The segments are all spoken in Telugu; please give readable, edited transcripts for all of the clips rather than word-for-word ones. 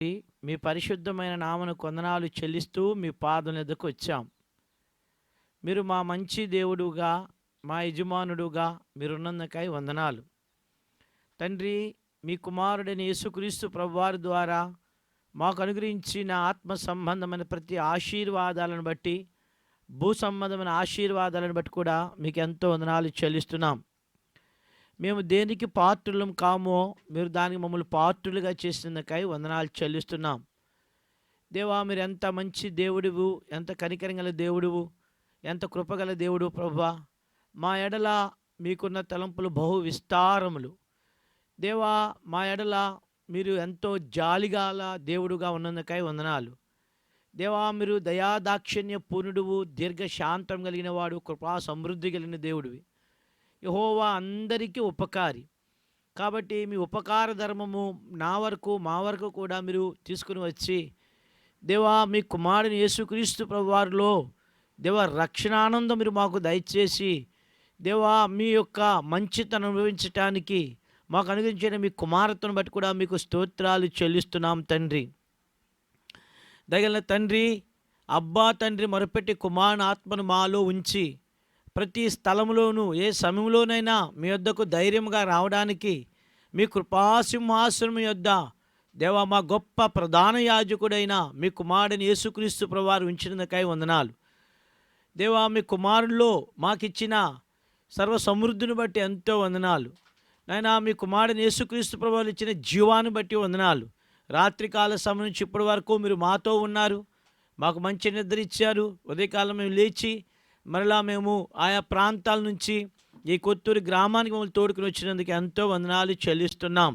మీ పరిశుద్ధమైన నామను కొందనాలు చెల్లిస్తూ మీ పాదం ఎద్దకు వచ్చాం. మీరు మా మంచి దేవుడుగా, మా యజమానుడుగా మీరున్నందుకై వందనాలు. తండ్రి, మీ కుమారుడైన యేసుక్రీస్తు ప్రభువారి ద్వారా మాకు అనుగ్రహించిన ఆత్మ సంబంధమైన ప్రతి ఆశీర్వాదాలను బట్టి, భూ సంబంధమైన ఆశీర్వాదాలను బట్టి కూడా మీకు ఎంతో వందనాలు చెల్లిస్తున్నాం. మేము దేనికి పాత్రులం కామో మీరు దానికి మమ్మల్ని పాత్రులుగా చేసినందుకై వందనాలు చెల్లిస్తున్నాం. దేవా, మీరు ఎంత మంచి దేవుడువు, ఎంత కనికరంగల దేవుడువు, ఎంత కృపగల దేవుడు ప్రభువా. మా ఎడల మీకున్న తలంపులు బహు విస్తారములు. దేవా, మా ఎడల మీరు ఎంతో జాలిగాల దేవుడుగా ఉన్నందుకై వందనాలు. దేవా, మీరు దయాదాక్షిణ్య పూర్ణుడువు, దీర్ఘశాంతం కలిగిన వాడు, కృపా సమృద్ధి కలిగిన దేవుడివి. యెహోవా అందరికీ ఉపకారి కాబట్టి మీ ఉపకార ధర్మము మా వరకు కూడా మీరు తీసుకుని వచ్చి, దేవా, మీ కుమారుని యేసుక్రీస్తు ప్రభువారిలో దేవా రక్షణానందం మీరు మాకు దయచేసి, దేవా మీ యొక్క మంచితనం అనుభవించటానికి మాకు అనుగ్రహించిన మీ కుమారత్వను బట్టి కూడా మీకు స్తోత్రాలు చెల్లిస్తున్నాం తండ్రి. దయగల తండ్రి, అబ్బా తండ్రి మొరపెట్టి కుమారుని ఆత్మను మాలో ఉంచి ప్రతి స్థలంలోనూ ఏ సమయంలోనైనా మీ యొద్దకు ధైర్యంగా రావడానికి మీ కృపాసింహాసనం యొద్ద దేవా మా గొప్ప ప్రధాన యాజకుడైన మీ కుమారుని యేసుక్రీస్తు ప్రభువారు ఉంచినందుకై వందనాలు. దేవా, మీ కుమారుల్లో మాకిచ్చిన సర్వ సమృద్ధిని బట్టి ఎంతో వందనాలు. నాయనా, మీ కుమారుని యేసుక్రీస్తు ప్రభువారు ఇచ్చిన జీవాన్ని బట్టి వందనాలు. రాత్రికాల సమయం నుంచి ఇప్పటి వరకు మీరు మాతో ఉన్నారు, మాకు మంచి నిద్ర ఇచ్చారు. ఉదయకాలం మేము లేచి మరలా మేము ఆయా ప్రాంతాల నుంచి ఈ కొత్తూరు గ్రామానికి మమ్మల్ని తోడుకుని వచ్చినందుకు ఎంతో వందనాలు చెల్లిస్తున్నాం.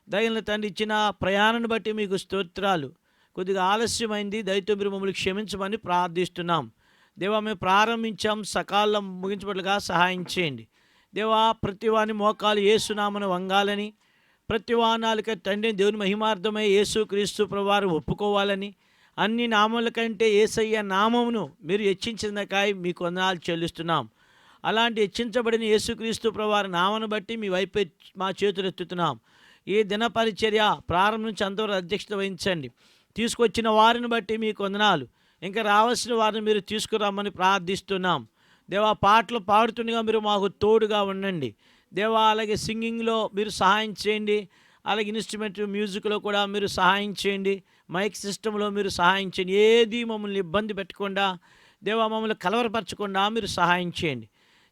దయగల తండ్రి, ఇచ్చిన ప్రయాణాన్ని బట్టి మీకు స్తోత్రాలు. కొద్దిగా ఆలస్యమైంది, దయతో మీరు మమ్మల్ని క్షమించమని ప్రార్థిస్తున్నాం. దేవా, మేము ప్రారంభించాం, సకాలం ముగించబట్లుగా సహాయం చేయండి. దేవా, ప్రతి వాని మోకాలు యేసునామను వంగాలని, ప్రతి వానాలకి తండ్రి దేవుని మహిమార్థమై యేసుక్రీస్తు ప్రభువారు ఒప్పుకోవాలని, అన్ని నామముల కంటే యేసయ్య నామమును మీరు హెచ్చించినకాయ మీకు వందనాలు చెల్లిస్తున్నాం. అలాంటి హెచ్చించబడిన యేసుక్రీస్తు ప్రభువారి నామను బట్టి మీ వైపు మా చేతులు ఎత్తుతున్నాం. ఈ దిన పరిచర్య ప్రారంభం నుంచి అంతవరకు అధ్యక్షత వహించండి. తీసుకొచ్చిన వారిని బట్టి మీకు వందనాలు. ఇంకా రావాల్సిన వారిని మీరు తీసుకురమ్మని ప్రార్థిస్తున్నాం. దేవా, పాటలు పాడుతుండగా మీరు మాకు తోడుగా ఉండండి. దేవా, అలాగే సింగింగ్లో మీరు సహాయం చేయండి. అలాగే ఇన్స్ట్రుమెంట్ మ్యూజిక్లో కూడా మీరు సహాయం చేయండి. మైక్ సిస్టంలో మీరు సహాయం చేయండి. ఏది మమ్మల్ని ఇబ్బంది పెట్టకుండా, దేవా మమ్మల్ని కలవరపరచకుండా మీరు సహాయం చేయండి.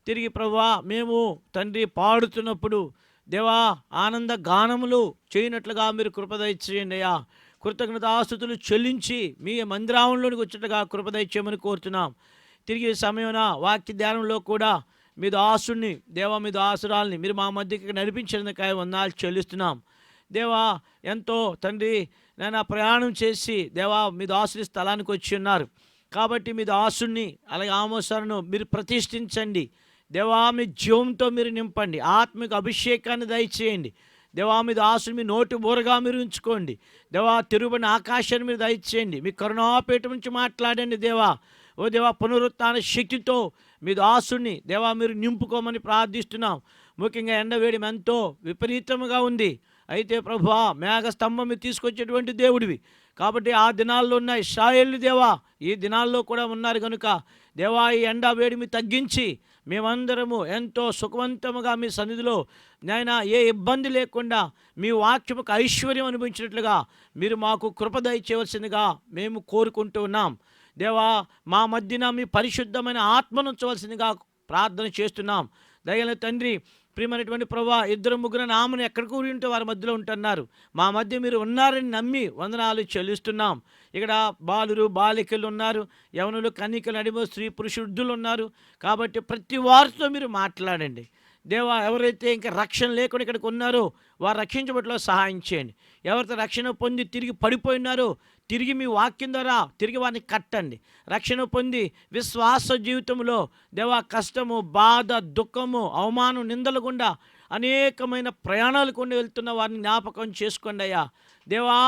తిరిగి ప్రభువా, మేము తండ్రి పాడుతున్నప్పుడు దేవా ఆనంద గానములు చేయనట్లుగా మీరు కృపదయ చేయండి అయ్యా. కృతజ్ఞతాస్తుతులు చెల్లించి మీ మందిరాంలోనికి వచ్చేట్టుగా కృపదయ చేయమని కోరుతున్నాం. తిరిగి సమయమున వాక్య ధ్యానంలో కూడా మీ దాసుని దేవా, మీ దాసురాల్ని మీరు మా మధ్యకి నడిపించినందుకాయ వందనాలు చెల్లిస్తున్నాం. దేవా, ఎంతో తండ్రి నేను ప్రయాణం చేసి దేవా మీ దాసుని స్థలానికి వచ్చి ఉన్నారు కాబట్టి మీ దాసుని అలాగే ఆమోసాలను మీరు ప్రతిష్ఠించండి. దేవా, మీ జీవంతో మీరు నింపండి, ఆత్మిక అభిషేకాన్ని దయచేయండి. దేవా, మీ దాసుని మీ నోటి బోరగా మీరు ఉంచుకోండి. దేవా, తిరుగుబడిన ఆకాశాన్ని మీరు దయచేయండి. మీ కరుణాపేట నుంచి మాట్లాడండి దేవా. ఓ దేవా, పునరుత్థాన శక్తితో మీ దాసుని దేవా మీరు నింపుకోమని ప్రార్థిస్తున్నాం. ముఖ్యంగా ఎండవేడి ఎంతో విపరీతంగా ఉంది. అయితే ప్రభువా, మేఘ స్తంభం మీరు తీసుకొచ్చేటువంటి దేవుడివి కాబట్టి ఆ దినాల్లో ఉన్న ఇశ్రాయేలు దేవా ఈ దినాల్లో కూడా ఉన్నారు కనుక దేవా ఈ ఎండ వేడిమి తగ్గించి మేమందరము ఎంతో సుఖవంతముగా మీ సన్నిధిలో నాయనా ఏ ఇబ్బంది లేకుండా మీ వాక్యముకు ఐశ్వర్యం అనిపించినట్లుగా మీరు మాకు కృప దయచేయవలసిందిగా మేము కోరుకుంటూ ఉన్నాం. దేవా, మా మధ్యన మీ పరిశుద్ధమైన ఆత్మను ఉంచవలసిందిగా ప్రార్థన చేస్తున్నాం. దయగల తండ్రి, ప్రియమైనటువంటి ప్రభువా, ఇద్దరు ముగ్గురు నామను ఎక్కడ కూడి ఉంటే వారి మధ్యలో ఉంటున్నారు. మా మధ్య మీరు ఉన్నారని నమ్మి వందనాలు చెల్లిస్తున్నాం. ఇక్కడ బాలురు బాలికలు ఉన్నారు, యవనులు కన్యకలు నడిమ స్త్రీ పురుషుద్ధులు ఉన్నారు. కాబట్టి ప్రతి వారితో మీరు మాట్లాడండి దేవా. ఎవరైతే ఇంకా రక్షణ లేకుండా ఇక్కడికి ఉన్నారో వారు రక్షించబట్లో సహాయం చేయండి. ఎవరైతే రక్షణ పొంది తిరిగి పడిపోయినారో తిరిగి మీ వాక్యం ద్వారా తిరిగి వారిని కట్టండి. రక్షణ పొంది విశ్వాస జీవితంలో దేవా కష్టము, బాధ, దుఃఖము, అవమానం, నిందలు గుండా అనేకమైన ప్రయాణాలు కొన్ని వెళ్తున్న వారిని జ్ఞాపకం చేసుకోండి అయ్యా. దేవా,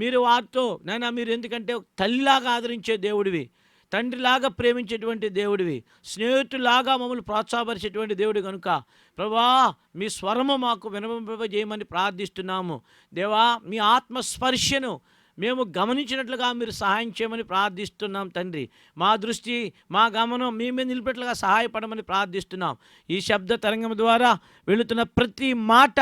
మీరు వారితో నైనా మీరు ఎందుకంటే తల్లిలాగా ఆదరించే దేవుడివి, తండ్రిలాగా ప్రేమించేటువంటి దేవుడివి, స్నేహితులాగా మమ్మల్ని ప్రోత్సాహపరిచేటువంటి దేవుడు కనుక ప్రభువా మీ స్వరము మాకు వినపజేయమని ప్రార్థిస్తున్నాము. దేవా, మీ ఆత్మస్పర్శను మేము గమనించినట్లుగా మీరు సహాయం చేయమని ప్రార్థిస్తున్నాం తండ్రి. మా దృష్టి, మా గమనం మీ మీద నిలిపేట్లుగా సహాయపడమని ప్రార్థిస్తున్నాం. ఈ శబ్ద తరంగం ద్వారా వెళుతున్న ప్రతి మాట,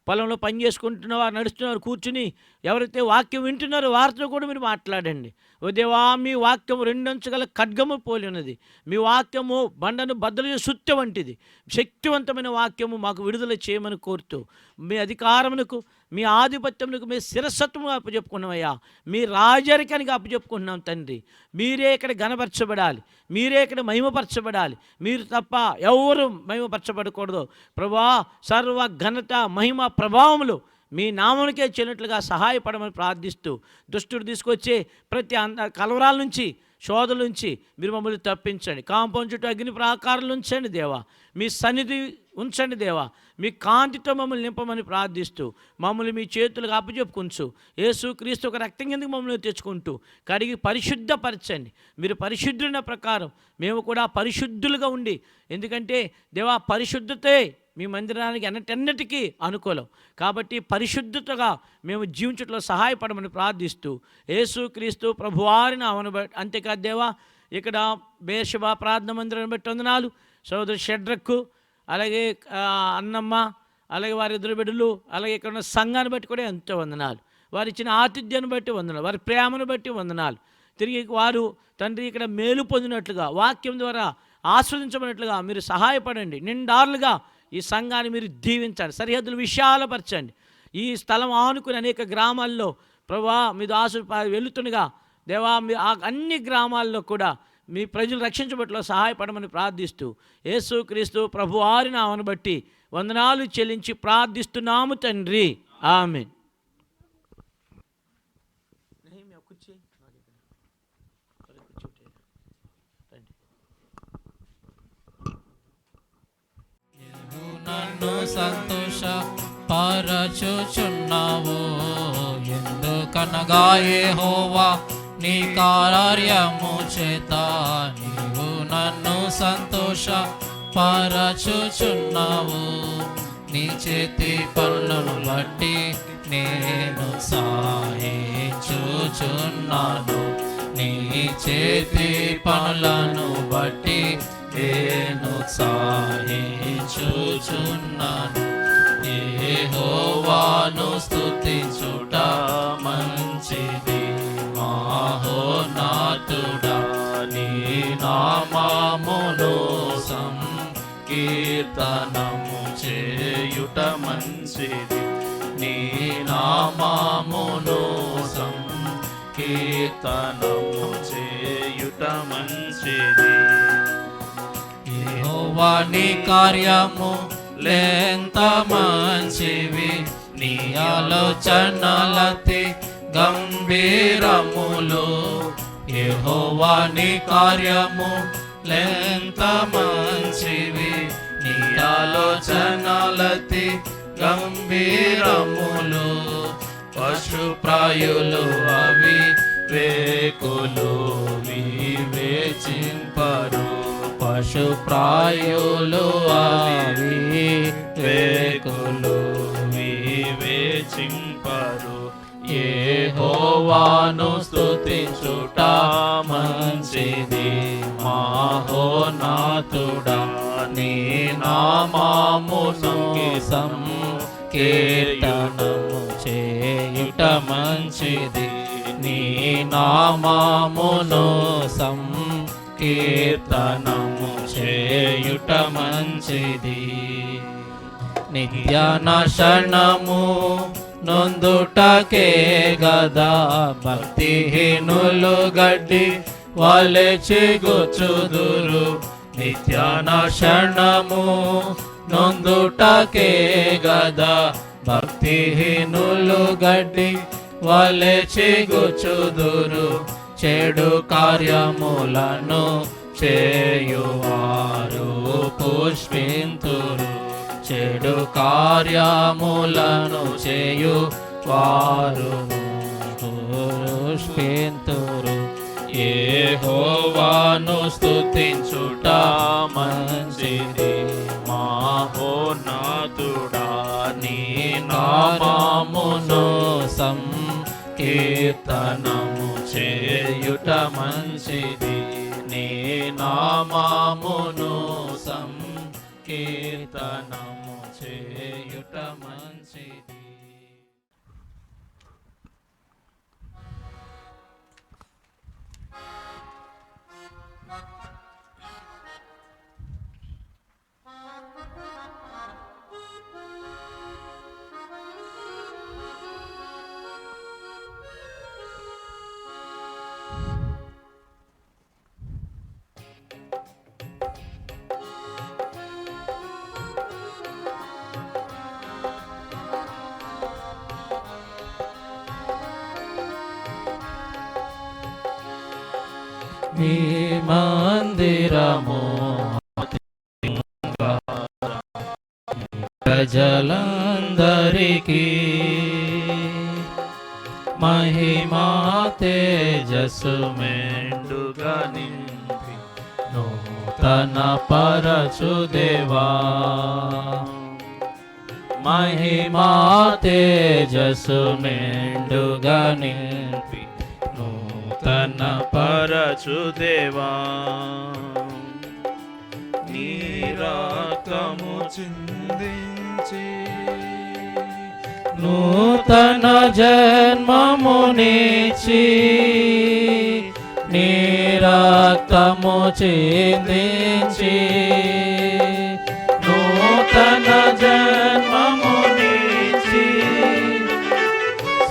పొలంలో పని చేసుకుంటున్న వారు, నడుస్తున్నవారు, కూర్చుని ఎవరైతే వాక్యం వింటున్నారో వారితో కూడా మీరు మాట్లాడండి. ఓ దేవా, మీ వాక్యము రెండంచుగల ఖడ్గము పోలి ఉన్నది. మీ వాక్యము బండను బద్దలు చేసే సుత్తె వంటిది. శక్తివంతమైన వాక్యము మాకు విడుదల చేయమని కోరుతూ, మీ అధికారమునకు, మీ ఆధిపత్యమునకు, మీ శిరస్సత్వము అప్పచెప్పుకున్నామయ్యా. మీ రాజరికానికి అప్పచెప్పుకుంటున్నాం తండ్రి. మీరే ఇక్కడ ఘనపరచబడాలి, మీరే ఇక్కడ మహిమపరచబడాలి. మీరు తప్ప ఎవరు మహిమపరచబడకూడదు ప్రభా. సర్వ ఘనత, మహిమ, ప్రభావములు మీ నామమునికే చెల్లినట్లుగా సహాయపడమని ప్రార్థిస్తూ, దుష్టుడు తీసుకొచ్చే ప్రతి కలవరాల నుంచి, శోధల నుంచి మీరు మమ్మల్ని తప్పించండి. కాంపౌండ్ చుట్టూ అగ్ని ప్రాకారాలు ఉంచండి దేవా. మీ సన్నిధి ఉంచండి దేవా. మీ కాంతితో మమ్మల్ని నింపమని ప్రార్థిస్తూ, మమ్మల్ని మీ చేతులకు అప్పచెప్పుకుంటూ, యేసు క్రీస్తు ఒక రక్తం కిందకు మమ్మల్ని తెచ్చుకుంటూ కడిగి పరిశుద్ధపరచండి. మీరు పరిశుద్ధుల ప్రకారం మేము కూడా పరిశుద్ధులుగా ఉండి, ఎందుకంటే దేవా పరిశుద్ధతే మీ మందిరానికి అన్నిటికీ అనుకూలం. కాబట్టి పరిశుద్ధతగా మేము జీవించట్లో సహాయపడమని ప్రార్థిస్తూ, యేసు క్రీస్తు ప్రభువారి నామమున బట్టి, అంతేకాదు దేవా ఇక్కడ బేర్షెబా ప్రార్థన మందిరాన్ని బట్టి వందనాలు. సోదరు షడ్రకు, అలాగే అన్నమ్మ, అలాగే వారి ఇద్దరు బిడ్డలు, అలాగే ఇక్కడ ఉన్న సంఘాన్ని బట్టి కూడా ఎంతో వందనాలు. వారు ఇచ్చిన ఆతిథ్యాన్ని బట్టి వందనాలు, వారి ప్రేమను బట్టి వందనాలు. తిరిగి వారు తండ్రి ఇక్కడ మేలు పొందినట్లుగా, వాక్యం ద్వారా ఆస్వాదించబడినట్లుగా మీరు సహాయపడండి. నిండార్లుగా ఈ సంఘాన్ని మీరు దీవించండి, సరిహద్దులు విశాలపరచండి. ఈ స్థలం ఆనుకుని అనేక గ్రామాల్లో ప్రభా మీ దాసులు వెళుతుండగా దేవా, మీ అన్ని గ్రామాల్లో కూడా మీ ప్రజలు రక్షించబట్లో సహాయపడమని ప్రార్థిస్తూ, యేసు క్రీస్తు ప్రభువారి నామమును బట్టి వందనాలు చెల్లించి ప్రార్థిస్తున్నాము తండ్రి. ఆమేన్. నన్ను సంతోష పరచుచున్నావు, ఎందుకనగా యెహోవా నీ కార్యము చేత నీవు నన్ను సంతోష పరచుచున్నావు. నీ చేతి పనులను బట్టి నేను సాయించుచున్నాను, నీ చేతి పనులను బట్టి నేను సాయించుచున్నాను. యెహోవాను స్తుతించుట మంచిది, మహోన్నతుడా నీ నామమును సంకీర్తనము చేయుట మంచిది, నీ నామమును సంకీర్తనము చేయుట మంచిది. యెహోవా నీ కార్యము లెంత మంచివి, నీ ఆలోచనలతి గంభీరములు. యెహోవా నీ కార్యము లెంత మంచివి, నీ ఆలోచనలతి గంభీరములు. పశుప్రాయులు అవి వేకులు వివేచింపరు, పశుప్రాయులు అవి వేకులు వివేచింపరు. యెహోవాను స్తుతించుట మంచిది, మహోన్నతుడా నీ నామమును సంకీర్తనము చేయుట మంచిది, నీ నామమును సంకీర్తనము చేయుట మంచిది. నిత్యనాశనము నొందుటకే గదా భక్తిహీనులు గడ్డి వలె చిగుచుదురు. నిత్యనాశనము నొందుటకే గదా భక్తిహీనులు గడ్డి వలె చిగుచుదురు. చెడు కార్యములను చేయువారు పుష్పింతురు, చెడు కార్యములను చేయువారు పుష్పింతురు. యెహోవాను స్తుతించుట మంచిది, మహోన్నతుడా నీ నామమును సంకీర్తనము కీర్తనము చేయుట మంచిది, నీ నామమును సంకీర్తనము చేయుట మంచిది. నీ మందిరము ప్రజలందరికీ మహిమా తేజస్సు మెండుగా నింపి నూతన పరచు దేవా. మహిమా తేజస్సు మెండుగా నింపి నూతన పరచు దేవా. నీ రక్తము చిందించి నూతన జన్మమునిచ్చి, నీ రక్తము చిందించి నూతన జన్మమునిచ్చి,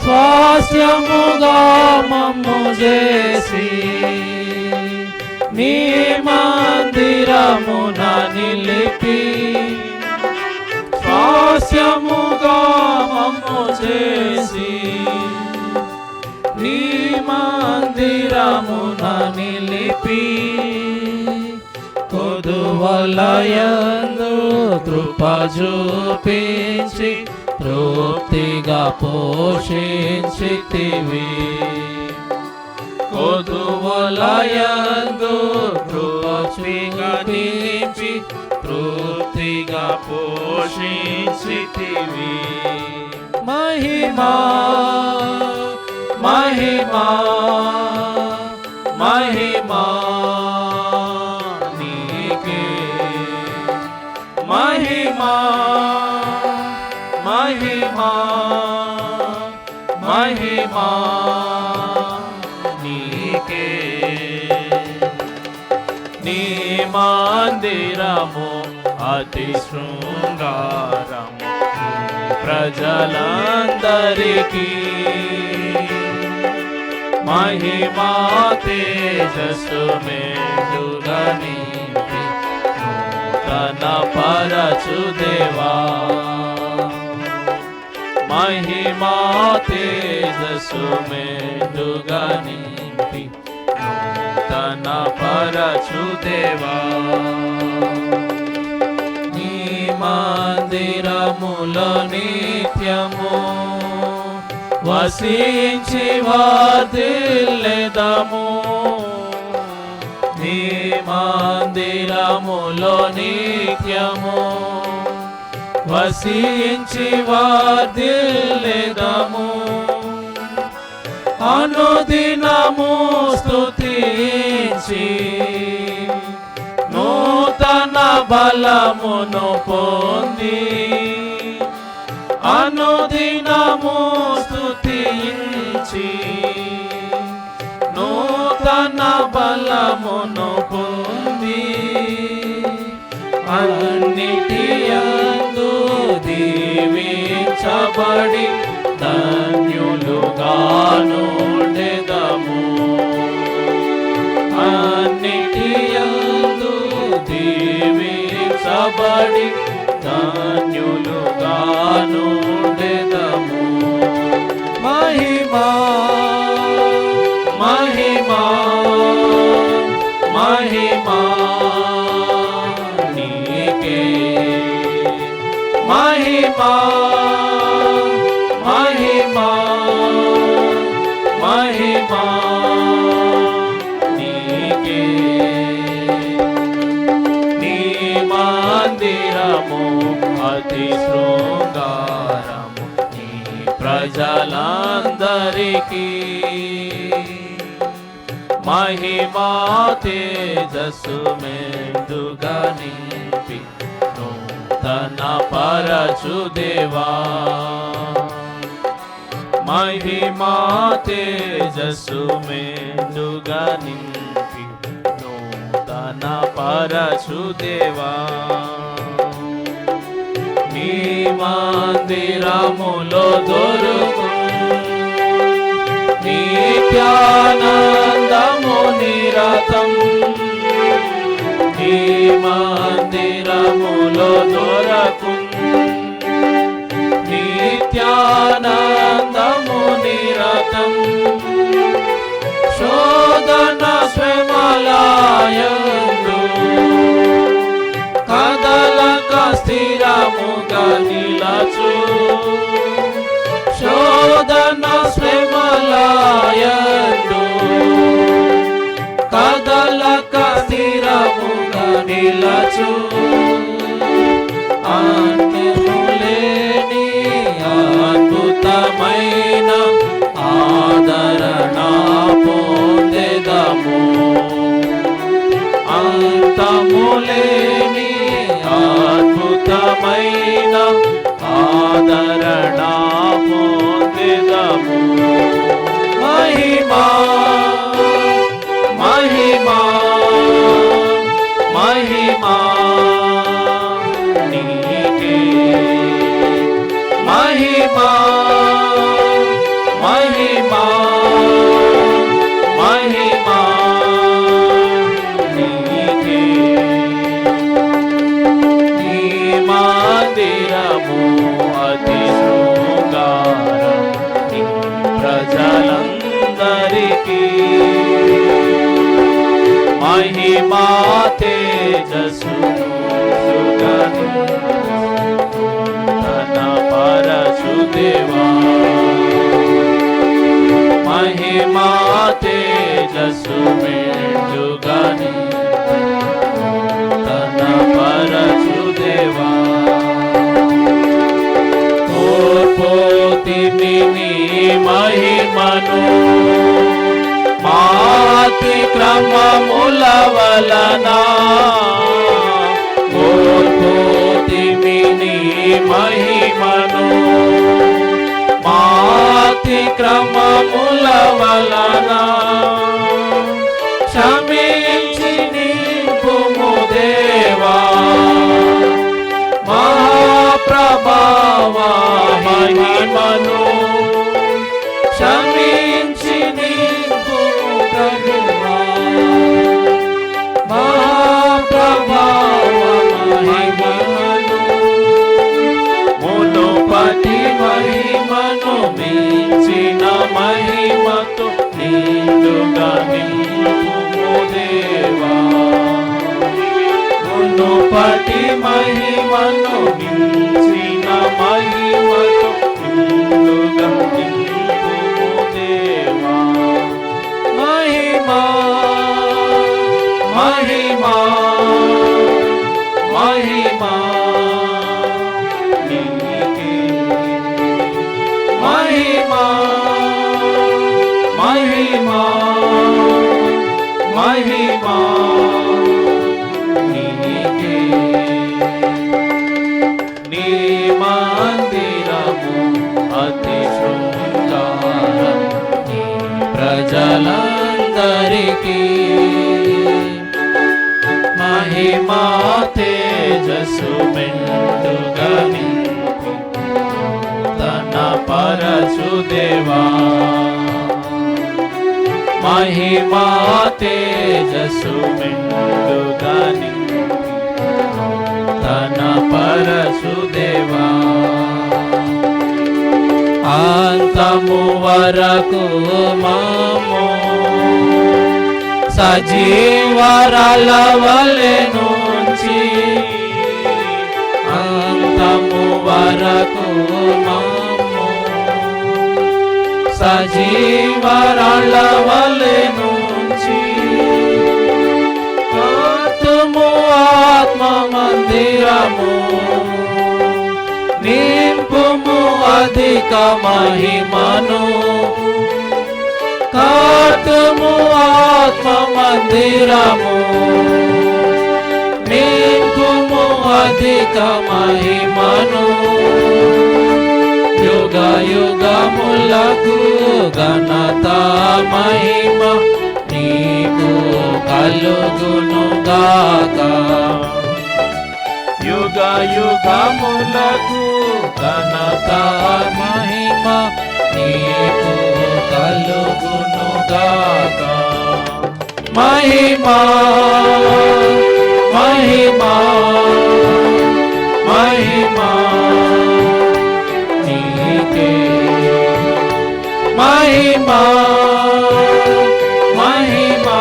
స్వాస్యముగా మమ్ము చేసి నీ మందిరమున నిలిపి, స్వాస్యముగా మమ్ము చేసి నీ మందిరమున నిలిపి, కొదువలయందు కృప చూపించి తృప్తిగా పోషించితివి. కొదువలయందు కృప చూపించి తృప్తిగా పోషించితివి. మహిమా మహిమా మహిమా నీకే, మహిమా మహిమా మహిమా నీకే. నీ మందిరము అతి శృంగారము ప్రజలందరికీ, మహిమా తేజస్సు మెండుగా నింపి నూతన పరచు దేవా. మహిమా తేజస్సు మెండుగా నింపి నూతన పరచు దేవా. నీ మందిరములో నిత్యము వసించి వర్ధిల్లెదము. నీ మందిరములో నిత్యము వసించి వర్ధిల్లెదము. అనుదినము స్తుతించి నూతన బలమును పొంది, అనుదినము స్తుతించి నూతన బలమును పొంది, అన్నిటియందు దీవించబడి ధన్యులుగానుండెదము. అన్నిటియందు దీవించబడి ధన్యులుగానుండెదము. మహిమా మహిమా మహిమా నీకే, మహిమా మహిమా మహిమా నీకే. నీ మందిరము అతి శృంగారము, నీ ప్రజలందరికీ మహిమా తేజస్సు మెండుగా నింపి నూతన పరచు దేవా. మహిమా తేజస్సు మెండుగా నింపి నూతన పరచు దేవా. నీ మందిరములో దొరుకు నిత్యానందము నిరతం. నీ మందిరములో దొరకు నిత్యానందము నిరతం. శోధన శ్రమలయందు కదలక స్థిరముగా నిలచు. శోధన శ్రమలయందు కదలక స్థిరముగా నిలచు. అంతులేని అద్భుతమైన ఆదరణ పొందెదము. అంతములేని అద్భుతమైన ఆదరణ పొందెదము. మహిమా మహిమా మహిమా నీకే. మహిమా మహిమా మహిమా నీకే. నీ మందిరము అతి శృంగారం నీ ప్రజలందరికీ. మహిమా తేజస్సు తన పరచు దేవా. మహిమా తేజస్సు మెండుగా తన పరచు దేవా. కోల్పోతిమి నీ మహిమను అతిక్రమముల వలన. కోల్పోతిమి నీ మహిమను అతిక్రమముల వలన. క్షమించి నింపుము దేవా మహాప్రభావ మహిమను. క్షమించి నింపుము ప్రభువా మహాప్రభావ మహిమను. మునుపటి మహిమను మించిన మహిమతో నిండుగా నింపుము దేవా. మునుపటి మహిమను మించిన మహిమతో నిండుగా నింపుము దేవా. మహిమా మహిమా మహిమా నీకే. మహిమా మహిమా మహిమా నీకే. నీ మందిరము అతి శృంగారం నీ ప్రజలందరికీ. మహిమా తేజస్సు మెండుగా నింపి తన పరచు దేవా. మహిమా తేజస్సు మెండుగా నింపి తన పరచు దేవా. అంతము వరకు మాము సజీవరాల వలె నుంచి. అంతము వరకు మాము సజీవరాల వలె నుంచి. కాతుము ఆత్మ మందిరము నింపుము అధిక మహిమను కట్టుము ఆత్మ మందిరము నింపుము అధిక మహిమను యుగ యుగములకు ఘనత మహిమ నీకు కలుగునుగాక యుగ యుగములకు ఘనత మహిమ నీకు కలుగునుగాక మహిమా మహిమా మహిమా నీకే మహిమా మహిమా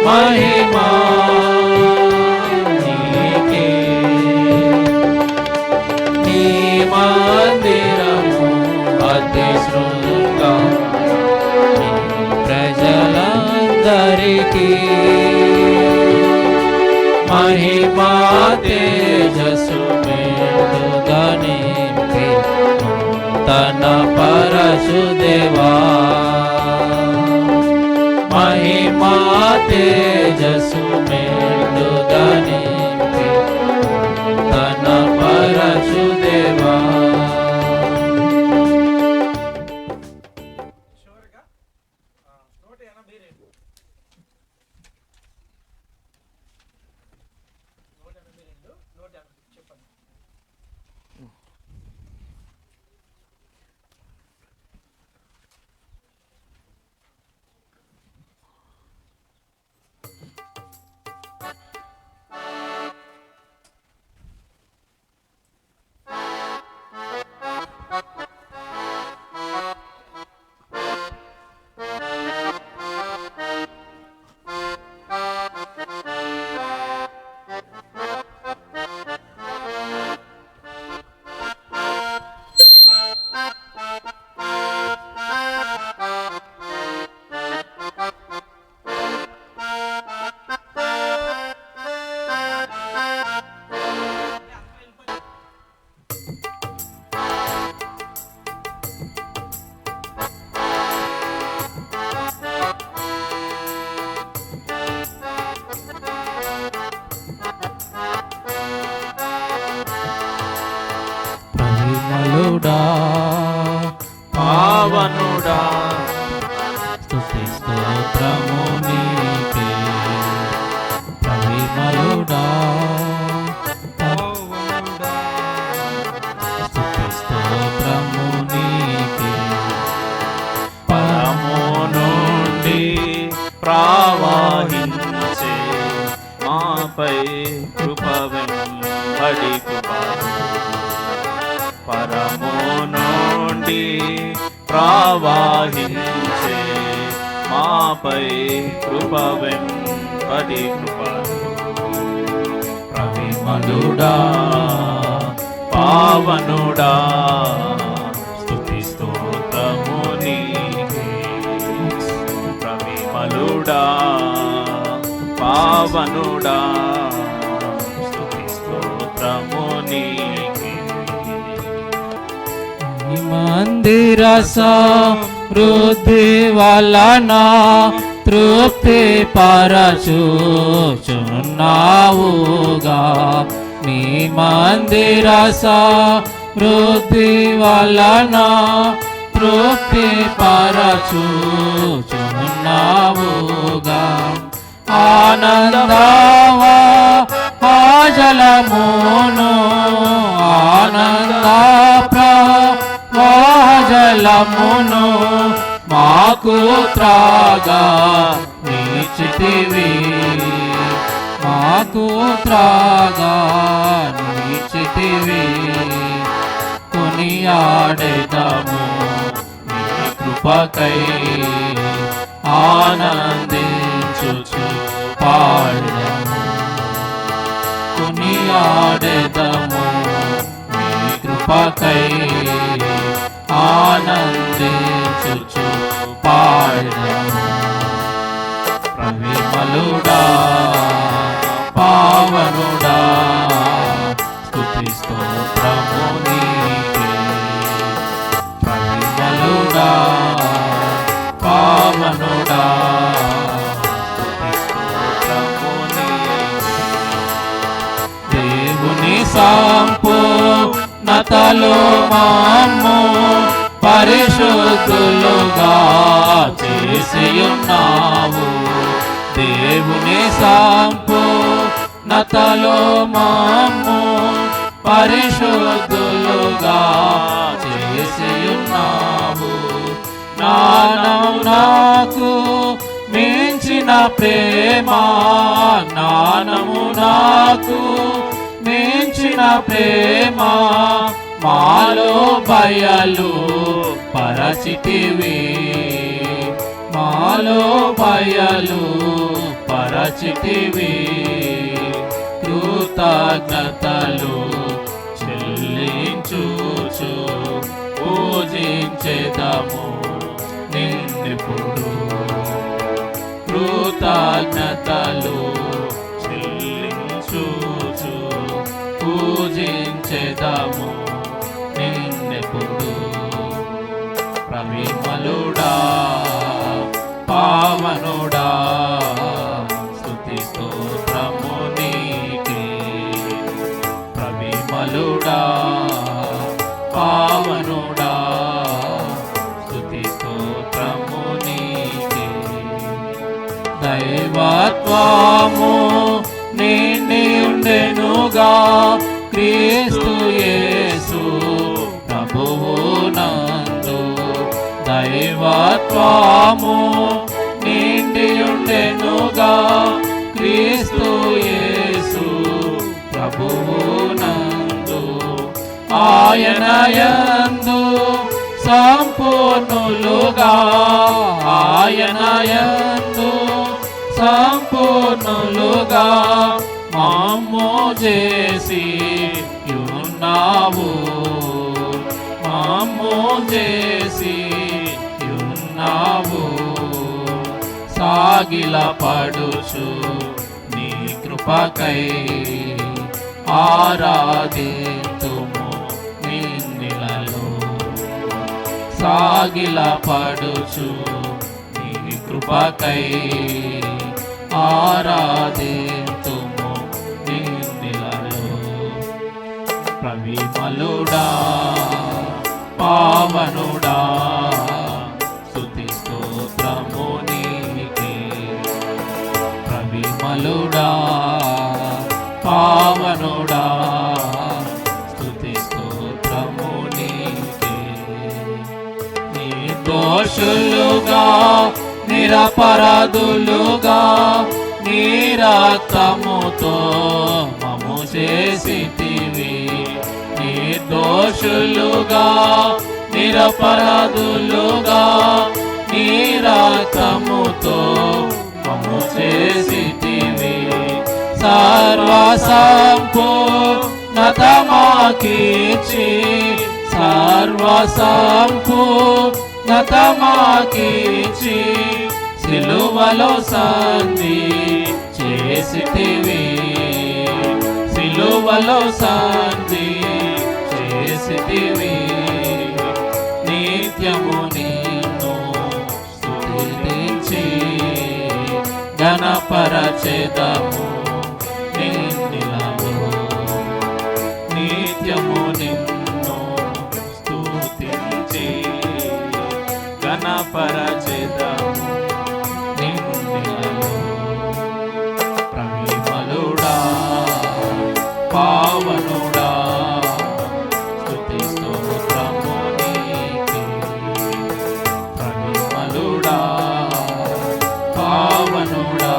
మహిమా నీకే నీ మందిరము అతి శృంగా ప్రజలందరికీ మహిమా తేజస్సు మెండుగా నింపి తన పరశుదేవా మహిమా తేజస్సు మెండుగా నింపి తన పరశుదేవా పావనుడా స్తుతి స్తోత్రము నీకే పరిమళుడా పావనుడా స్తుతి స్తోత్రము నీకే పరము నుండి ప్రవహించే మాపై కృప వెంబడి కృప పరము నుండి ప్రవహించే మాపై కృప వెంబడి కృప ప్రవిమలుడా పావనుడా స్తుతి స్తోత్రము నీకే ప్రవిమలుడా పావనుడా స్తుతి స్తోత్రము నీకే మందిర సమృద్ధి వలన తృప్తి పరచుచున్నావుగా నీ మందిర సమృద్ధి వలన తృప్తి పరచుచున్నావుగా ఆనందవా జలమును ఆనంద ప్రవాహజలమును మాకు త్రాగా నీచితివి మాకు త్రాగా నీచితివి కొనియాడెదము నీ కృపకై ఆనందించుచు పాడెదము కొనియాడెదము నీ కృపకై ఆనందించుచు పాడెదము ప్రవిమలుడా పావనుడా స్తుతి స్తోత్రము నీకే నతలో మమ్ము పరిశుద్ధులుగా చేసియున్నావు. దేవుని సంపూర్ణతలో మమ్ము పరిశుద్ధులుగా చేసియున్నావు. జ్ఞానము నాకు మించిన ప్రేమ, జ్ఞానము నాకు మించిన ప్రేమ మాలో బయలు పరచితివి, మాలో బయలు పరచితివి. కృతజ్ఞతలు చెల్లించుచు పూజించెదము నిన్నెప్పుడు. కృతజ్ఞతలు చెల్లించుచు పూజించెదము నిన్నెప్పుడు. ప్రవిమలుడా పావనుడా స్తుతి స్తోత్రము నీకే. ప్రవిమలుడా పావనుడా స్తుతి స్తోత్రము నీకే. దైవత్వము నిండి ఉండెనుగా క్రీస్తు యేసు ప్రభువు నందు. దైవత్వము నిండి ఉండెనుగా క్రీస్తు యేసు ప్రభువు నందు. ఆయన యందు సంపూర్ణులుగా, ఆయన యందు సంపూర్ణులుగా మమ్ము చేసి యున్నావు, మమ్ము చేసి యున్నావు. సాగిల పడుచు నీ కృపకై ఆరాధింతుము నిన్నెలలో. సాగిల పడుచు నీ కృపకై ఆరాధింతుము నిన్నెలలో. ప్రవిమలుడా పావనుడా స్తుతి స్తోత్రము నీకే. ప్రవిమలుడా పావనుడా స్తుతి స్తోత్రము నీకే. నిర్దోషులుగా నిరపరాధులుగా నీ రక్తముతో మమ్ము చేసితివి. నిర్దోషులుగా నిరపరాధులుగా నీ రక్తముతో మమ్ము చేసితివి. సర్వసంపూర్ణతమాకిచ్చి, సర్వసంపూర్ణతమాకిచ్చి సిలువలో సంధి చేసితివి, సిలువలో సంధి చేసితివి. నిత్యము నిన్ను స్తుతించి ఘనపరచెదము నిన్నెలలో. నిత్యము నిన్ను స్తుతించి ఘనపరచెదము నిన్నెలలో. ప్రవిమలుడా పావనుడా స్తుతి స్తోత్రము నీకే. ప్రవిమలుడా పావనుడా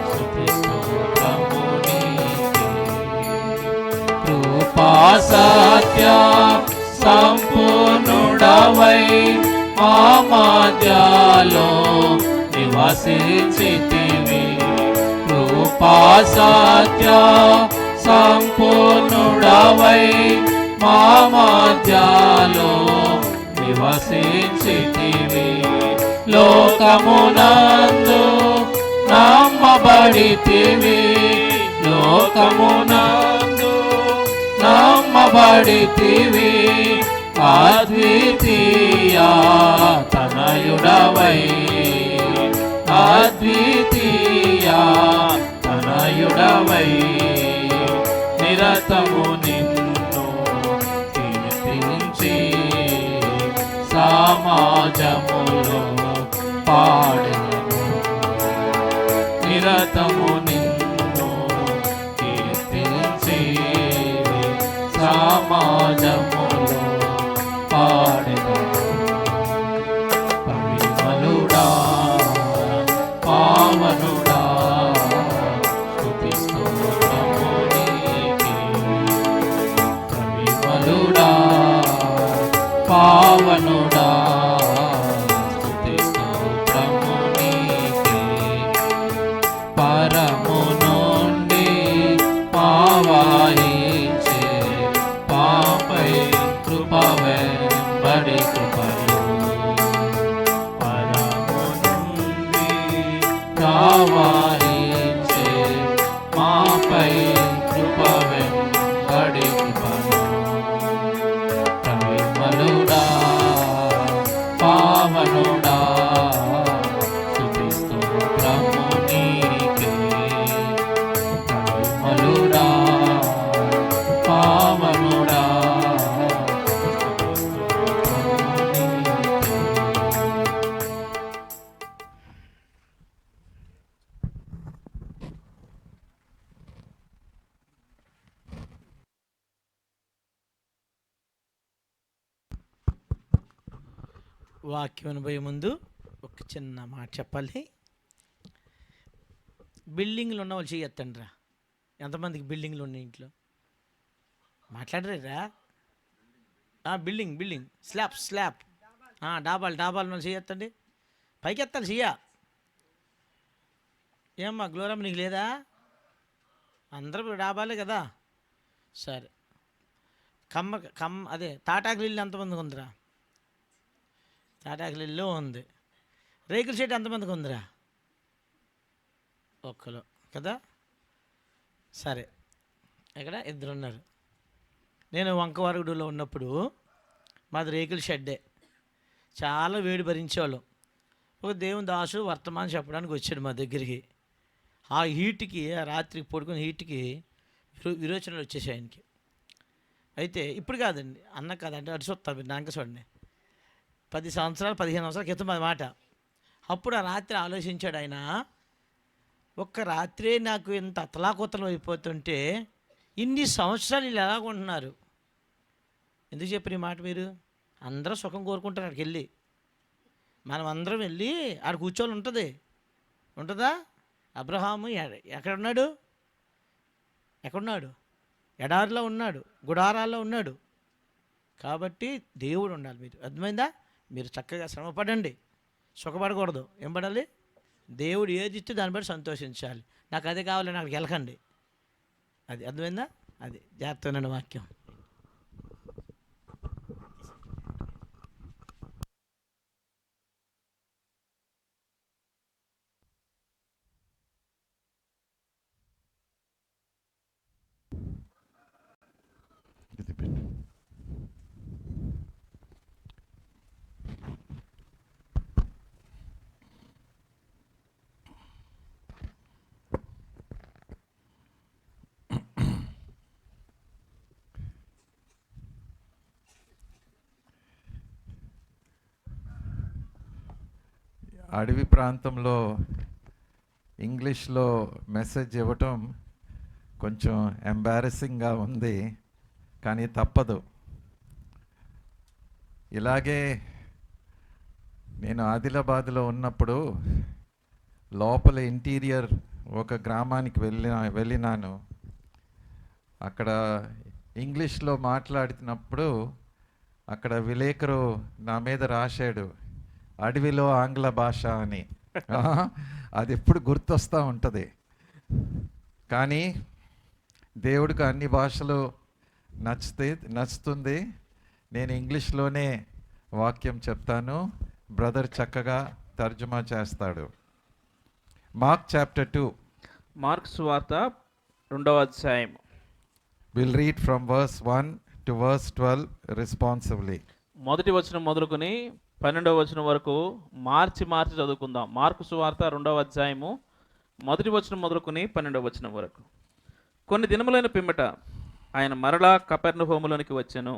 స్తుతి స్తోత్రము నీకే. కృపా సత్య సంపూర్ణుడవై మా మధ్యలో నివసించితివి. కృపా సత్య సంపూర్ణుడవై మా మధ్యలో నివసించితివి. లోకమునందు నమ్మబడితివి, లోకమునందు నమ్మబడితివి. అద్వితీయ తనయుడవై, అద్వితీయ తనయుడవై నిరతము నిన్ను సమాజములో పాడెదను, నిరతము నిన్ను కీర్తించి సమాజములో పాడెదను. పరిమళుడా పావనుడా స్తుతి స్తోత్రము నీకే. పరిమళుడా పావనుడా స్తుతి స్తోత్రము నీకే. పరము నుండి పావాయించే పాపై కృప వెంబడి కృపలు. పరము నుండి పావాయించే మాపై కృప వెంబడి కృపలు. పరిమళుడా పావనుడా స్తుతి స్తోత్రము నీకే. పరిమళుడా పావనుడా స్తుతి స్తోత్రము నీకే. వాక్యం అనుభవం ముందు ఒక చిన్న మాట చెప్పాలి. బిల్డింగ్లు ఉన్న వాళ్ళు చేయొత్తండి రా. ఎంతమందికి బిల్డింగ్లు ఉన్నాయి ఇంట్లో? మాట్లాడరేరా? బిల్డింగ్ స్లాబ్ డాబాలు ఉన్న చేయొత్తండి. పైకి ఎత్తాలి చెయ్య. ఏమ్మా గ్లోరమ్ నీకు లేదా? అందరూ డాబాలే కదా. సరే, అదే తాటాకులు ఇల్లు ఎంతమందికి ఉందిరా? తాటాకులు ఇల్లు ఉంది. రేకుల షెడ్ ఎంతమందికి ఉందిరా? ఒక్కరు కదా. సరే, ఇక్కడ ఇద్దరు ఉన్నారు. నేను వంకవరగుడులో ఉన్నప్పుడు మాది రేకుల షెడ్డే. చాలా వేడి భరించేవాళ్ళం. ఒక దేవుని దాసు వర్తమానం చెప్పడానికి వచ్చాడు మా దగ్గరికి. ఆ హీట్కి, ఆ రాత్రికి పడుకున్న హీట్కి విరోచనలు వచ్చేసాయి ఆయనకి. అయితే ఇప్పుడు కాదండి, అన్న కాదండి, అటు చూస్తాను మీరు నాక చూడండి. 10 సంవత్సరాలు 15 సంవత్సరాల క్రితం అది మాట. అప్పుడు ఆ రాత్రి ఆలోచించాడు ఆయన, ఒక్క రాత్రే నాకు ఇంత అతలాకుతలం అయిపోతుంటే ఇన్ని సంవత్సరాలు వీళ్ళు ఎలాగుంటున్నారు? ఎందుకు చెప్పిన ఈ మాట మీరు? అందరూ సుఖం కోరుకుంటారు అక్కడికి వెళ్ళి. మనం అందరం వెళ్ళి ఆడ కూర్చోవాలి ఉంటుందా? అబ్రహాము ఎక్కడున్నాడు? ఎడారిలో ఉన్నాడు, గుడారాల్లో ఉన్నాడు. కాబట్టి దేవుడు ఉండాలి. మీరు అర్థమైందా? మీరు చక్కగా శ్రమపడండి, సుఖపడకూడదు. ఏం పడాలి? దేవుడు ఏది ఇస్తే దాన్ని బట్టి సంతోషించాలి. నాకు అదే కావాలని నాకు గెలకండి. అది అర్థమైందా? అది జాగ్రత్తమైన వాక్యం. అడవి ప్రాంతంలో ఇంగ్లీష్లో మెసేజ్ ఇవ్వటం కొంచెం ఎంబారసింగ్గా ఉంది, కానీ తప్పదు. ఇలాగే నేను ఆదిలాబాద్లో ఉన్నప్పుడు లోపల ఇంటీరియర్ ఒక గ్రామానికి వెళ్ళినాను. అక్కడ ఇంగ్లీష్లో మాట్లాడుతున్నప్పుడు అక్కడ విలేకరు నా మీద రాశాడు, అడవిలో ఆంగ్ల భాష అని. అది ఎప్పుడు గుర్తొస్తూ ఉంటుంది. కానీ దేవుడికి అన్ని భాషలు నచ్చుతుంది. నేను ఇంగ్లీష్లోనే వాక్యం చెప్తాను, బ్రదర్ చక్కగా తర్జుమా చేస్తాడు. Mark chapter 2. మార్కు సువార్త 2వ అధ్యాయం. Will read from verse 1 to verse 12 responsively. మొదటి వచనం మొదలుకొని 12వ వచనం వరకు మార్చి చదువుకుందాం. మార్కు సువార్త 2వ అధ్యాయము మొదటి వచనం మొదలుకొని 12వ వచనం వరకు. కొన్ని దినములైన పిమ్మట ఆయన మరలా కపెర్నహూములోనికి వచ్చెను.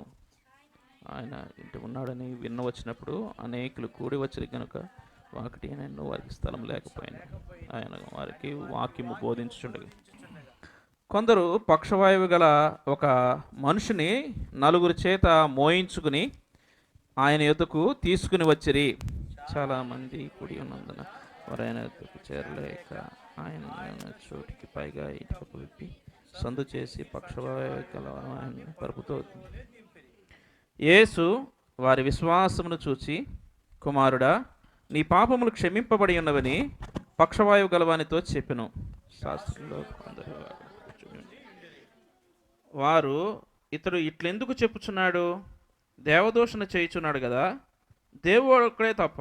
ఆయన ఇంటి ఉన్నాడని విన్న వచ్చినప్పుడు అనేకులు కూడి వచ్చి కనుక వాకిటి నేను వారికి స్థలం లేకపోయాను. ఆయన వారికి వాక్యము బోధించుచుండగా కొందరు పక్షవాయువు గల ఒక మనిషిని నలుగురి చేత మోయించుకుని ఆయన యొద్దకు తీసుకుని వచ్చిరి. చాలామంది కూడి ఉన్నందున వారు ఆయన యొద్దకు చేరలేక ఆయన చోటికి పైగా ఇటుక విప్పి సందు చేసి పక్షవాయువు గల ఆయన పరుపుతో యేసు వారి విశ్వాసమును చూచి, కుమారుడా, నీ పాపములు క్షమింపబడి ఉన్నవని పక్షవాయువు గలవానితో చెప్పెను. శాస్త్రంలో కొందరు వారు ఇతడు ఇట్లెందుకు చెప్పుచున్నాడు, దేవదూషణ చేయుచున్నాడు కదా, దేవుడు ఒక్కడే తప్ప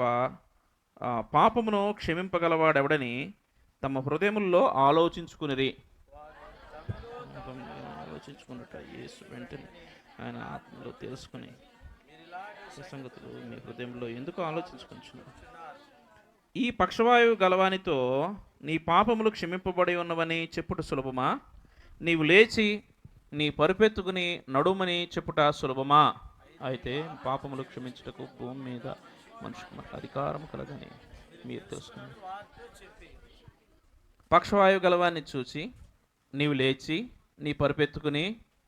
పాపమును క్షమింపగలవాడెవడని తమ హృదయముల్లో ఆలోచించుకునిరి. ఆలోచించుకున్నట్ట యేసు వెంటనే ఆయన ఆత్మలో తెలుసుకుని సంగతులు మీ హృదయంలో ఎందుకు ఆలోచించుకుంటున్నారు? ఈ పక్షవాయువు గలవానితో నీ పాపములు క్షమింపబడి ఉన్నవని చెప్పుట సులభమా, నీవు లేచి నీ పరుపెత్తుకుని నడుమని చెప్పుట సులభమా? అయితే పాపములు క్షమించుటకు భూమి మీద మనుషుకు అధికారం కలదని మీరు తెలుసుకున్నారు. పక్షవాయువు గలవాన్ని చూచి నీవు లేచి నీ పరుపెత్తుకుని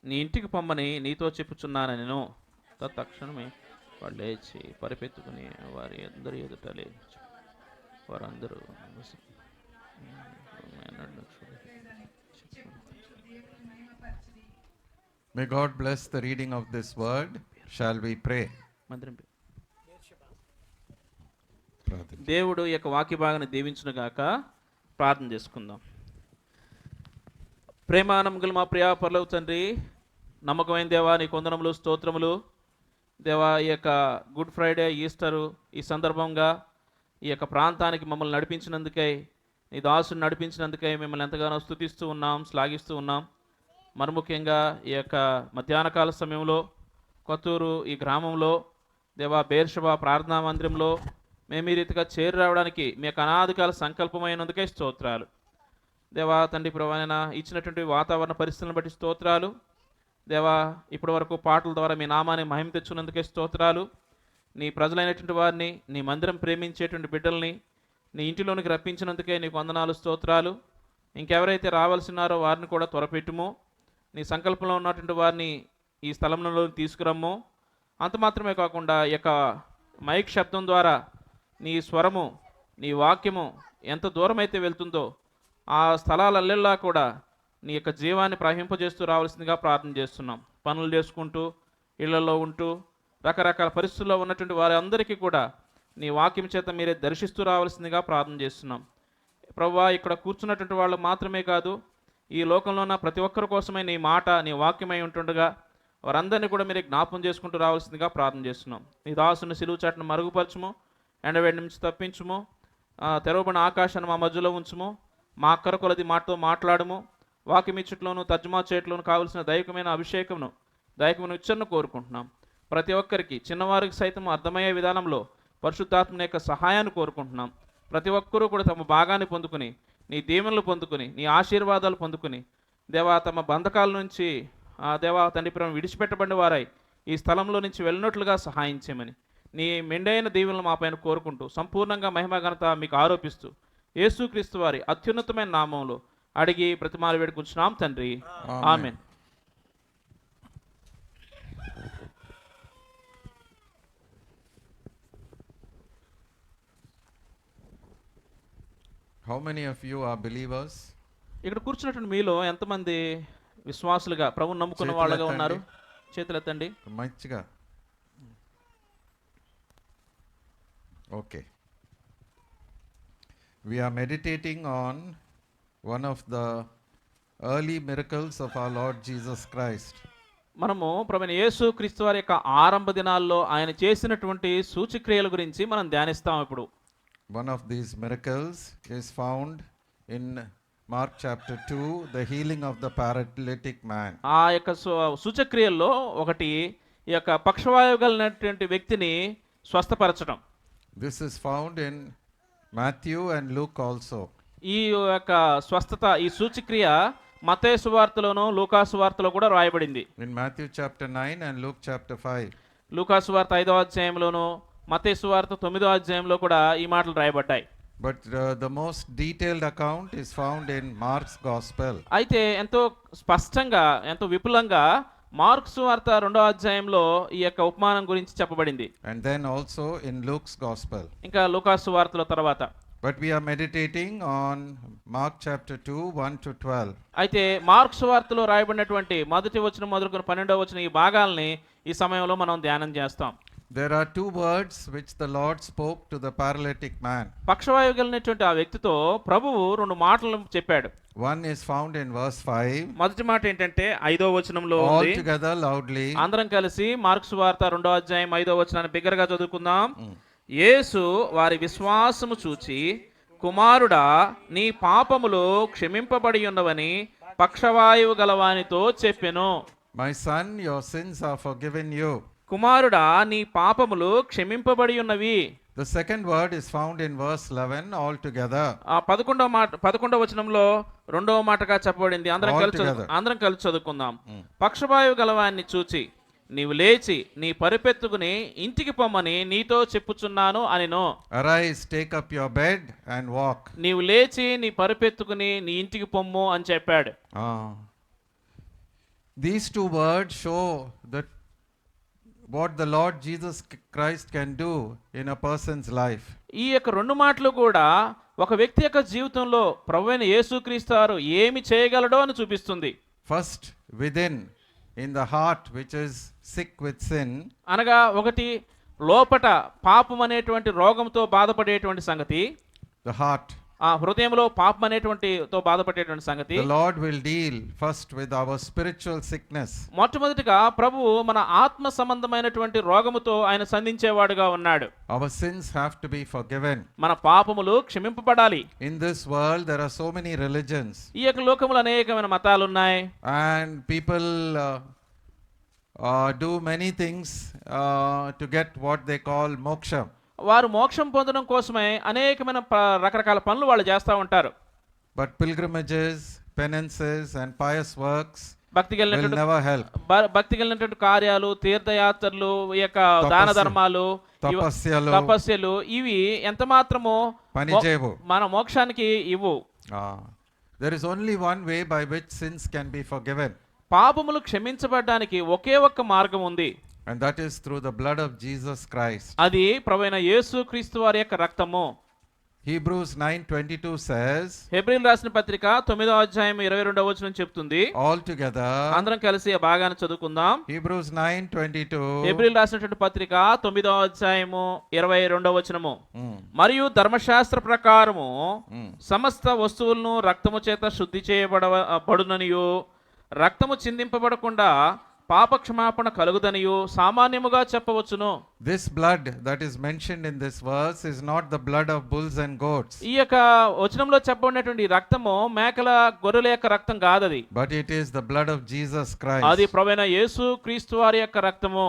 నీ ఇంటికి పొమ్మని నీతో చెప్పుచున్నానెను. తక్షణమే వాడు లేచి పరిపెత్తుకుని వారి అందరి ఎదుట లేచి వారందరూ May God bless the reading of this word. Shall we pray? దేవుడు ఈ యొక్క వాక్య భాగాన్ని దీవించును గాక. ప్రార్థన చేసుకుందాం. ప్రేమానముగల మా ప్రియా పరలోక తండ్రి, నమ్మకమైన దేవా, నీ కొందనములు స్తోత్రములు దేవా. ఈ యొక్క గుడ్ ఫ్రైడే, ఈస్టరు ఈ సందర్భంగా ఈ యొక్క ప్రాంతానికి మమ్మల్ని నడిపించినందుకై, నీ దాసుని నడిపించినందుకై మిమ్మల్ని ఎంతగానో స్తుతిస్తూ ఉన్నాం, శ్లాఘిస్తూ ఉన్నాం. మరి ముఖ్యంగా ఈ యొక్క మధ్యాహ్న కాల సమయంలో కొత్తూరు ఈ గ్రామంలో దేవా బేర్షబా ప్రార్థనా మందిరంలో మేము ఈ రీతిగా చేరి రావడానికి మీ యొక్క అనాదికాల సంకల్పమైనందుకే స్తోత్రాలు దేవా. తండ్రి ప్రభువైన ఇచ్చినటువంటి వాతావరణ పరిస్థితులను బట్టి స్తోత్రాలు దేవా. ఇప్పటి వరకు పాటల ద్వారా మీ నామాన్ని మహిమ తెచ్చున్నందుకే స్తోత్రాలు. నీ ప్రజలైనటువంటి వారిని, నీ మందిరం ప్రేమించేటువంటి బిడ్డల్ని నీ ఇంటిలోనికి రప్పించినందుకే నీకు వందనాలు, స్తోత్రాలు. ఇంకెవరైతే రావాల్సినారో వారిని కూడా త్వరపెట్టుము. నీ సంకల్పంలో ఉన్నటువంటి వారిని ఈ స్థలంలో తీసుకురమ్ము. అంత మాత్రమే కాకుండా ఈ యొక్క మైక్ శబ్దం ద్వారా నీ స్వరము, నీ వాక్యము ఎంత దూరం అయితే వెళ్తుందో ఆ స్థలాలల్లా కూడా నీ యొక్క జీవాన్ని ప్రవహింపజేస్తూ రావాల్సిందిగా ప్రార్థన చేస్తున్నాం. పనులు చేసుకుంటూ, ఇళ్లలో ఉంటూ, రకరకాల పరిస్థితుల్లో ఉన్నటువంటి వారందరికీ కూడా నీ వాక్యం చేత మీరే దర్శిస్తూ రావాల్సిందిగా ప్రార్థన చేస్తున్నాం. ప్రభువా, ఇక్కడ కూర్చున్నటువంటి వాళ్ళు మాత్రమే కాదు, ఈ లోకంలో ఉన్న ప్రతి ఒక్కరి కోసమే నీ మాట, నీ వాక్యమై ఉంటుండగా వారందరినీ కూడా మీరే జ్ఞాపం చేసుకుంటూ రావాల్సిందిగా ప్రార్థన చేస్తున్నాం. నీ దాసుని సిలువు చాటును మరుగుపరచుము, ఎండవేడి నుంచి తప్పించుము, తెరవబడిన ఆకాశాన్ని మా మధ్యలో ఉంచుము, మా అక్కర కొలది మాటతో మాట్లాడము. వాక్యం ఇచ్చట్లోను తర్జుమా చేయట్లోను కావలసిన దైవికమైన అభిషేకమును, దైవికమైన ఉచ్చరణను కోరుకుంటున్నాం. ప్రతి ఒక్కరికి, చిన్నవారికి సైతం అర్థమయ్యే విధానంలో పరిశుద్ధాత్మ యొక్క సహాయాన్ని కోరుకుంటున్నాం. ప్రతి ఒక్కరూ కూడా తమ భాగాన్ని పొందుకుని, నీ దీవెనలు పొందుకుని, నీ ఆశీర్వాదాలు పొందుకుని దేవా, తమ బంధకాల నుంచి దేవా తండ్రి ప్రేమ విడిచిపెట్టబడిన వారై ఈ స్థలంలో నుంచి వెళ్ళినట్లుగా సహాయం చేయమని నీ మెండైన దీవెనలు మా పైన కోరుకుంటూ సంపూర్ణంగా మహిమ ఘనత మీకు ఆరోపిస్తూ యేసుక్రీస్తు వారి అత్యున్నతమైన నామంలో అడిగి ప్రతిమాలు వేడుకుంటున్నాం తండ్రి, ఆమేన్. How many of you are believers? ఇక్కడ కూర్చున్నటువంటి మీలో ఎంతమంది విశ్వాసులుగా ప్రభువుని నమ్ముకున్న వాళ్ళగా ఉన్నారు? చేతులెత్తండి. మంచిగా. Okay. We are meditating on one of the early miracles of our Lord Jesus Christ. మనము ప్రభువైన యేసు క్రీస్తు వారి యొక్క ఆరంభ దినాల్లో ఆయన చేసినటువంటి సూచక్రియల గురించి మనం ధ్యానిస్తాం. ఇప్పుడు one of these miracles is found in Mark chapter 2, the healing of the paralytic man. ఆ యొక్క సూచక్రియల్లో ఒకటి ఈ యొక్క పక్షవాయువు కలిగినటువంటి వ్యక్తిని స్వస్థపరచడం. This is found in Matthew and Luke also. ఈ యొక్క స్వస్థత, ఈ సూచక్రియ మత్తయి సువార్తలోను లూకా సువార్తలో కూడా రాయబడింది. In Matthew chapter 9 and Luke chapter 5. లూకాసు వార్త 5వ అధ్యాయంలోను, మత్తయి సువార్త 9వ అధ్యాయంలో కూడా ఈ మాటలు రాయబడ్డాయి. But the most detailed account is found in Mark's Gospel. అయితే ఎంతో స్పష్టంగా, ఎంతో విపులంగా మార్కు సువార్త 2వ అధ్యాయంలో ఈ యొక్క ఉపమానం గురించి చెప్పబడింది. And then also in Luke's Gospel. ఇంకా లూకాసు వార్తల తర్వాత. But we are meditating on Mark chapter 2, 1 to 12. అయితే మార్కు సువార్తలో రాయబడినటువంటి మొదటి వచనం మొదలుకొని 12వ వచనం ఈ భాగాల్ని ఈ సమయంలో మనం ధ్యానం చేస్తాం. There are two words which the Lord spoke to the paralytic man. పక్షవాయువు కలిగినటువంటి ఆ వ్యక్తితో ప్రభువు 2 మాటలు చెప్పాడు. One is found in verse 5. మొదటి మాట ఏంటంటే 5వ వచనంలో All ఉంది. together loudly. అందరం కలిసి మార్కు సువార్త 2వ అధ్యాయం 5వ వచనాన్ని బిగ్గరగా చదువుకుందాం. యేసు వారి విశ్వాసము చూచి, కుమారుడా, నీ పాపములు క్షమింపబడి ఉన్నవని పక్షవాయువు గలవానితో చెప్పెను. My son, your sins are forgiven you. కుమారుడా, నీ పాపములు క్షమింపబడి ఉన్నవి. The second word is found in verse 11 all together. ఆ 11వ వచనంలో 2వ మాటగా చెప్పబడింది. అందరం కలిసి చదువుకుందాం. పక్షవాయువు గలవాన్ని చూచి, నీవు లేచి నీ పరిపెత్తుకుని ఇంటికి పొమ్మని నీతో చెప్పుచున్నాను అనిను. Arise, take up your bed and walk. నీవు లేచి నీ పరిపెత్తుకుని నీ ఇంటికి పొమ్ము అని చెప్పాడు. These two words show that what the Lord Jesus Christ can do in a person's life. ఈ యొక్క 2 మాటలు కూడా ఒక వ్యక్తి యొక్క జీవితంలో ప్రభువైన యేసుక్రీస్తు వారు ఏమి చేయగలడో అని చూపిస్తుంది. First, within, in the heart which is sick with sin. అనగా ఒకటి లోపట పాపం అనేటువంటి రోగంతో బాధపడేటువంటి సంగతి. The heart. ఆ హృదయంలో పాపం అనేటువంటితో బాధపడేటువంటి సంగతి. The Lord will deal first with our spiritual sickness. మొట్టమొదటిగా ప్రభువు మన ఆత్మ సంబంధమైనటువంటి రోగముతో ఆయన సంధించేవాడుగా ఉన్నాడు. Our sins have to be forgiven. మన పాపములు క్షమింపబడాలి. In this world there are so many religions. ఈ యొక్క లోకములో అనేకమైన మతాలు ఉన్నాయి. And people do many things to get what they call moksha. వారు మోక్షం పొందడం కోసమే అనేకమైన రకరకాల పనులు వాళ్ళు చేస్తూ ఉంటారు. But pilgrimages, penances and pious works భక్తి will never help. కలిగినటువంటి కార్యాలు, తీర్థయాత్రలు, ఈ యొక్క దాన ధర్మాలు, తపస్యలు ఇవి ఎంత మాత్రము మన మోక్షానికి ఇవ్వు. There is only one way by which sins can be forgiven. పాపములు క్షమించబడడానికి ఒకే ఒక్క మార్గం ఉంది. And that is through the blood of Jesus Christ. అది ప్రభువైన యేసుక్రీస్తు వారి యొక్క రక్తము. Hebrews 9:22 says. హెబ్రీయులకు రాసిన పత్రిక 9వ అధ్యాయం 22వ వచనం చెప్తుంది. All together. అందరం కలిసి ఆ భాగాన్ని చదువుకుందాం. Hebrews 9:22. హెబ్రీయులకు రాసినటువంటి పత్రిక 9వ అధ్యాయము 22వ వచనము. మరియు ధర్మశాస్త్ర ప్రకారము సమస్త వస్తువులను రక్తము చేత శుద్ధి చేయబడుననియు, రక్తము చిందింపబడకుండా పాప క్షమాపణ కలుగుదనియు సామాన్యముగా చెప్పవచ్చును. This blood that is mentioned in this verse is not the blood of bulls and goats. ఈ యొక్క వచనంలో చెప్పబడినటువంటి రక్తము మేకల, గొర్రెల యొక్క రక్తం కాదది. But it is the blood of Jesus Christ. అది ప్రభువైన యేసుక్రీస్తు వారి యొక్క రక్తము.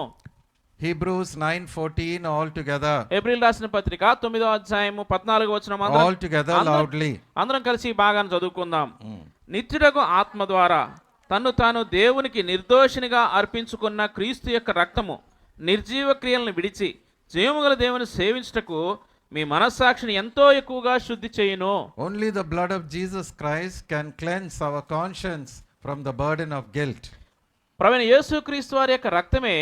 Hebrews 9:14 all together. హెబ్రీయులకు రాసిన పత్రిక 9వ అధ్యాయము 14వ వచనం. All together loudly. అందరం కలిసి ఈ భాగాన్ని చదువుకుందాం. నిత్యుడగు ఆత్మ ద్వారా తన్ను తాను దేవునికి నిర్దోషినిగా అర్పించుకున్న క్రీస్తు యొక్క రక్తము నిర్జీవ క్రియలను విడిచి జీవముగల దేవుని సేవించుటకు మీ మనస్సాక్షిని ఎంతో ఎక్కువగా శుద్ధి చేయును. Only the blood of Jesus Christ can cleanse our conscience from the burden of guilt. ప్రభువైన యేసుక్రీస్తు వారి యొక్క రక్తమే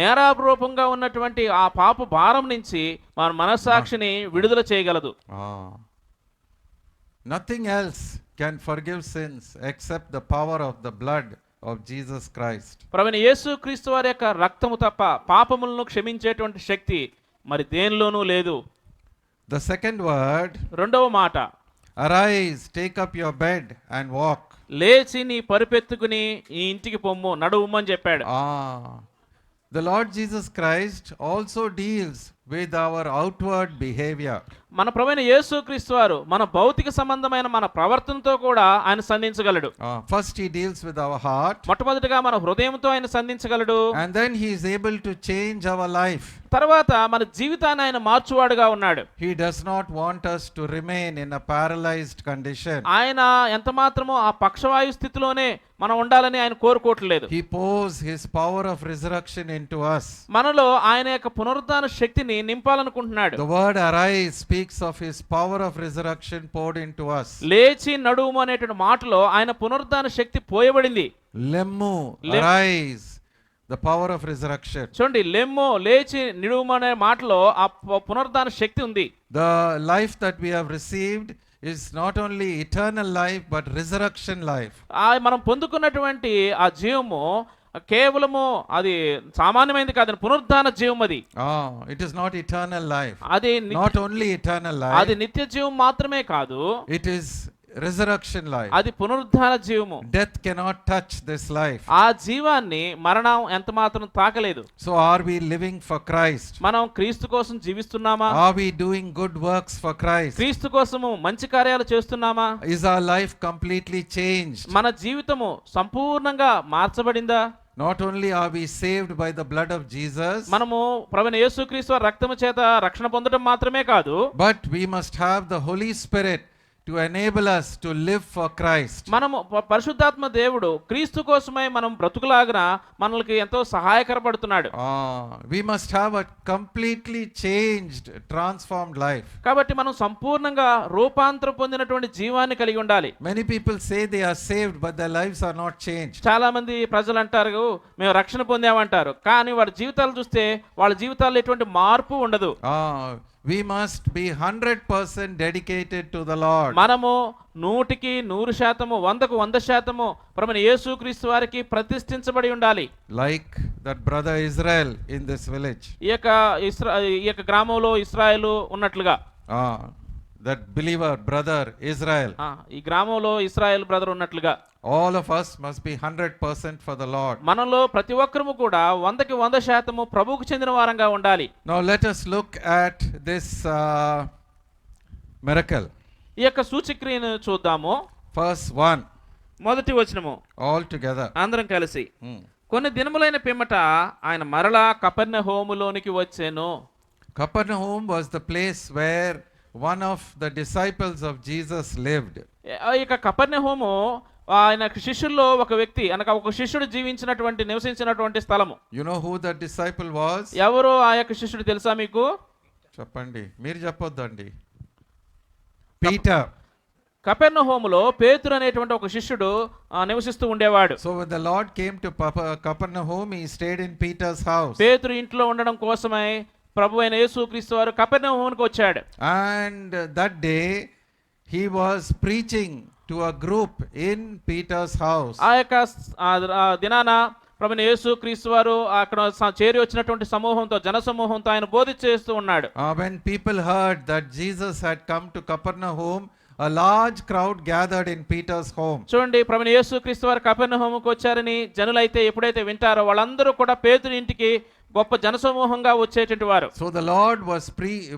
నేరారూపంగా ఉన్నటువంటి ఆ పాప భారం నుంచి మన మనస్సాక్షిని విడుదల చేయగలదు. Nothing else can forgive sins except the power of the blood of Jesus Christ. ప్రభువైన యేసుక్రీస్తు వారి యొక్క రక్తము తప్ప పాపములను క్షమించేటువంటి శక్తి మరి దేనిలోనూ లేదు. The second word. రెండవ మాట. Arise, take up your bed and walk. లేచి నీ పరిపెత్తుకుని ఈ ఇంటికి పొమ్ము, నడువుమని చెప్పాడు. The Lord Jesus Christ also deals with our outward behavior. మన ప్రభువైన యేసుక్రీస్తు వారు మన భౌతిక సంబంధమైన మన ప్రవర్తనతో కూడా ఆయన సంధించగలడు. First he deals with our heart, మొట్టమొదటిగా మన హృదయంతో ఆయన సంధించగలడు. and then he is able to change our life. తర్వాత మన జీవితాన్ని ఆయన మార్చువాడుగా ఉన్నాడు. He does not want us to remain in a paralyzed condition. ఆయన ఎంత మాత్రమో ఆ పక్షవాయు స్థితిలోనే మనం ఉండాలని ఆయన కోరుకోవట్లేదు. He pours his power of resurrection into us. మనలో ఆయన యొక్క పునరుద్ధాన శక్తిని నింపాలనుకుంటున్నాడు. The word arise speaks of his power of resurrection poured into us. లేచి నడుము అనేటువంటి మాటలో ఆయన పునరుద్ధాన శక్తి పోయబడింది. Lemmu, arise, the power of resurrection. చూడండి, లెమ్మో లేచి నిడుము అనే మాటలో ఆ పునరుద్ధాన శక్తి ఉంది. The life that we have received is not only eternal life but resurrection life. మనం పొందుకున్నటువంటి ఆ జీవము కేవలము అది సామాన్యమైనది కాదని పునరుద్ధాన జీవం అది. It is not eternal life. అది Not only eternal life. అది నిత్య జీవం మాత్రమే కాదు, It is resurrection life. అది పునరుద్ధాన జీవము. Death cannot touch this life. ఆ జీవాన్ని మరణం ఎంత మాత్రం తాకలేదు. So are we living for Christ? మనం క్రీస్తు కోసం జీవిస్తున్నామా? Are we doing good works for Christ? క్రీస్తు కోసము మంచి కార్యాలు చేస్తున్నామా? Is our life completely changed? మన జీవితము సంపూర్ణంగా మార్చబడిందా? Not only are we saved by the blood of Jesus, మనము ప్రభువైన యేసుక్రీస్తు వారి రక్తము చేత రక్షణ పొందడం మాత్రమే కాదు, but we must have the Holy Spirit to enable us to live for Christ. మనము పరిశుద్ధాత్మ దేవుడు క్రీస్తు కోసమై మనం బ్రతుకులాగన మనల్కి ఎంతో సహాయకరపడుతున్నాడు. We must have a completely changed, transformed life. కాబట్టి మనం సంపూర్ణంగా రూపాంతరం పొందినటువంటి జీవాన్ని కలిగి ఉండాలి. Many people say they are saved but their lives are not changed. చాలా మంది ప్రజలు అంటారు మేము రక్షణ పొందామంటారు, కానీ వాళ్ళ జీవితాలు చూస్తే వాళ్ళ జీవితాల్లో ఎటువంటి మార్పు ఉండదు. We must be 100% dedicated to the Lord. మనము 100% 100% ప్రభువైన యేసుక్రీస్తు వారికి ప్రతిష్ఠించబడి ఉండాలి. Like that brother Israel in this village. ఈ యొక్క గ్రామంలో ఇశ్రాయేలు ఉన్నట్లుగా, that believer brother Israel. ఈ గ్రామంలో ఇశ్రాయేల్ బ్రదర్ ఉన్నట్లుగా All of us must be 100% for the Lord. మనలో ప్రతి ఒక్కరము కూడా 100% ప్రభువుకు చెందిన వారంగా ఉండాలి. Now let us look at this miracle. ఈ యొక్క సూచక్రియను చూద్దాము. Verse 1. మొదటి వచనము All together. అందరం కలిసి. కొన్ని దినములైన పిమ్మట ఆయన మరలా కపెర్నహూములోనికి వచ్చెను. Capernaum was the place where one of the disciples of Jesus lived. ఈ యొక్క కపెర్నహూము ఆయన శిష్యుల్లో ఒక వ్యక్తి అనగా ఒక శిష్యుడు జీవించినటువంటి నివసించినటువంటి స్థలము. You know who that disciple was? ఎవరు ఆ యొక్క శిష్యుడు తెలుసా మీకు? చెప్పండి, మీరు చెప్పొద్దండి. Peter. కపెర్నహూములో పేతురు అనేటువంటి ఒక శిష్యుడు నివసిస్తూ ఉండేవాడు. So when the Lord came to Capernaum, he stayed in Peter's house. పేతురు ఇంట్లో ఉండడం కోసమై ప్రభువైన యేసుక్రీస్తు వారు కపెర్నహూముకు వచ్చాడు. And that day he was preaching to a group in Peter's house. ఆ యొక్క దినాన ప్రభువైన యేసుక్రీస్తు వారు అక్కడ చేరి వచ్చినటువంటి సమూహంతో జన సమూహంతో ఆయన బోధ చేస్తూ ఉన్నాడు. When people heard that Jesus had come to Capernaum, a large crowd gathered in Peter's home. చూడండి, ప్రభువైన యేసుక్రీస్తు వారు కపెర్నహూముకు వచ్చారని జనులైతే ఎప్పుడైతే వింటారో వాళ్ళందరూ కూడా పేతురు ఇంటికి గొప్ప జనసమూహంగా వచ్చేటువంటి వారు. So the Lord was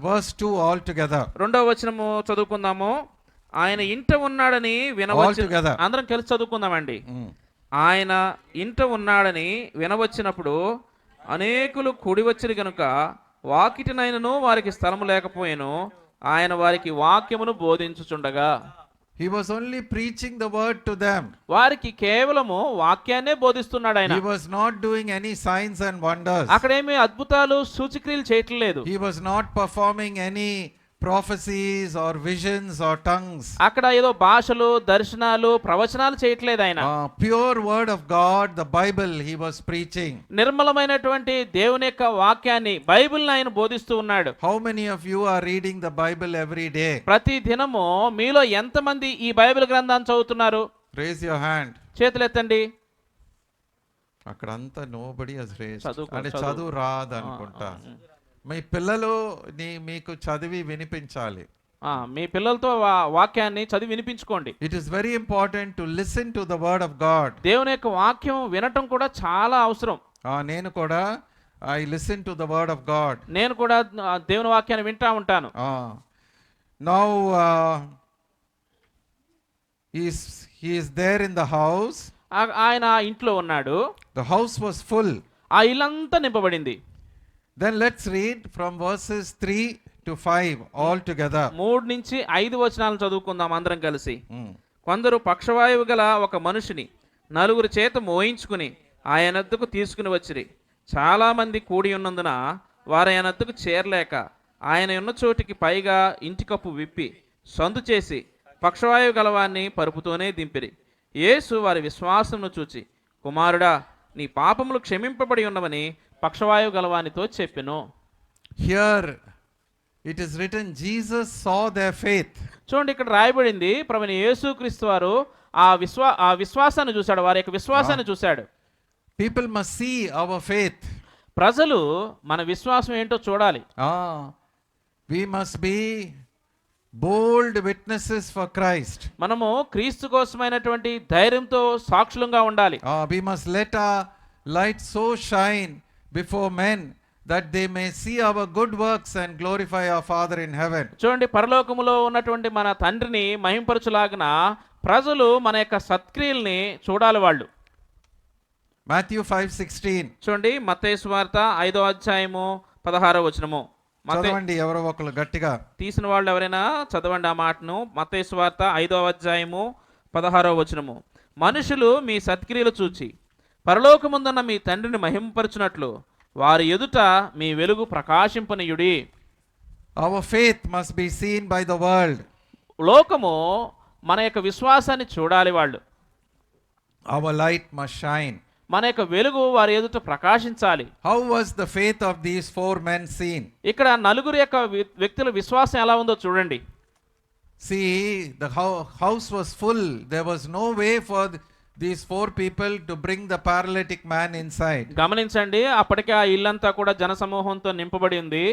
verse 2 all together. రెండవ వచనము చదువుకుందాము. ఆయన ఇంట ఉన్నాడని వినవచ్చు. అందరం కలిసి చదువుకుందామండి. ఆయన ఇంట ఉన్నాడని వినవచ్చినప్పుడు అనేకులు కూడి వచ్చిన గనుక వాకిటినైనను వారికి స్థలము లేకపోయెను. ఆయన వారికి వాక్యమును బోధించుచుండగా. He was only preaching the word to them. వారికి కేవలము వాక్యాన్నే బోధిస్తున్నాడు ఆయన. He was not doing any signs and wonders. అక్కడేమీ అద్భుతాలు సూచక్రియలు చేయట్లేదు. He was not performing any prophecies or visions or tongues. అక్కడ ఏదో భాషలు, దర్శనాలు, ప్రవచనాలు చేయట్లేదు ఆయన. Pure word of God, the Bible he was preaching. నిర్మలమైనటువంటి దేవుని యొక్క వాక్యాన్ని, బైబిల్ని ఆయన బోధిస్తూ ఉన్నాడు. How many of you are reading the Bible every day? ప్రతి దినము మీలో ఎంతమంది ఈ బైబిల్ గ్రంథాన్ని చదువుతున్నారు? Raise your hand. చేతులు ఎత్తండి. అక్కడంతా nobody has raised. చదువు అంటే చదువు రాదు అనుకుంటా. మీ పిల్లలు మీకు చదివి వినిపించాలి. మీ పిల్లలతో వాక్యాన్ని చదివి వినిపించుకోండి. It is very important to listen to the word of God. దేవుని యొక్క వాక్యం వినటం కూడా చాలా అవసరం. నేను కూడా I listen to the word of God. నేను కూడా దేవుని వాక్యాన్ని వింటా ఉంటాను. Now he is there in the house. ఆయన ఇంట్లో ఉన్నాడు. The house was full. ఆ ఇల్లంతా నింపబడింది. Then let's read from verses 3 to 5 all together. 3 నుంచి 5 వచనాలను చదువుకుందాం అందరం కలిసి. కొందరు పక్షవాయువు గల ఒక మనుషుని 4 చేత మోయించుకుని ఆయన వద్దకు తీసుకుని వచ్చిరి. చాలా మంది కూడి ఉన్నందున వారు ఆయన వద్దకు చేరలేక ఆయన ఉన్న చోటికి పైగా ఇంటి కప్పు విప్పి సందు చేసి పక్షవాయువు గలవాన్ని పరుపుతోనే దింపిరి. యేసు వారి విశ్వాసమును చూచి, కుమారుడా, నీ పాపములు క్షమింపబడి ఉన్నవని పక్షవాయువు గలవానితో చెప్పెను. Here it is written, Jesus saw their faith. చూడండి, ఇక్కడ రాయబడింది ప్రభువైన యేసుక్రీస్తు వారు ఆ విశ్వాసాన్ని చూశాడు, వారి యొక్క విశ్వాసాన్ని చూశాడు. People must see our faith. ప్రజలు మన విశ్వాసం ఏంటో చూడాలి. We must be bold witnesses for Christ. మనము క్రీస్తు కోసమైనటువంటి ధైర్యంతో సాక్షులంగా ఉండాలి. We must let our light so shine before men that they may see our good works and glorify our Father in heaven. చూడండి, పరలోకములో ఉన్నటువంటి మన తండ్రిని మహింపరచులాగిన ప్రజలు మన యొక్క సత్క్రియల్ని చూడాలి వాళ్ళు. Matthew 5:16. చూడండి, మత్తయి సువార్త 5వ అధ్యాయము 16వ వచనము. చదవండి ఎవరో ఒకరు గట్టిగా. తీసిన వాళ్ళు ఎవరైనా చదవండి ఆ మాటను. మత్తయి సువార్త 5వ అధ్యాయము 16వ వచనము. మనుషులు మీ సత్క్రియలు చూచి పరలోకముందున్న మీ తండ్రిని మహింపరచునట్లు వారి ఎదుట మీ వెలుగు ప్రకాశింపనీయుడి. Our faith must be seen by the world. లోకము మన యొక్క విశ్వాసాన్ని చూడాలి వాళ్ళు. Our light must shine. మన యొక్క వెలుగు వారి ఎదుట ప్రకాశించాలి. How was the faith of these 4 men seen? ఇక్కడ 4 యొక్క వ్యక్తుల విశ్వాసం ఎలా ఉందో చూడండి. See, the house was full. There was no way for these 4 people to bring the paralytic man inside. గమనించండి, అప్పటికే ఆ ఇల్లంతా కూడా జనసమూహంతో నింపబడి ఉంది.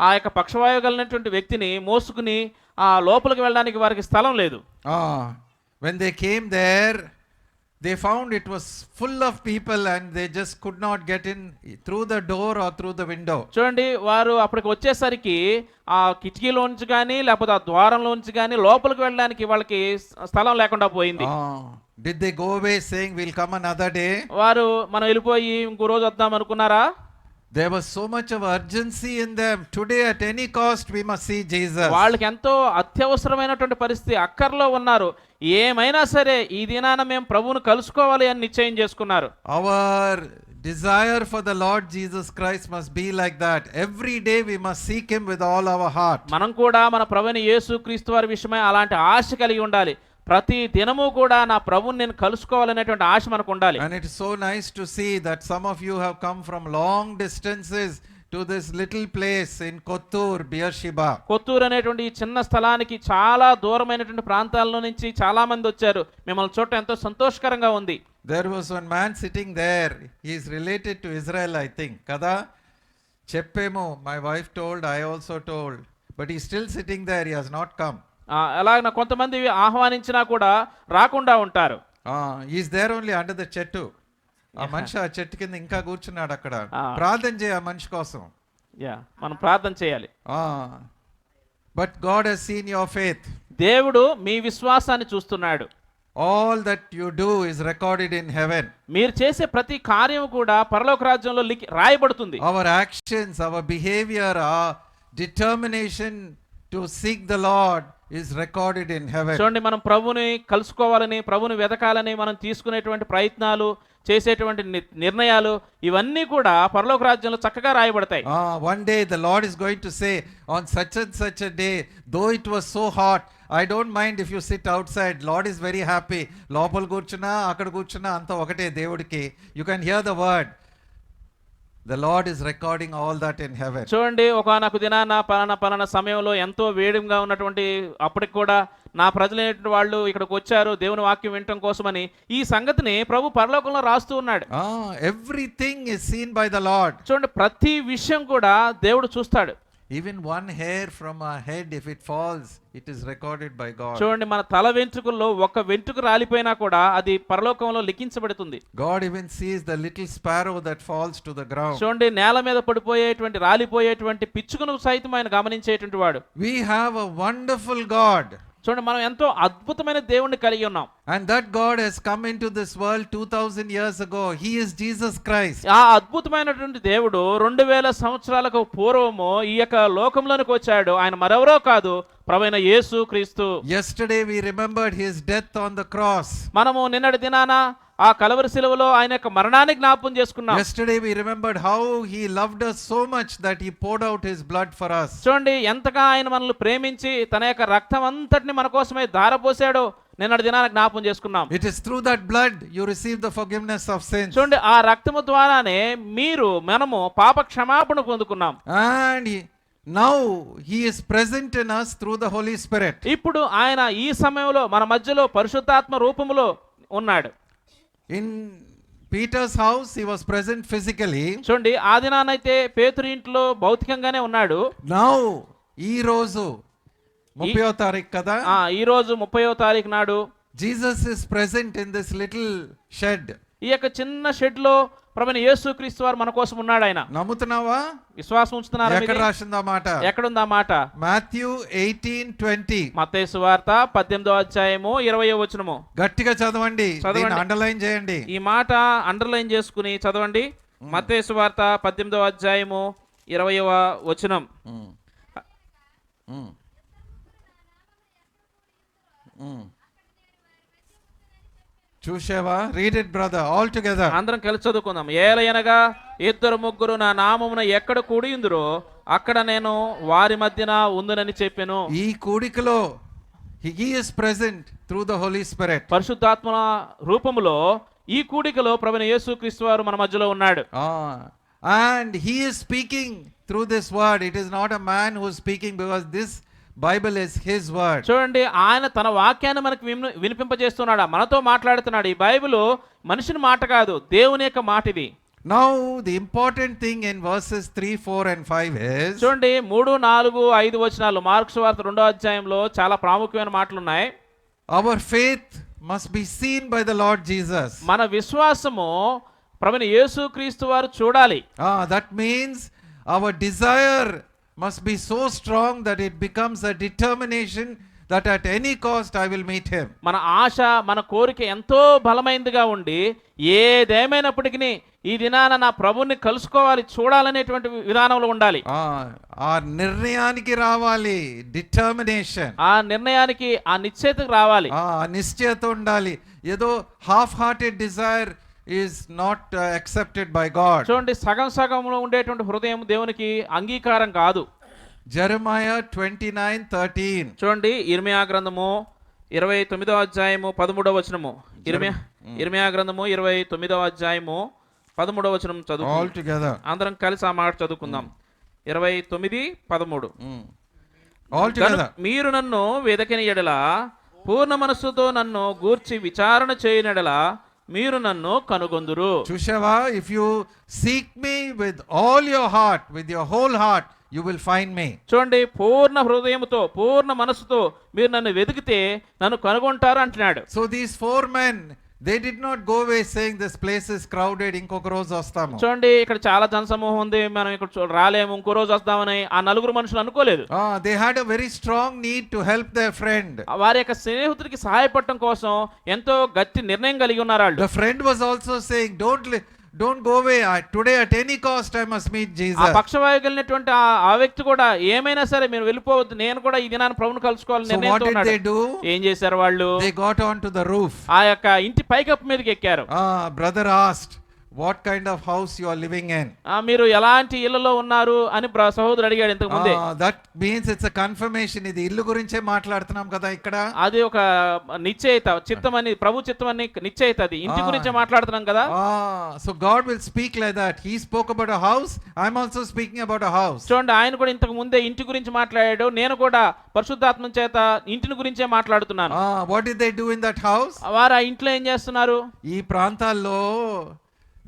ఆ యొక్క పక్షవాయువు కలిగినటువంటి వ్యక్తిని మోసుకుని ఆ లోపలికి వెళ్ళడానికి వారికి స్థలం లేదు. When they came there, they found it was full of people and they just could not get in through the door or through the window. చూడండి, వారు అప్పటికి వచ్చేసరికి ఆ కిటికీలోంచి కానీ లేకపోతే ఆ ద్వారంలోంచి కానీ లోపలికి వెళ్ళడానికి వాళ్ళకి స్థలం లేకుండా పోయింది. Did they go away saying we'll come another day? వారు మనం వెళ్ళిపోయి ఇంకో రోజు వద్దాం అనుకున్నారా? There was so much of urgency in them. Today at any cost we must see Jesus. వాళ్ళకి ఎంతో అత్యవసరమైనటువంటి పరిస్థితి, అక్కర్లో ఉన్నారు. ఏమైనా సరే ఈ దినాన మేము ప్రభువును కలుసుకోవాలి అని నిశ్చయం చేసుకున్నారు. Our desire for the Lord Jesus Christ must be like that. Every day we must seek him with all our heart. మనం కూడా మన ప్రభువైన యేసుక్రీస్తు వారి విషయమై అలాంటి ఆశ కలిగి ఉండాలి. ప్రతి దినము కూడా నా ప్రభువుని నేను కలుసుకోవాలనేటువంటి ఆశ మనకు ఉండాలి. And it is so nice to see that some of you have come from long distances to this little place in Kottur, Beersheba. Kotturu అనేటువంటి ఈ చిన్న స్థలానికి చాలా దూరమైనటువంటి ప్రాంతాల నుంచి చాలా మంది వచ్చారు. మిమ్మల్ని చూడటం ఎంతో సంతోషకరంగా ఉంది. There was one man sitting there. He is related to Israel, I think. Kada cheppemo, my wife told, I also told, but he is still sitting there. He has not come. అలాగే కొంతమంది ఆహ్వానించినా కూడా రాకుండా ఉంటారు. He is there only under the chettu. ఆ మనిషి ఆ చెట్టు కింద ఇంకా కూర్చున్నాడు అక్కడ. ప్రార్థన చేయ ఆ మనిషి కోసం. మనం ప్రార్థన చేయాలి. But God has seen your faith. దేవుడు మీ విశ్వాసాన్ని చూస్తున్నాడు. All that you do is recorded in heaven. మీరు చేసే ప్రతి కార్యం కూడా పరలోక రాజ్యంలో రాయబడుతుంది. Our actions, our behavior, our determination to seek the Lord is recorded in heaven. చూడండి, మనం ప్రభువుని కలుసుకోవాలని, ప్రభువుని వెతకాలని మనం తీసుకునేటువంటి ప్రయత్నాలు, చేసేటువంటి నిర్ణయాలు ఇవన్నీ కూడా పరలోక రాజ్యంలో చక్కగా రాయబడతాయి. One day the Lord is going to say, on such and such a day, though it was so hot, I don't mind if you sit outside. Lord is very happy. లోపల కూర్చున్నా అక్కడ కూర్చున్నా అంతా ఒకటే దేవుడికి. You can hear the word. The Lord is recording all that in heaven. చూడండి, ఒకానొక దినాన పలానా సమయంలో ఎంతో వేడిగా ఉన్నటువంటి అప్పటికి కూడా నా ప్రజలైనటువంటి వాళ్ళు ఇక్కడికి వచ్చారు దేవుని వాక్యం వినటం కోసమని ఈ సంగతిని ప్రభు పరలోకంలో రాస్తూ ఉన్నాడు. Everything is seen by the Lord. చూడండి, ప్రతి విషయం కూడా దేవుడు చూస్తాడు. Even one hair from our head, if it falls, it is recorded by God. చూడండి, మన తల వెంట్రుకల్లో ఒక వెంట్రుక రాలిపోయినా కూడా అది పరలోకంలో లిఖించబడుతుంది. God even sees the little sparrow that falls to the ground. చూడండి, నేల మీద పడిపోయేటువంటి రాలిపోయేటువంటి పిచ్చుకను సైతం ఆయన గమనించేటువంటి వాడు. We have a wonderful God. చూడండి, మనం ఎంతో అద్భుతమైన దేవుణ్ణి కలిగి ఉన్నాం. And that God has come into this world 2000 years ago. He is Jesus Christ. ఆ అద్భుతమైనటువంటి దేవుడు 2000 సంవత్సరాలకు పూర్వము ఈ యొక్క లోకంలోనికి వచ్చాడు. ఆయన మరెవరో కాదు, ప్రభువైన యేసు క్రీస్తు. Yesterday we remembered his death on the cross. మనము నిన్నటి దినాన ఆ కలవరి శిలువలో ఆయన యొక్క మరణాన్ని జ్ఞాపకం చేసుకున్నాం. Yesterday we remembered how he loved us so much that he poured out his blood for us. చూడండి, ఎంతగా ఆయన మనల్ని ప్రేమించి తన యొక్క రక్తం అంతటిని మన కోసమే ధారపోసాడో నిన్నటి దినాన జ్ఞాపకం చేసుకున్నాం. It is through that blood you receive the forgiveness of sins. చూడండి, ఆ రక్తము ద్వారానే మనము పాప క్షమాపణ పొందుకున్నాం. And now he is present in us through the Holy Spirit. ఇప్పుడు ఆయన ఈ సమయంలో మన మధ్యలో పరిశుద్ధాత్మ రూపములో ఉన్నాడు. In Peter's house he was present physically. చూడండి, ఆ దినానైతే పేతురు ఇంట్లో భౌతికంగానే ఉన్నాడు. Now ఈ రోజు 30వ తారీఖు కదా, ఈ రోజు 30వ తారీఖు నాడు Jesus is present in this little shed. ఈ యొక్క చిన్న షెడ్ లో ప్రభువైన యేసుక్రీస్తు వారు మన కోసం ఉన్నాడు. ఆయన నమ్ముతున్నావా? విశ్వాసం ఉంచుతున్నారా? ఎక్కడ రాసిందా మాట? ఎక్కడుందా మాట? మాథ్యూ 18:20. మత్తయి సువార్త 18వ అధ్యాయము 20వ వచనము. గట్టిగా చదవండి, చదవండి. దీన్ని అండర్లైన్ చేయండి. ఈ మాట అండర్లైన్ చేసుకుని చదవండి. మత్తయి సువార్త 18వ అధ్యాయము 20వ వచనం. చూసావా? Read it brother, all together. అందరం కలిసి చదువుకుందాం. ఏలయనగా 2-3 నా నామమున ఎక్కడ కూడియుందురో అక్కడ నేను వారి మధ్యన ఉందునని చెప్పెను. ఈ కూడికలో he is present through the Holy Spirit. పరిశుద్ధాత్మ రూపములో ఈ కూడికలో ప్రభువైన యేసుక్రీస్తు వారు మన మధ్యలో ఉన్నాడు. And he is speaking through this word. It is not a man who is speaking, because this Bible is his word. చూడండి, ఆయన తన వాక్యాన్ని మనకు వినిపింపజేస్తున్నాడు, మనతో మాట్లాడుతున్నాడు. ఈ బైబిల్ మనిషిని మాట కాదు, దేవుని యొక్క మాట ఇది. Now the important thing in verses 3, 4 and 5 is, చూడండి 3, 4, 5 వచనాలు మార్కు సువార్త 2వ అధ్యాయంలో చాలా ప్రాముఖ్యమైన మాటలు ఉన్నాయి. our faith must be seen by the Lord Jesus. మన విశ్వాసము ప్రభువైన యేసుక్రీస్తు వారు చూడాలి. That means our desire must be so strong that it becomes a determination that at any cost I will meet him. మన ఆశ, మన కోరిక ఎంతో బలమైనదిగా ఉండి ఏదేమైనప్పటికీ ఈ దినాన నా ప్రభువుని కలుసుకోవాలి, చూడాలనేటువంటి విధానంలో ఉండాలి. ఆ నిర్ణయానికి రావాలి, డిటర్మినేషన్. ఆ నిర్ణయానికి, ఆ నిశ్చయతకు రావాలి, ఆ నిశ్చయత ఉండాలి. ఏదో half hearted desire is not accepted by God. చూడండి, సగం సగంలో ఉండేటువంటి హృదయం దేవునికి అంగీకారం కాదు. Jeremiah 29:13. చూడండి, ఇర్మియా గ్రంథము 29వ అధ్యాయము 13వ వచనము. ఇర్మియా గ్రంథము 29వ అధ్యాయము 13వ వచనం All చదువు. together. అందరం కలిసి ఆ మాట చదువుకుందాం. 29:13. All together. మీరు నన్ను వెదకిన యెడల, పూర్ణ మనస్సుతో నన్ను గూర్చి విచారణ చేయనెడల మీరు నన్ను కనుగొందురు. చూశావా? If you seek me with all your heart, with your whole heart, you will find me. చూడండి, పూర్ణ హృదయముతో పూర్ణ మనసుతో మీరు నన్ను వెతికితే నన్ను కనుగొంటారు అంటున్నాడు. So these 4 men, they did not go away saying this place is crowded, ఇంకొక రోజు వస్తాము. చూడండి, ఇక్కడ చాలా జనసమూహం ఉంది, మనం ఇక్కడ రాలేము, ఇంకో రోజు వస్తామని ఆ నలుగురు మనుషులు అనుకోలేదు. They had a very strong need to help their friend. వారి యొక్క స్నేహితుడికి సహాయపడటం కోసం ఎంతో గట్టి నిర్ణయం కలిగి ఉన్నారు వాళ్ళు. The friend was also saying, don't go away. Today at any cost I must meet Jesus. ఆ పక్షవాయు కలిగినటువంటి ఆ వ్యక్తి కూడా ఏమైనా సరే మీరు వెళ్ళిపోవద్దు, నేను కూడా ఈ దినాన్ని ప్రభువుని కలుసుకోవాలని So what did they do? ఏం చేశారు వాళ్ళు? They got onto the roof. ఆ యొక్క ఇంటి పైకప్పు మీదకి ఎక్కారు. Brother asked, what kind of house you are living in? మీరు ఎలాంటి ఇళ్లలో ఉన్నారు అని సహోదరుడు అడిగాడు ఇంతకు ముందే. That means it's a confirmation. ఇది ఇల్లు గురించే మాట్లాడుతున్నాం కదా ఇక్కడ. అది ఒక నిశ్చయిత, చిత్తమని, ప్రభు చిత్తమని నిశ్చయిత, అది ఇంటి గురించే మాట్లాడుతున్నాం కదా. So God will speak like that. He spoke about a house. I'm also speaking about a house. చూడండి, ఆయన కూడా ఇంతకు ముందే ఇంటి గురించి మాట్లాడాడు, నేను కూడా పరిశుద్ధాత్మ చేత ఇంటిని గురించే మాట్లాడుతున్నాను. What did they do in that house? వారు ఆ ఇంట్లో ఏం చేస్తున్నారు? ఈ ప్రాంతాల్లో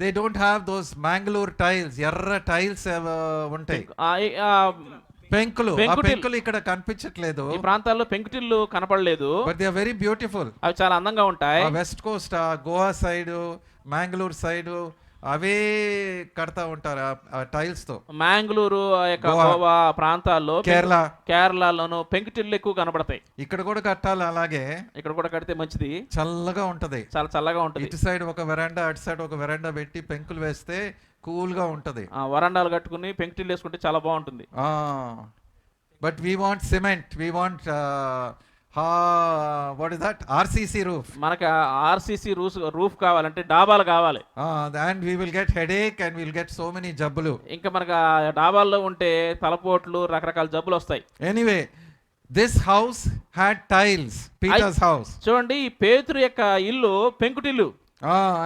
they don't have those Mangalore tiles. ఎర్ర టైల్స్ ఉంటాయి. పెంకులు ఆ పెంకుటిల్లు. పెంకులు ఇక్కడ కనిపించట్లేదు, ఈ ప్రాంతాల్లో పెంకుటిల్లు కనపడలేదు. But they are very beautiful. అవి చాలా అందంగా ఉంటాయి. West coast, Goa side, Mangalore side అవే కడతా ఉంటారు ఆ టైల్స్ తో. మ్యాంగ్లూరు ఆ యొక్క గోవా, గోవా ప్రాంతాల్లో, కేరళ, కేరళలోను పెంకుటిల్లు ఎక్కువ కనపడతాయి. ఇక్కడ కూడా కట్టాలి అలాగే. ఇక్కడ కూడా కడితే మంచిది, చల్లగా ఉంటది. చాలా చల్లగా ఉంటుంది. ఇటు సైడ్ ఒక వెరాండా, అటు సైడ్ ఒక వెరాండా పెట్టి పెంకులు వేస్తే కూల్ గా ఉంటది. వరండాలు కట్టుకుని పెంకుటిల్లు వేసుకుంటే చాలా బాగుంటుంది. But we want cement, we want what is that, RCC roof. మనకి ఆర్సీసీ రూఫ్ కావాలంటే డాబాలు కావాలి. And we will get headache and will get so many జబ్బులు. ఇంకా మనకు ఆ డాబాల్లో ఉంటే తలపోట్లు, రకరకాల జబ్బులు వస్తాయి. Anyway, this house had tiles, Peter's house. చూడండి, ఈ పేతురు యొక్క ఇల్లు పెంకుటిల్లు.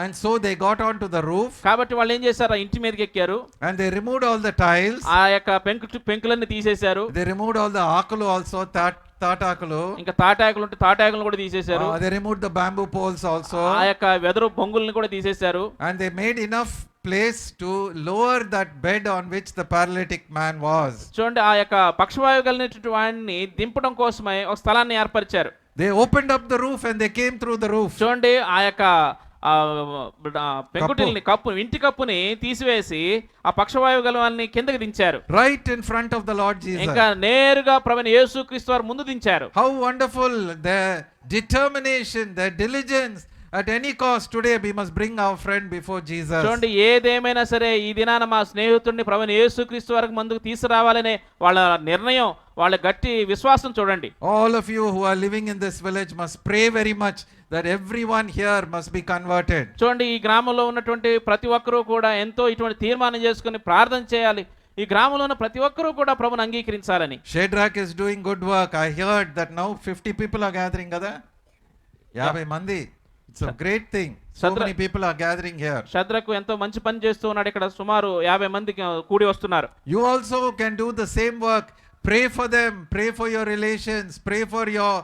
And so they got onto the roof కాబట్టి వాళ్ళు ఏం చేశారు, ఆ ఇంటి మీదకి ఎక్కారు. and they removed all the tiles. ఆ యొక్క పెంకులన్నీ తీసేశారు. They removed all the akulu also, తాటాకులు. ఇంకా తాటాకులు ఉంటే తాటాకులను కూడా తీసేశారు. They removed the bamboo poles also. ఆ యొక్క వెదురు బొంగుల్ని కూడా తీసేశారు. And they made enough place to lower that bed on which the paralytic man was. చూడండి, ఆ యొక్క పక్షవాయువు కలిగినటువంటి వాడిని దింపడం కోసమై ఒక స్థలాన్ని ఏర్పరిచారు. They opened up the roof and they came through the roof. చూడండి, ఆ యొక్క పెంకుటిల్ని ఇంటి కప్పుని తీసివేసి ఆ పక్షవాయువు గల వాళ్ళని కిందకి దించారు. Right in front of the Lord Jesus. ఇంకా నేరుగా ప్రభువైన యేసుక్రీస్తు వారు ముందు దించారు. How wonderful their determination, their diligence. At any cost today we must bring our friend before Jesus. చూడండి, ఏదేమైనా సరే ఈ దినాన మా స్నేహితుడిని ప్రభువైన యేసుక్రీస్తు వారికి ముందుకు తీసుకురావాలనే వాళ్ళ నిర్ణయం, వాళ్ళ గట్టి విశ్వాసం చూడండి. All of you who are living in this village must pray very much that everyone here must be converted. చూడండి, ఈ గ్రామంలో ఉన్నటువంటి ప్రతి ఒక్కరూ కూడా ఎంతో ఇటువంటి తీర్మానం చేసుకుని ప్రార్థన చేయాలి. ఈ గ్రామంలో ఉన్న ప్రతి ఒక్కరూ కూడా ప్రభువుని అంగీకరించాలని. Shadrach is doing good work. I heard that now 50 people are gathering kada. 50 మంది. It's a great thing. So many people are gathering here. షద్రకు ఎంతో మంచి పని చేస్తూ ఉన్నాడు. ఇక్కడ సుమారు 50 మంది కూడి వస్తున్నారు. You also can do the same work. Pray for them, pray for your relations, pray for your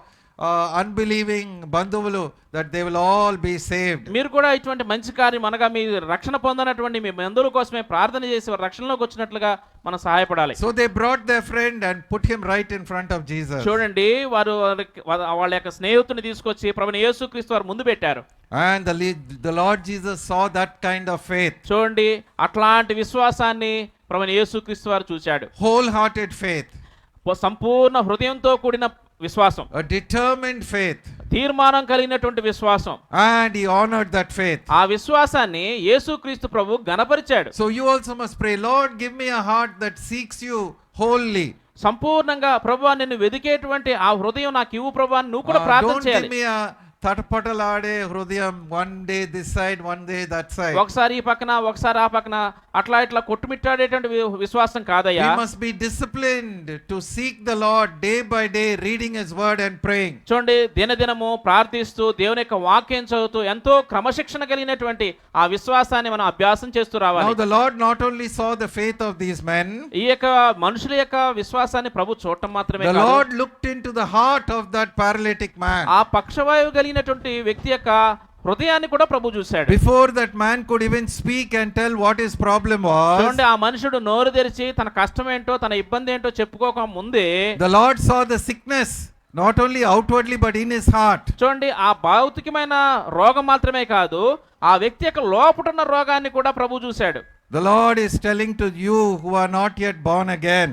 unbelieving బంధువులు, that they will all be saved. మీరు కూడా ఇటువంటి మంచి కార్యం అనగా మీ రక్షణ పొందనటువంటి మీ బంధువుల కోసమే ప్రార్థన చేసి వారు రక్షణలోకి వచ్చినట్లుగా మనం సహాయపడాలి. So they brought their friend and put him right in front of Jesus. చూడండి, వారు వాళ్ళ యొక్క స్నేహితుని తీసుకొచ్చి ప్రభువైన యేసుక్రీస్తు వారు ముందు పెట్టారు. And the Lord Jesus saw that kind of faith. చూడండి, అట్లాంటి విశ్వాసాన్ని ప్రభువైన యేసుక్రీస్తు వారు చూశాడు. Wholehearted faith. సంపూర్ణ హృదయంతో కూడిన విశ్వాసం, A determined faith. తీర్మానం కలిగినటువంటి విశ్వాసం. And he honored that faith. ఆ విశ్వాసాన్ని యేసుక్రీస్తు ప్రభు ఘనపరిచాడు. So you also must pray, Lord, give me a heart that seeks you wholly. సంపూర్ణంగా ప్రభువా నిన్ను వెదికేటువంటి ఆ హృదయం నాకు ఇవ్వు ప్రభువా అని నువ్వు కూడా ప్రార్థన Don't చేయాలి. give me a తటపటలాడే హృదయం, one day this side, one day that side. ఒకసారి ఈ పక్కన ఒకసారి ఆ పక్కన అట్లా ఇట్లా కొట్టుమిట్టాడేటువంటి విశ్వాసం కాదయ్యా. We must be disciplined to seek the Lord day by day, reading his word and praying. చూడండి, దినదినము ప్రార్థిస్తూ దేవుని యొక్క వాక్యం చదువుతూ ఎంతో క్రమశిక్షణ కలిగినటువంటి ఆ విశ్వాసాన్ని మనం అభ్యాసం చేస్తూ రావాలి. Now the Lord not only saw the faith of these men, ఈ యొక్క మనుషుల యొక్క విశ్వాసాన్ని ప్రభు చూడటం మాత్రమే the కాదు, Lord looked into the heart of that paralytic man. ఆ పక్షవాయువు కలిగినటువంటి వ్యక్తి యొక్క హృదయాన్ని కూడా ప్రభు చూశాడు. Before that man could even speak and tell what his problem was, చూడండి, ఆ మనుషుడు నోరు తెరిచి తన కష్టం ఏంటో తన ఇబ్బంది ఏంటో చెప్పుకోక ముందే the Lord saw the sickness not only outwardly but in his heart. చూడండి, ఆ భౌతికమైన రోగం మాత్రమే కాదు, ఆ వ్యక్తి యొక్క లోపటున్న రోగాన్ని కూడా ప్రభు చూశాడు. The Lord is telling to you who are not yet born again,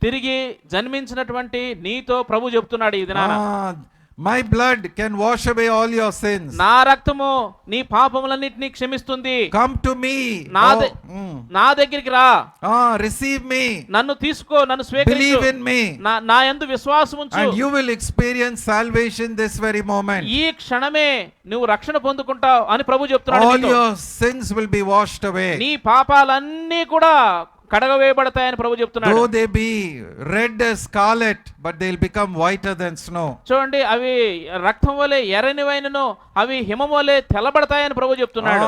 తిరిగి జన్మించినటువంటి నీతో ప్రభు చెప్తున్నాడు ఈ దినాన, my blood can wash away all your sins. నా రక్తము నీ పాపములన్నిటిని క్షమిస్తుంది. Come to me. నా దగ్గరికి రా. Receive me. నన్ను తీసుకో, నన్ను స్వీకరించు. Believe in me. నా యందు విశ్వాసం ఉంచు. And you will experience salvation this very moment. ఈ క్షణమే నువ్వు రక్షణ పొందుకుంటావు అని ప్రభు చెప్తున్నాడు. All your sins will be washed away. నీ పాపాలన్నీ కూడా కడగవేయబడతాయని ప్రభు చెప్తున్నాడు. Though they be red as scarlet, but they'll become whiter than snow. చూడండి, అవి రక్తం వలె ఎర్రనివైనను అవి హిమం వలె తెల్లబడతాయని ప్రభు చెప్తున్నాడు.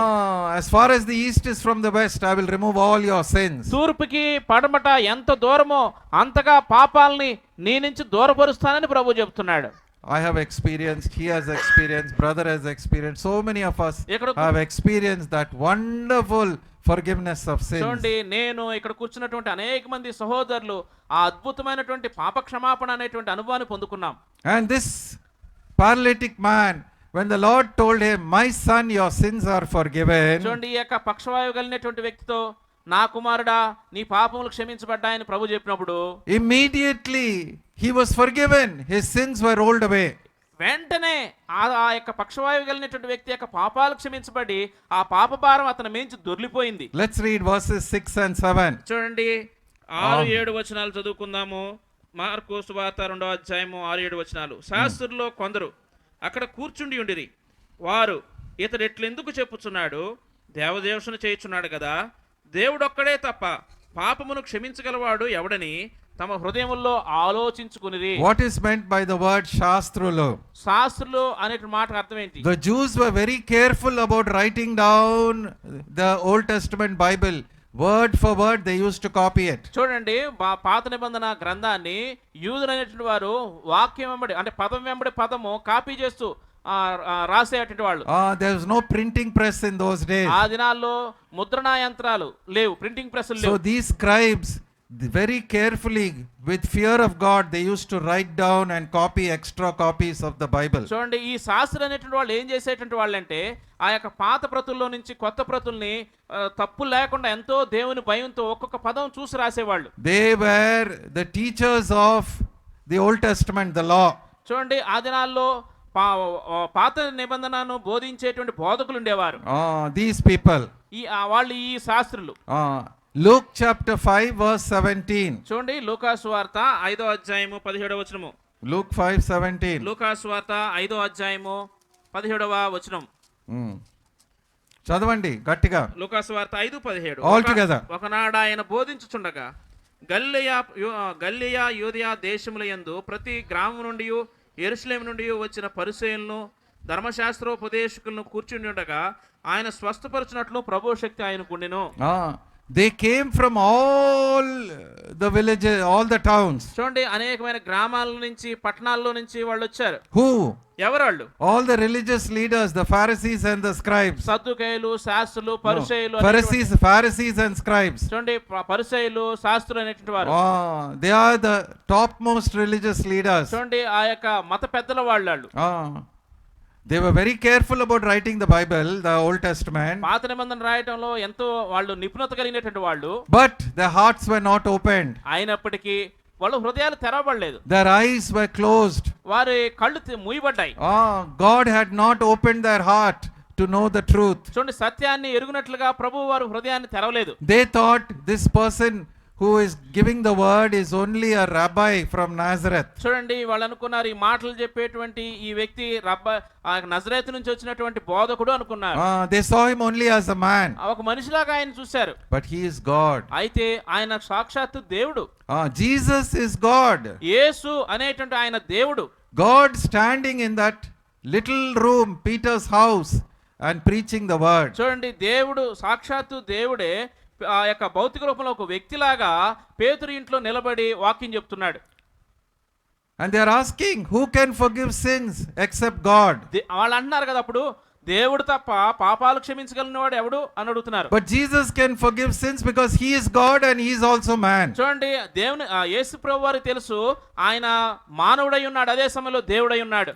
As far as the east is from the west, I will remove all your sins. తూర్పుకి పడమట ఎంత దూరమో అంతగా పాపాలని నీ నుంచి దూరపరుస్తానని ప్రభు చెప్తున్నాడు. I have experienced, he has experienced, brother has experienced, so many of us ఇక్కడ have experienced that wonderful forgiveness of sins. చూడండి, నేను ఇక్కడ కూర్చున్నటువంటి అనేక మంది సహోదరులు ఆ అద్భుతమైనటువంటి పాప క్షమాపణ అనేటువంటి అనుభవాన్ని పొందుకున్నాం. And this paralytic man, when the Lord told him, my son, your sins are forgiven, చూడండి, ఈ యొక్క పక్షవాయువు కలిగినటువంటి వ్యక్తితో, నా కుమారుడా నీ పాపములు క్షమించబడ్డాయని ప్రభు చెప్పినప్పుడు immediately he was forgiven, his sins were rolled away. వెంటనే ఆ యొక్క పక్షవాయువు కలిగినటువంటి వ్యక్తి యొక్క పాపాలు క్షమించబడి ఆ పాప భారం అతని మించి దొర్లిపోయింది. Let's read verses 6 and 7. చూడండి, 6-7 వచనాలు చదువుకుందాము. మార్కు సువార్త 2వ అధ్యాయము 6-7 వచనాలు. శాస్త్రుల్లో కొందరు అక్కడ కూర్చుండి ఉండిరి. వారు, ఇతడు ఎట్లెందుకు చెప్పుచున్నాడు? దేవదేవసన చేయుచున్నాడు కదా, దేవుడొక్కడే తప్ప పాపమును క్షమించగలవాడు ఎవడని తమ హృదయముల్లో ఆలోచించుకునిరి. What is meant by the word శాస్త్రులు? శాస్త్రులు అనే మాట అర్థం ఏంటి? The Jews were very careful about writing down the Old Testament Bible. Word for word they used to copy it. చూడండి, పాత నిబంధన గ్రంథాన్ని యూదులైనటువంటి వారు వాక్యం వెంబడి, అంటే పదం వెంబడి పదము కాపీ చేస్తూ రాసేటువంటి వాళ్ళు. There was no printing press in those days. ఆ దినాల్లో ముద్రణా యంత్రాలు లేవు, ప్రింటింగ్ ప్రెస్లు So లేవు. these scribes, very carefully, with fear of God, they used to write down and copy extra copies of the Bible. చూడండి, ఈ శాస్త్రులు అనేటువంటి వాళ్ళు ఏం చేసేటువంటి వాళ్ళు అంటే ఆ యొక్క పాత ప్రతుల్లో నుంచి కొత్త ప్రతుల్ని తప్పు లేకుండా ఎంతో దేవుని భయంతో ఒక్కొక్క పదం చూసి రాసేవాళ్ళు. They were the teachers of the Old Testament, the law. చూడండి, ఆ దినాల్లో పాత నిబంధనను బోధించేటువంటి బోధకులు ఉండేవారు. These people. వాళ్ళు ఈ శాస్త్రులు. Luke chapter 5 verse 17. చూడండి, లూకాసు వార్త 5వ అధ్యాయము 17వ వచనము. Luke 5:17. లూకాసు వార్త 5వ అధ్యాయము 17వ వచనం. చదవండి గట్టిగా. లూకాసు వార్త 5:17. All together. ఒకనాడు ఆయన బోధించుచుండగా గలిలయ యూదయ దేశముల యందు ప్రతి గ్రామం నుండి యెరూషలేము నుండి వచ్చిన పరిసయ్యులను ధర్మశాస్త్రోపదేశకులను కూర్చుని ఉండగా ఆయన స్వస్థపరచునట్లు ప్రభు శక్తి ఆయనకు ఉండెను. They came from all the villages, all the towns. చూడండి, అనేకమైన గ్రామాల నుంచి పట్టణాల్లో నుంచి వాళ్ళు వచ్చారు. Who? ఎవరాళ్ళు? All the religious leaders, the Pharisees and the scribes. సద్దుకయ్యులు, శాస్త్రులు, పరిసయ్యులు. Pharisees and scribes. చూడండి, పరిసయ్యులు, శాస్త్రులు అనేటువంటి వారు. They are the topmost religious leaders. చూడండి, ఆ యొక్క మత పెద్దల వాళ్ళు. They were very careful about writing the Bible, the Old Testament. పాత నిబంధన రాయటంలో ఎంతో వాళ్ళు నిపుణత కలిగినటువంటి వాళ్ళు. But their hearts were not opened. అయినప్పటికీ వాళ్ళ హృదయాలు తెరవబడలేదు. Their eyes were closed. వారి కళ్ళు మూయబడ్డాయి. God had not opened their heart to know the truth. చూడండి, సత్యాన్ని ఎరుగునట్లుగా ప్రభువు వారు హృదయాన్ని తెరవలేదు. They thought this person who is giving the word is only a rabbi from Nazareth. చూడండి, వాళ్ళు అనుకున్నారు ఈ మాటలు చెప్పేటువంటి ఈ వ్యక్తి నజరేతు నుంచి వచ్చినటువంటి బోధకుడు అనుకున్నారు. They saw him only as a man. ఒక మనిషిలాగా ఆయన చూశారు. But he is God. అయితే ఆయన సాక్షాత్తు దేవుడు. Jesus is God. యేసు అనేటువంటి ఆయన దేవుడు. God standing in that little room, Peter's house, and preaching the word. చూడండి, దేవుడు సాక్షాత్తు దేవుడే ఆ యొక్క భౌతిక రూపంలో ఒక వ్యక్తిలాగా పేతురు ఇంట్లో నిలబడి వాక్యం చెప్తున్నాడు. And they are asking, who can forgive sins except God? వాళ్ళు అంటున్నారు కదా, అప్పుడు దేవుడు తప్ప పాపాలు క్షమించగలిగినవాడు ఎవడు అని అడుగుతున్నారు. But Jesus can forgive sins because he is God and he is also man. చూడండి, దేవుని యేసు ప్రభువు వారికి తెలుసు ఆయన మానవుడై ఉన్నాడు, అదే సమయంలో దేవుడై ఉన్నాడు.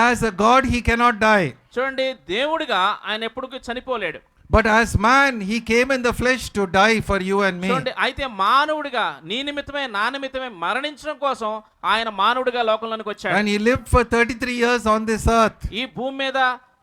As a God he cannot die. చూడండి, దేవుడిగా ఆయన ఎప్పుడు చనిపోలేడు. But as man he came in the flesh to die for you and me. చూడండి, అయితే మానవుడిగా నీ నిమిత్తమే నా నిమిత్తమే మరణించడం కోసం ఆయన మానవుడిగా లోకంలోనికి వచ్చాడు. And he lived for 33 years on this earth. ఈ భూమి మీద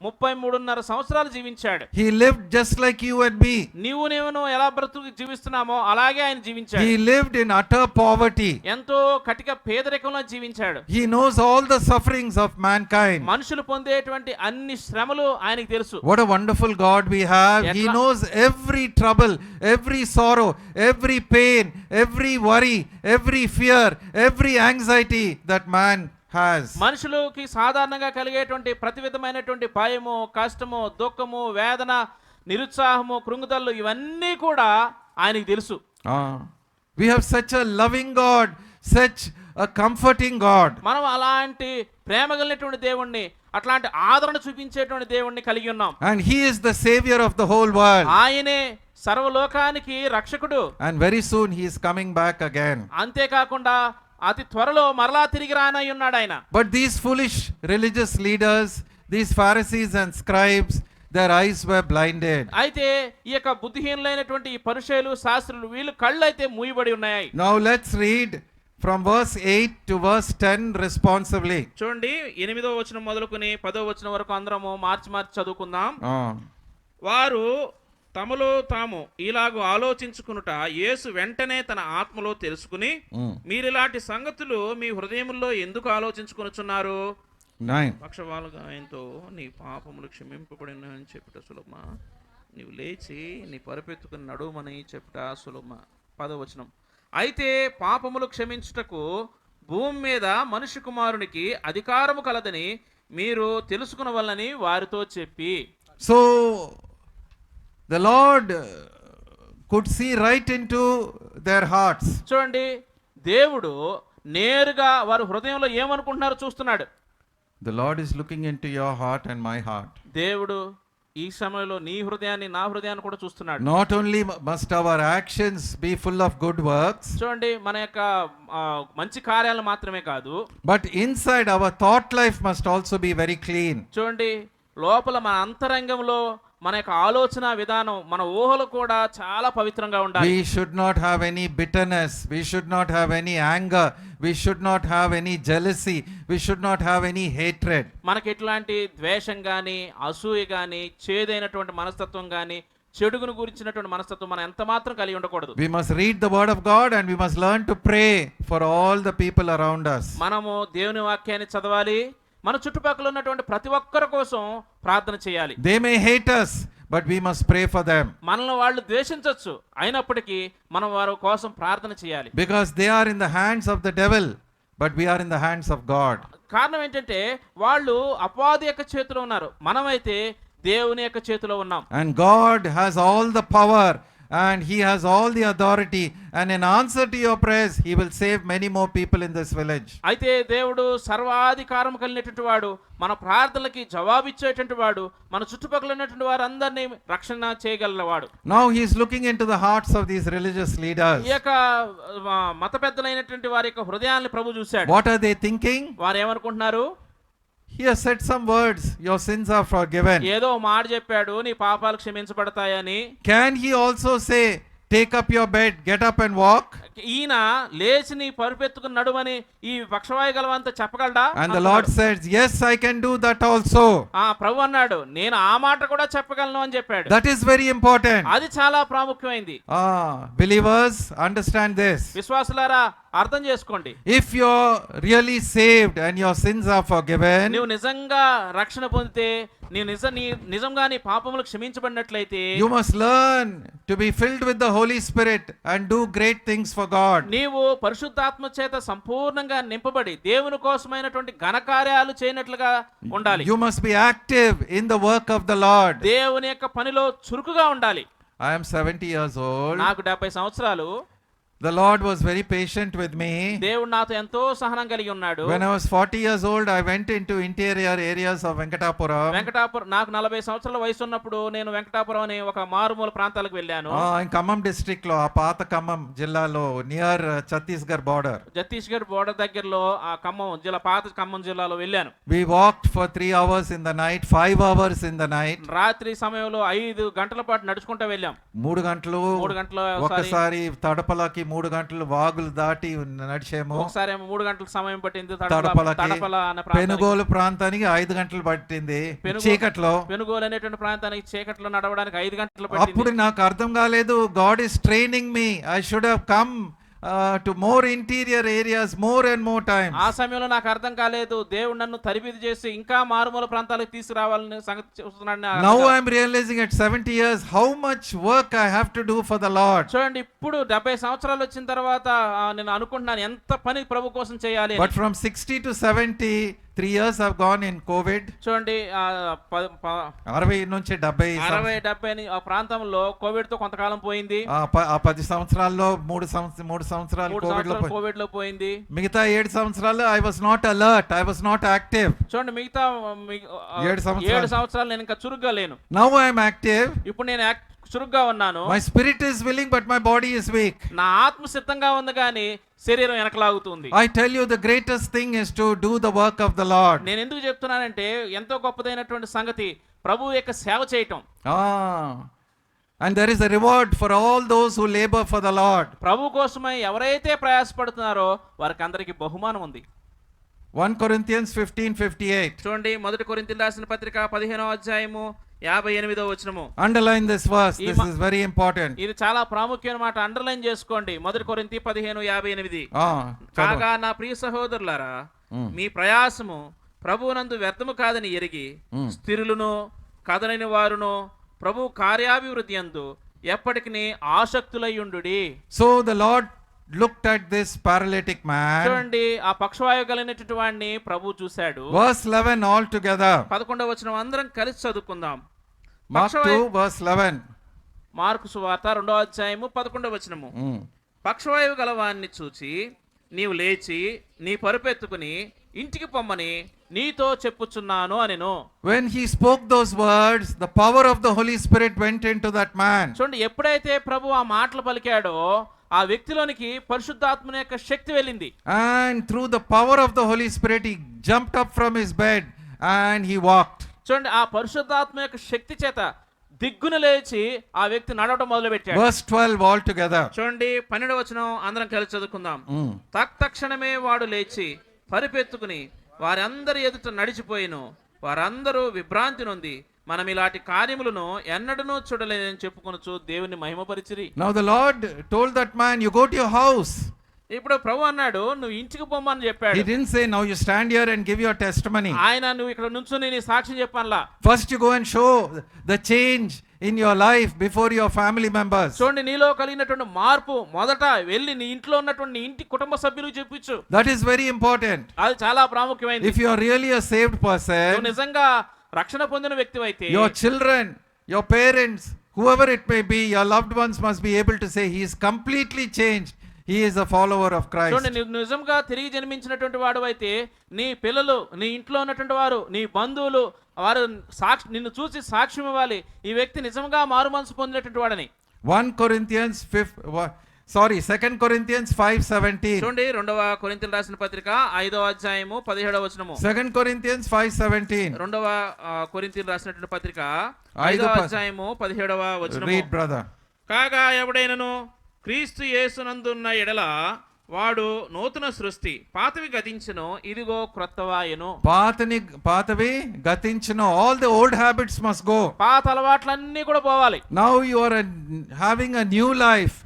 33.5 సంవత్సరాలు జీవించాడు. He lived just like you and me. నీవు నేను ఎలా బ్రతుకు జీవిస్తున్నామో అలాగే ఆయన జీవించాడు. He lived in utter poverty. ఎంతో కటిక పేదరికంలో జీవించాడు. He knows all the sufferings of mankind. మనుషులు పొందేటువంటి అన్ని శ్రమలు ఆయనకు తెలుసు. What a wonderful God we have. He knows every trouble, every sorrow, every pain, every worry, every fear, every anxiety that man has. మనుషులకి సాధారణంగా కలిగేటువంటి ప్రతి విధమైనటువంటి భయము, కష్టము, దుఃఖము, వేదన, నిరుత్సాహము, కృంగుదలు ఇవన్నీ కూడా ఆయనకు తెలుసు. We have such a loving God, such a comforting God. మనం అలాంటి ప్రేమ కలిగినటువంటి దేవుణ్ణి, అట్లాంటి ఆదరణ చూపించేటువంటి దేవుణ్ణి కలిగి ఉన్నాం. And He is the Savior of the whole world. ఆయనే సర్వలోకానికి రక్షకుడు. And very soon He is coming back again. అంతేకాకుండా అతి త్వరలో మరలా తిరిగి రానై ఉన్నాడు ఆయన. But these foolish religious leaders, these Pharisees and scribes, their eyes were blinded. అయితే ఈ యొక్క బుద్ధిహీనులైనటువంటి ఈ పరిసయ్యులు శాస్త్రులు వీళ్ళు కళ్ళు అయితే మూయబడి ఉన్నాయి. Now let's read from verse 8 to verse 10 responsively. చూడండి 8వ వచనం మొదలుకొని 10వ వచనం వరకు అందరము మార్చి చదువుకుందాం. Ah. వారు తమలో తాము ఇలాగూ ఆలోచించుకునుట యేసు వెంటనే తన ఆత్మలో తెలుసుకుని, మీరిలాంటి సంగతులు మీ హృదయముల్లో ఎందుకు ఆలోచించుకొనుచున్నారు? 9. పక్షవాలుగా ఆయనతో నీ పాపములు క్షమింపబడినని చెప్పుట సులభమా, నీవు లేచి నీ పరుపెత్తుకుని నడుమని చెప్పుట సులభమా. 10వ వచనం, అయితే పాపములు క్షమించుటకు భూమి మీద మనుష్య కుమారునికి అధికారము కలదని మీరు తెలుసుకునవల్లని వారితో చెప్పి. So the Lord could see right into their hearts. చూడండి, దేవుడు నేరుగా వారి హృదయంలో ఏమనుకుంటున్నారో చూస్తున్నాడు. The Lord is looking into your heart and my heart. దేవుడు ఈ సమయంలో నీ హృదయాన్ని నా హృదయాన్ని కూడా చూస్తున్నాడు. Not only must our actions be full of good works, చూడండి, మన యొక్క మంచి కార్యాలు మాత్రమే కాదు, but inside our thought life must also be very clean. చూడండి లోపల మన అంతరంగంలో మన యొక్క ఆలోచన విధానం, మన ఊహలు కూడా చాలా పవిత్రంగా ఉండాలి. We should not have any bitterness, we should not have any anger, we should not have any jealousy, we should not have any hatred. మనకి ఎట్లాంటి ద్వేషం గాని, అసూయ గాని, చేదైనటువంటి మనస్తత్వం గాని, చెడుగును గురించినటువంటి మనస్తత్వం మనం ఎంత మాత్రం కలిగి ఉండకూడదు. We must read the word of God and we must learn to pray for all the people around us. మనము దేవుని వాక్యాన్ని చదవాలి, మన చుట్టుపక్కల ఉన్నటువంటి ప్రతి ఒక్కరి కోసం ప్రార్థన చేయాలి. They may hate us, but we must pray for them. మనల్ని వాళ్ళు ద్వేషించొచ్చు, అయినప్పటికీ మనం వారి కోసం ప్రార్థన చేయాలి. Because they are in the hands of the devil, but we are in the hands of God. కారణం ఏంటంటే వాళ్ళు అపవాది యొక్క చేతిలో ఉన్నారు, మనమైతే దేవుని యొక్క చేతిలో ఉన్నాం. And God has all the power and He has all the authority, and in answer to your prayers He will save many more people in this village. అయితే దేవుడు సర్వాధికారం కలిగినటువంటి వాడు, మన ప్రార్థనలకి జవాబిచ్చేటువంటి వాడు, మన చుట్టుపక్కల ఉన్నటువంటి వారందరినీ రక్షణ చేయగలవాడు. Now He is looking into the hearts of these religious leaders. ఈ యొక్క మత పెద్దలైనటువంటి వారి యొక్క హృదయాన్ని ప్రభు చూశాడు. What are they thinking? వారు ఏమనుకుంటున్నారు? He has said some words, your sins are forgiven. ఏదో మాట చెప్పాడు, నీ పాపాలు క్షమించబడతాయని. Can He also say, take up your bed, get up and walk? ఈయన లేచి నీ పరుపెత్తుకుని నడుమని ఈ పక్షవాయు గలవంతా చెప్పగలడా? And the Lord says, yes, I can do that also. ప్రభు అన్నాడు, నేను ఆ మాట కూడా చెప్పగలను అని చెప్పాడు. That is very important. అది చాలా ప్రాముఖ్యమైంది. Believers, understand this. విశ్వాసులారా అర్థం చేసుకోండి. If you're really saved and your sins are forgiven, నువ్వు నిజంగా రక్షణ పొందితే, నీ నిజంగా నీ పాపములు క్షమించబడినట్లయితే, you must learn to be filled with the Holy Spirit and do great things for God. నీవు పరిశుద్ధాత్మ చేత సంపూర్ణంగా నింపబడి దేవుని కోసమైనటువంటి ఘనకార్యాలు చేయనట్లుగా ఉండాలి. You must be active in the work of the Lord. దేవుని యొక్క పనిలో చురుకుగా ఉండాలి. I am 70 years old. నాకు 70 సంవత్సరాలు. The Lord was very patient with me. దేవుడు నాతో ఎంతో సహనం కలిగి ఉన్నాడు. When I was 40 years old, I went into interior areas of Venkatapuram. నాకు 40 సంవత్సరాల వయసు ఉన్నప్పుడు నేను వెంకటాపురం అనే ఒక మారుమూల ప్రాంతాలకు వెళ్ళాను. In Khammam district లో, ఆ పాత ఖమ్మం జిల్లాలో, near Chhattisgarh border. Chhattisgarh border దగ్గరలో ఆ ఖమ్మం జిల్లా, పాత ఖమ్మం జిల్లాలో వెళ్ళాను. We walked for 3 hours in the night, 5 hours in the night. రాత్రి సమయంలో 5 గంటల పాటు నడుచుకుంటూ వెళ్ళాం. 3 గంటలు ఒకసారి తడపలకి 3 గంటలు వాగులు దాటి నడిచాము. ఒకసారి 3 గంటల సమయం పట్టింది తడపలకి. పెనుగోలు ప్రాంతానికి 5 గంటలు పట్టింది చీకట్లో. పెనుగోలు అనేటువంటి ప్రాంతానికి చీకట్లో నడవడానికి 5 గంటలు పట్టింది. అప్పుడు నాకు అర్థం కాలేదు, God is training me, I should have come to more interior areas more and more times. ఆ సమయంలో నాకు అర్థం కాలేదు, దేవుడు నన్ను తరిబిది చేసి ఇంకా మారుమూల ప్రాంతాలకు తీసుకురావాలని సంగతి చూస్తున్నాడు. Now I am realizing at 70 years how much work I have to do for the Lord. చూడండి, ఇప్పుడు 70 సంవత్సరాలు వచ్చిన తర్వాత నేను అనుకుంటున్నాను ఎంత పని ప్రభు కోసం చేయాలి. But from 60 to 70 3 years have gone in COVID. చూడండి 60 నుంచి 70 60-70 ఆ ప్రాంతంలో కోవిడ్ తో కొంతకాలం పోయింది. ఆ 10 సంవత్సరాల్లో 3 సంవత్సరాలు కోవిడ్ లో పోయింది. మిగతా 7 సంవత్సరాలు I was not alert, I was not active. చూడండి మిగతా 7 సంవత్సరాలు నేను ఇంకా చురుగ్గా లేను. Now I am active. ఇప్పుడు నేను చురుగ్గా ఉన్నాను. My spirit is willing but my body is weak. నా ఆత్మ సిద్ధంగా ఉంది కానీ శరీరం వెనకలాగుతుంది. I tell you the greatest thing is to do the work of the Lord. నేను ఎందుకు చెప్తున్నానంటే ఎంతో గొప్పదైనటువంటి సంగతి ప్రభువు యొక్క సేవ చేయటం. And there is a reward for all those who labor for the Lord. ప్రభు కోసమై ఎవరైతే ప్రయాసపడుతున్నారో వారికి అందరికి బహుమానం ఉంది. 1 Corinthians 15:58. చూడండి 1 కొరింథీయులకు రాసిన పత్రిక 15వ అధ్యాయము 58వ వచనము. Underline this verse. This is very important. ఇది చాలా ప్రాముఖ్యమైన మాట. అండర్లైన్ చేసుకోండి. 1 కొరింథీ 15:58. కాగా నా ప్రియ సహోదరులారా, మీ ప్రయాసము ప్రభువునందు వ్యర్థము కాదని ఎరిగి స్థిరులను కదలని వారును ప్రభు కార్యాభివృద్ధి యందు ఎప్పటికీ ఆసక్తులయ్యుండుడి. So the Lord looked at this paralytic man. చూడండి ఆ పక్షవాయువు కలిగినటువంటి వాడిని ప్రభు చూశాడు. Verse 11 all together. 11వ వచనం అందరం కలిసి చదువుకుందాం. Mark 2 verse 11. మార్కు సువార్త 2వ అధ్యాయము 11వ వచనము. పక్షవాయువు గలవాన్ని చూచి నీవు లేచి నీ పరుపెత్తుకుని ఇంటికి పొమ్మని నీతో చెప్పుచున్నాను అనెను. When he spoke those words, the power of the Holy Spirit went into that man. చూడండి ఎప్పుడైతే ప్రభు ఆ మాటలు పలికాడో ఆ వ్యక్తిలోనికి పరిశుద్ధాత్మ యొక్క శక్తి వెళ్ళింది. And through the power of the Holy Spirit he jumped up from his bed and he walked. చూడండి ఆ పరిశుద్ధాత్మ యొక్క శక్తి చేత దిగ్గున లేచి ఆ వ్యక్తి నడవడం మొదలు పెట్టాడు. Verse 12 all together. చూడండి 12వ వచనం అందరం కలిసి చదువుకుందాం. తక్షణమే వాడు లేచి పరిపెత్తుకుని వారందరి ఎదుట నడిచిపోయిను. వారందరూ విభ్రాంతి నొంది మనం ఇలాంటి కార్యములను ఎన్నడనూ చూడలేదని చెప్పుకొనుచు దేవుని మహిమపరిచిరి. Now the Lord told that man, you go to your house. ఇప్పుడు ప్రభు అన్నాడు నువ్వు ఇంటికి పొమ్మని చెప్పాడు. He didn't say now you stand here and give your testimony. ఆయన నువ్వు ఇక్కడ నుంచుని నీ సాక్ష్యం చెప్పాలా. First you go and show the change in your life before your family members. చూడండి నీలో కలిగినటువంటి మార్పు మొదట వెళ్ళి నీ ఇంట్లో ఉన్నటువంటి నీ ఇంటి కుటుంబ సభ్యులకు చెప్పించు. That is very important. అది చాలా ప్రాముఖ్యమైనది. If you are really a saved person, నువ్వు నిజంగా రక్షణ పొందిన వ్యక్తివైతే your children, your parents, whoever it may be, your loved ones must be able to say he is completely changed. He is a follower of Christ. చూడండి నువ్వు నిజంగా తిరిగి జన్మించినటువంటి వాడు అయితే నీ పిల్లలు, నీ ఇంట్లో ఉన్నటువంటి వారు, నీ బంధువులు వారు నిన్ను చూసి సాక్ష్యం ఇవ్వాలి ఈ వ్యక్తి నిజంగా మారు మనసు పొందినటువంటి వాడని. 2 Corinthians 5:17. చూడండి 2వ కొరింథీయులకు రాసిన పత్రిక 5వ అధ్యాయము 17వ వచనము. 2 Corinthians 5:17. 2వ కొరింథీయులకు రాసినటువంటి పత్రిక 5వ అధ్యాయము 17వ వచనము. Read brother. కాగా ఎవడైనను క్రీస్తు యేసునందున్న ఎడల వాడు నూతన సృష్టి, పాతవి గతించును ఇదిగో క్రొత్తవాయెను. పాతవి గతించును. All the old habits must go. పాత అలవాట్లన్నీ కూడా పోవాలి. Now you are having a new life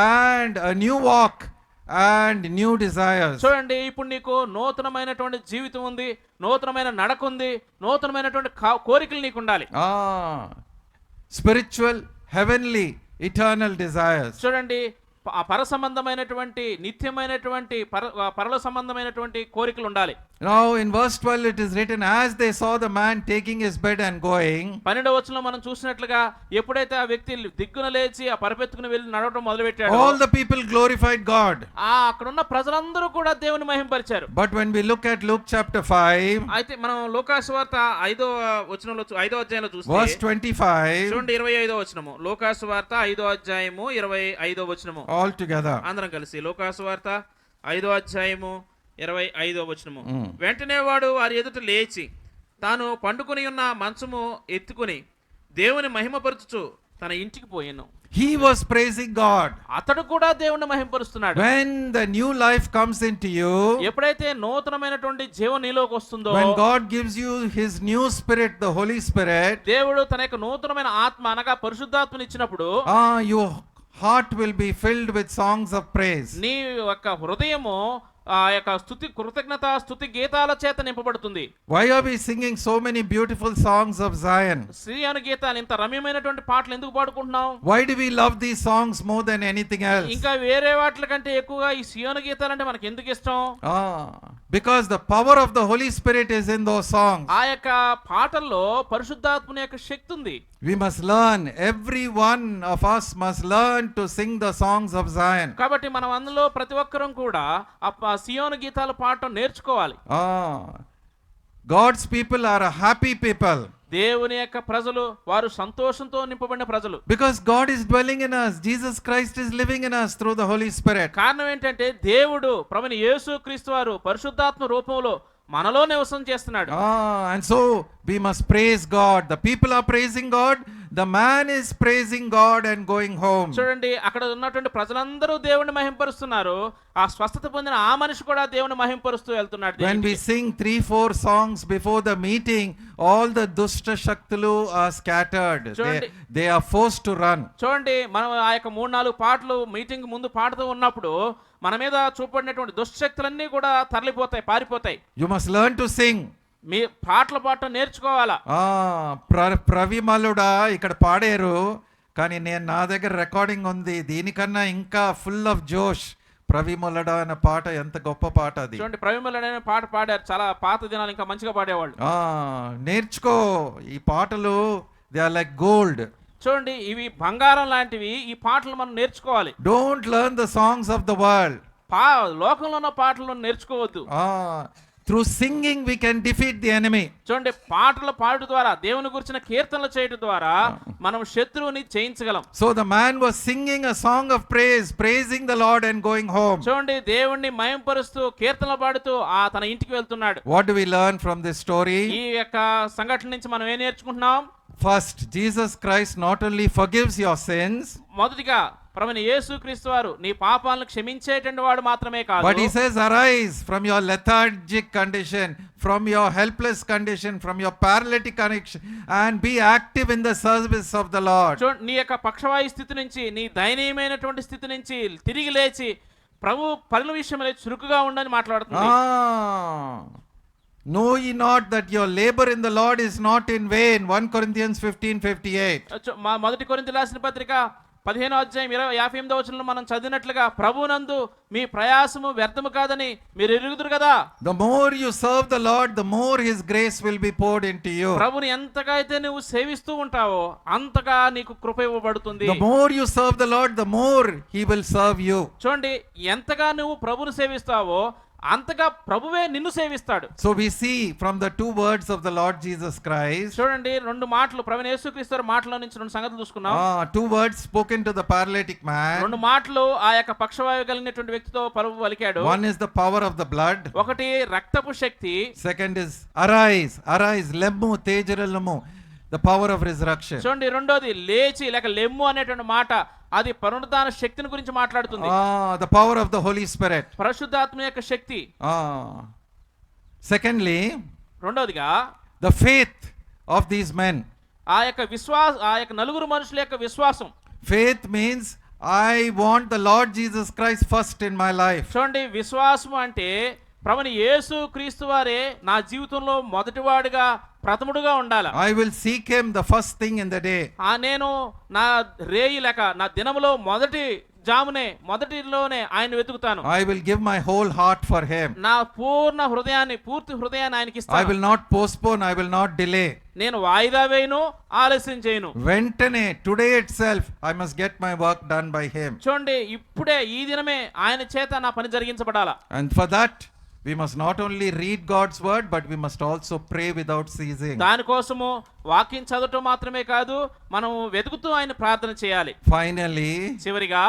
and a new walk and new desires. చూడండి ఇప్పుడు నీకు నూతనమైనటువంటి జీవితం ఉంది, నూతనమైన నడక ఉంది, నూతనమైనటువంటి కోరికలు నీకు ఉండాలి. Spiritual, heavenly, eternal desires. చూడండి పర సంబంధమైనటువంటి నిత్యమైనటువంటి పరల సంబంధమైనటువంటి కోరికలు ఉండాలి. Now in verse 12 it is written, as they saw the man taking his bed and going. 12వ వచనంలో మనం చూసినట్లుగా ఎప్పుడైతే ఆ వ్యక్తి దిగ్గున లేచి ఆ పరపెత్తుకుని వెళ్ళి నడవడం మొదలుపెట్టాడో all the people glorified God. అక్కడ ఉన్న ప్రజలందరూ కూడా దేవుని మహిమపరిచారు. But when we look at Luke chapter 5, అయితే మనం లూకా సువార్త 5వ వచనంలో 5వ అధ్యాయంలో చూస్తే verse 25, చూడండి 25వ వచనము. లూకా సువార్త 5వ అధ్యాయము 25వ వచనము. all together. అందరం కలిసి లూకా సువార్త 5వ అధ్యాయము 25వ వచనము. వెంటనే వాడు వారి ఎదుట లేచి తాను పండుకొని ఉన్న మంచము ఎత్తుకుని దేవుని మహిమపరచుచు తన ఇంటికి పోయాను. He was praising God. అతడు కూడా దేవుని మహిమపరుస్తున్నాడు. When the new life comes into you, ఎప్పుడైతే నూతనమైనటువంటి జీవం నీలోకి వస్తుందో, when God gives you his new spirit, the Holy Spirit, దేవుడు తన యొక్క నూతనమైన ఆత్మ అనగా పరిశుద్ధాత్మని ఇచ్చినప్పుడు your heart will be filled with songs of praise. నీ యొక్క హృదయము ఆ యొక్క స్తుతి గీతాల చేత నింపబడుతుంది. Why are we singing so many beautiful songs of Zion? సియోను గీతాలు, ఇంత రమ్యమైనటువంటి పాటలు ఎందుకు పాడుకుంటున్నాం? Why do we love these songs more than anything else? ఇంకా వేరే వాటి కంటే ఎక్కువగా ఈ సియోను గీతాలు అంటే మనకి ఎందుకు ఇష్టం? Because the power of the Holy Spirit is in those songs. ఆ యొక్క పాటల్లో పరిశుద్ధాత్మని యొక్క శక్తి ఉంది. We must learn, every one of us must learn to sing the songs of Zion. కాబట్టి మనం అందులో ప్రతి ఒక్కరం కూడా ఆ సియోను గీతాలు పాడటం నేర్చుకోవాలి. God's people are a happy people. దేవుని యొక్క ప్రజలు వారు సంతోషంతో నింపబడిన ప్రజలు. Because God is dwelling in us. Jesus Christ is living in us through the Holy Spirit. కారణం ఏంటంటే దేవుడు ప్రభువైన యేసుక్రీస్తు వారు పరిశుద్ధాత్మ రూపంలో మనలో నివసం చేస్తున్నాడు. And so we must praise God. The people are praising God. The man is praising God and going home. చూడండి, అక్కడ ఉన్నటువంటి ప్రజలందరూ దేవుని మహింపరుస్తున్నారు. ఆ స్వస్థత పొందిన ఆ మనిషి కూడా దేవుని మహింపరుస్తూ వెళ్తున్నాడు. When we sing 3-4 songs before the meeting, all the dushta shaktulu are scattered. They are forced to run. చూడండి, మనం ఆ యొక్క 3-4 పాటలు మీటింగ్ ముందు పాడుతూ ఉన్నప్పుడు మన మీద చూపడినటువంటి దుష్టశక్తులన్నీ కూడా తరలిపోతాయి, పారిపోతాయి. You must learn to sing. మీ పాటలు పాడటం నేర్చుకోవాలా. ప్రవిమలుడా ఇక్కడ పాడారు, కానీ నేను నా దగ్గర రికార్డింగ్ ఉంది, దీనికన్నా ఇంకా ఫుల్ ఆఫ్ జోష్. ప్రవిమలుడా అనే పాట ఎంత గొప్ప పాట అది. చూడండి, ప్రవిమలుడా అనే పాట పాడారు, చాలా పాత దినాలు, ఇంకా మంచిగా పాడేవాళ్ళు. నేర్చుకో ఈ పాటలు, దే ఆర్ లైక్ గోల్డ్. చూడండి, ఇవి బంగారం లాంటివి. ఈ పాటలు మనం నేర్చుకోవాలి. Don't learn the songs of the world. లోకంలో ఉన్న పాటలను నేర్చుకోవద్దు. Through singing we can defeat the enemy. చూడండి, పాటలు పాడటం ద్వారా, దేవుని గురించిన కీర్తనలు చేయడం ద్వారా మనం శత్రువుని జయించగలం. So the man was singing a song of praise, praising the Lord and going home. చూడండి, దేవుణ్ణి మహింపరుస్తూ కీర్తనలు పాడుతూ తన ఇంటికి వెళ్తున్నాడు. What do we learn from this story? ఈ యొక్క సంఘటన నుంచి మనం ఏం నేర్చుకుంటున్నాం? First, Jesus Christ not only forgives your sins, మొదటిగా ప్రభువైన యేసుక్రీస్తు వారు నీ పాపాలను క్షమించేటువంటి వాడు మాత్రమే కాదు, but he says arise from your lethargic condition, from your helpless condition, from your paralytic condition, and be active in the service of the Lord. నీ యొక్క పక్షవాయు స్థితి నుంచి, నీ దయనీయమైనటువంటి స్థితి నుంచి తిరిగి లేచి ప్రభు పనుల విషయంలో చురుకుగా ఉండని మాట్లాడుతుంది. Know ye not that your labor in the Lord is not in vain? 1 Corinthians 15:58. మొదటి కొరింథీ రాసిన పత్రిక 15వ అధ్యాయం 58వ వచనంలో మనం చదివినట్లుగా, ప్రభునందు మీ ప్రయాసము వ్యర్థము కాదని మీరు ఎరుగుదురు కదా. The more you serve the Lord, the more his grace will be poured into you. ప్రభుని ఎంతగా అయితే నువ్వు సేవిస్తూ ఉంటావో అంతగా నీకు కృప ఇవ్వబడుతుంది. The more you serve the Lord, the more he will serve you. చూడండి, ఎంతగా నువ్వు ప్రభుని సేవిస్తావో అంతగా ప్రభువే నిన్ను సేవిస్తాడు. So we see from the 2 words of the Lord Jesus Christ. చూడండి, 2 మాటలు ప్రభువైన యేసుక్రీస్తు మాటలో నుంచి 2 సంగతులు చూసుకున్నాం. 2 words spoken to the paralytic man. 2 మాటలు ఆ యొక్క పక్షవాయువు కలిగినటువంటి వ్యక్తితో ప్రభువు పలికాడు. One is the power of the blood. ఒకటి రక్తపు శక్తి. Second is arise, arise, lemmu tejaralumu, the power of resurrection. చూడండి, రెండోది లేచి లేక లెమ్ము అనేటువంటి మాట, అది పునరుద్ధాన శక్తిని గురించి మాట్లాడుతుంది. The power of the Holy Spirit. పరిశుద్ధాత్మ యొక్క శక్తి. Secondly, రెండోదిగా the faith of these men. ఆ యొక్క నలుగురు మనుషుల యొక్క విశ్వాసం. Faith means I want the Lord Jesus Christ first in my life. చూడండి, విశ్వాసం అంటే ప్రభువైన యేసుక్రీస్తు వారే నా జీవితంలో మొదటివాడుగా, ప్రథముడుగా ఉండాలి. I will seek him the first thing in the day. నేను నా రేయి లేక నా దినములో మొదటిలోనే ఆయన వెతుకుతాను. I will give my whole heart for him. నా పూర్తి హృదయాన్ని ఆయనకి ఇస్తాను. I will not postpone, I will not delay. నేను వాయిదా వేయను, ఆలస్యం చేయను. వెంటనే, today itself I must get my work done by him. చూడండి, ఇప్పుడే ఈ దినమే ఆయన చేత నా పని జరిగించబడాలా. And for that we must not only read God's word, but we must also pray without ceasing. దానికోసము వాక్యం చదవటం మాత్రమే కాదు, మనం వెతుకుతూ ఆయన ప్రార్థన చేయాలి. Finally, చివరిగా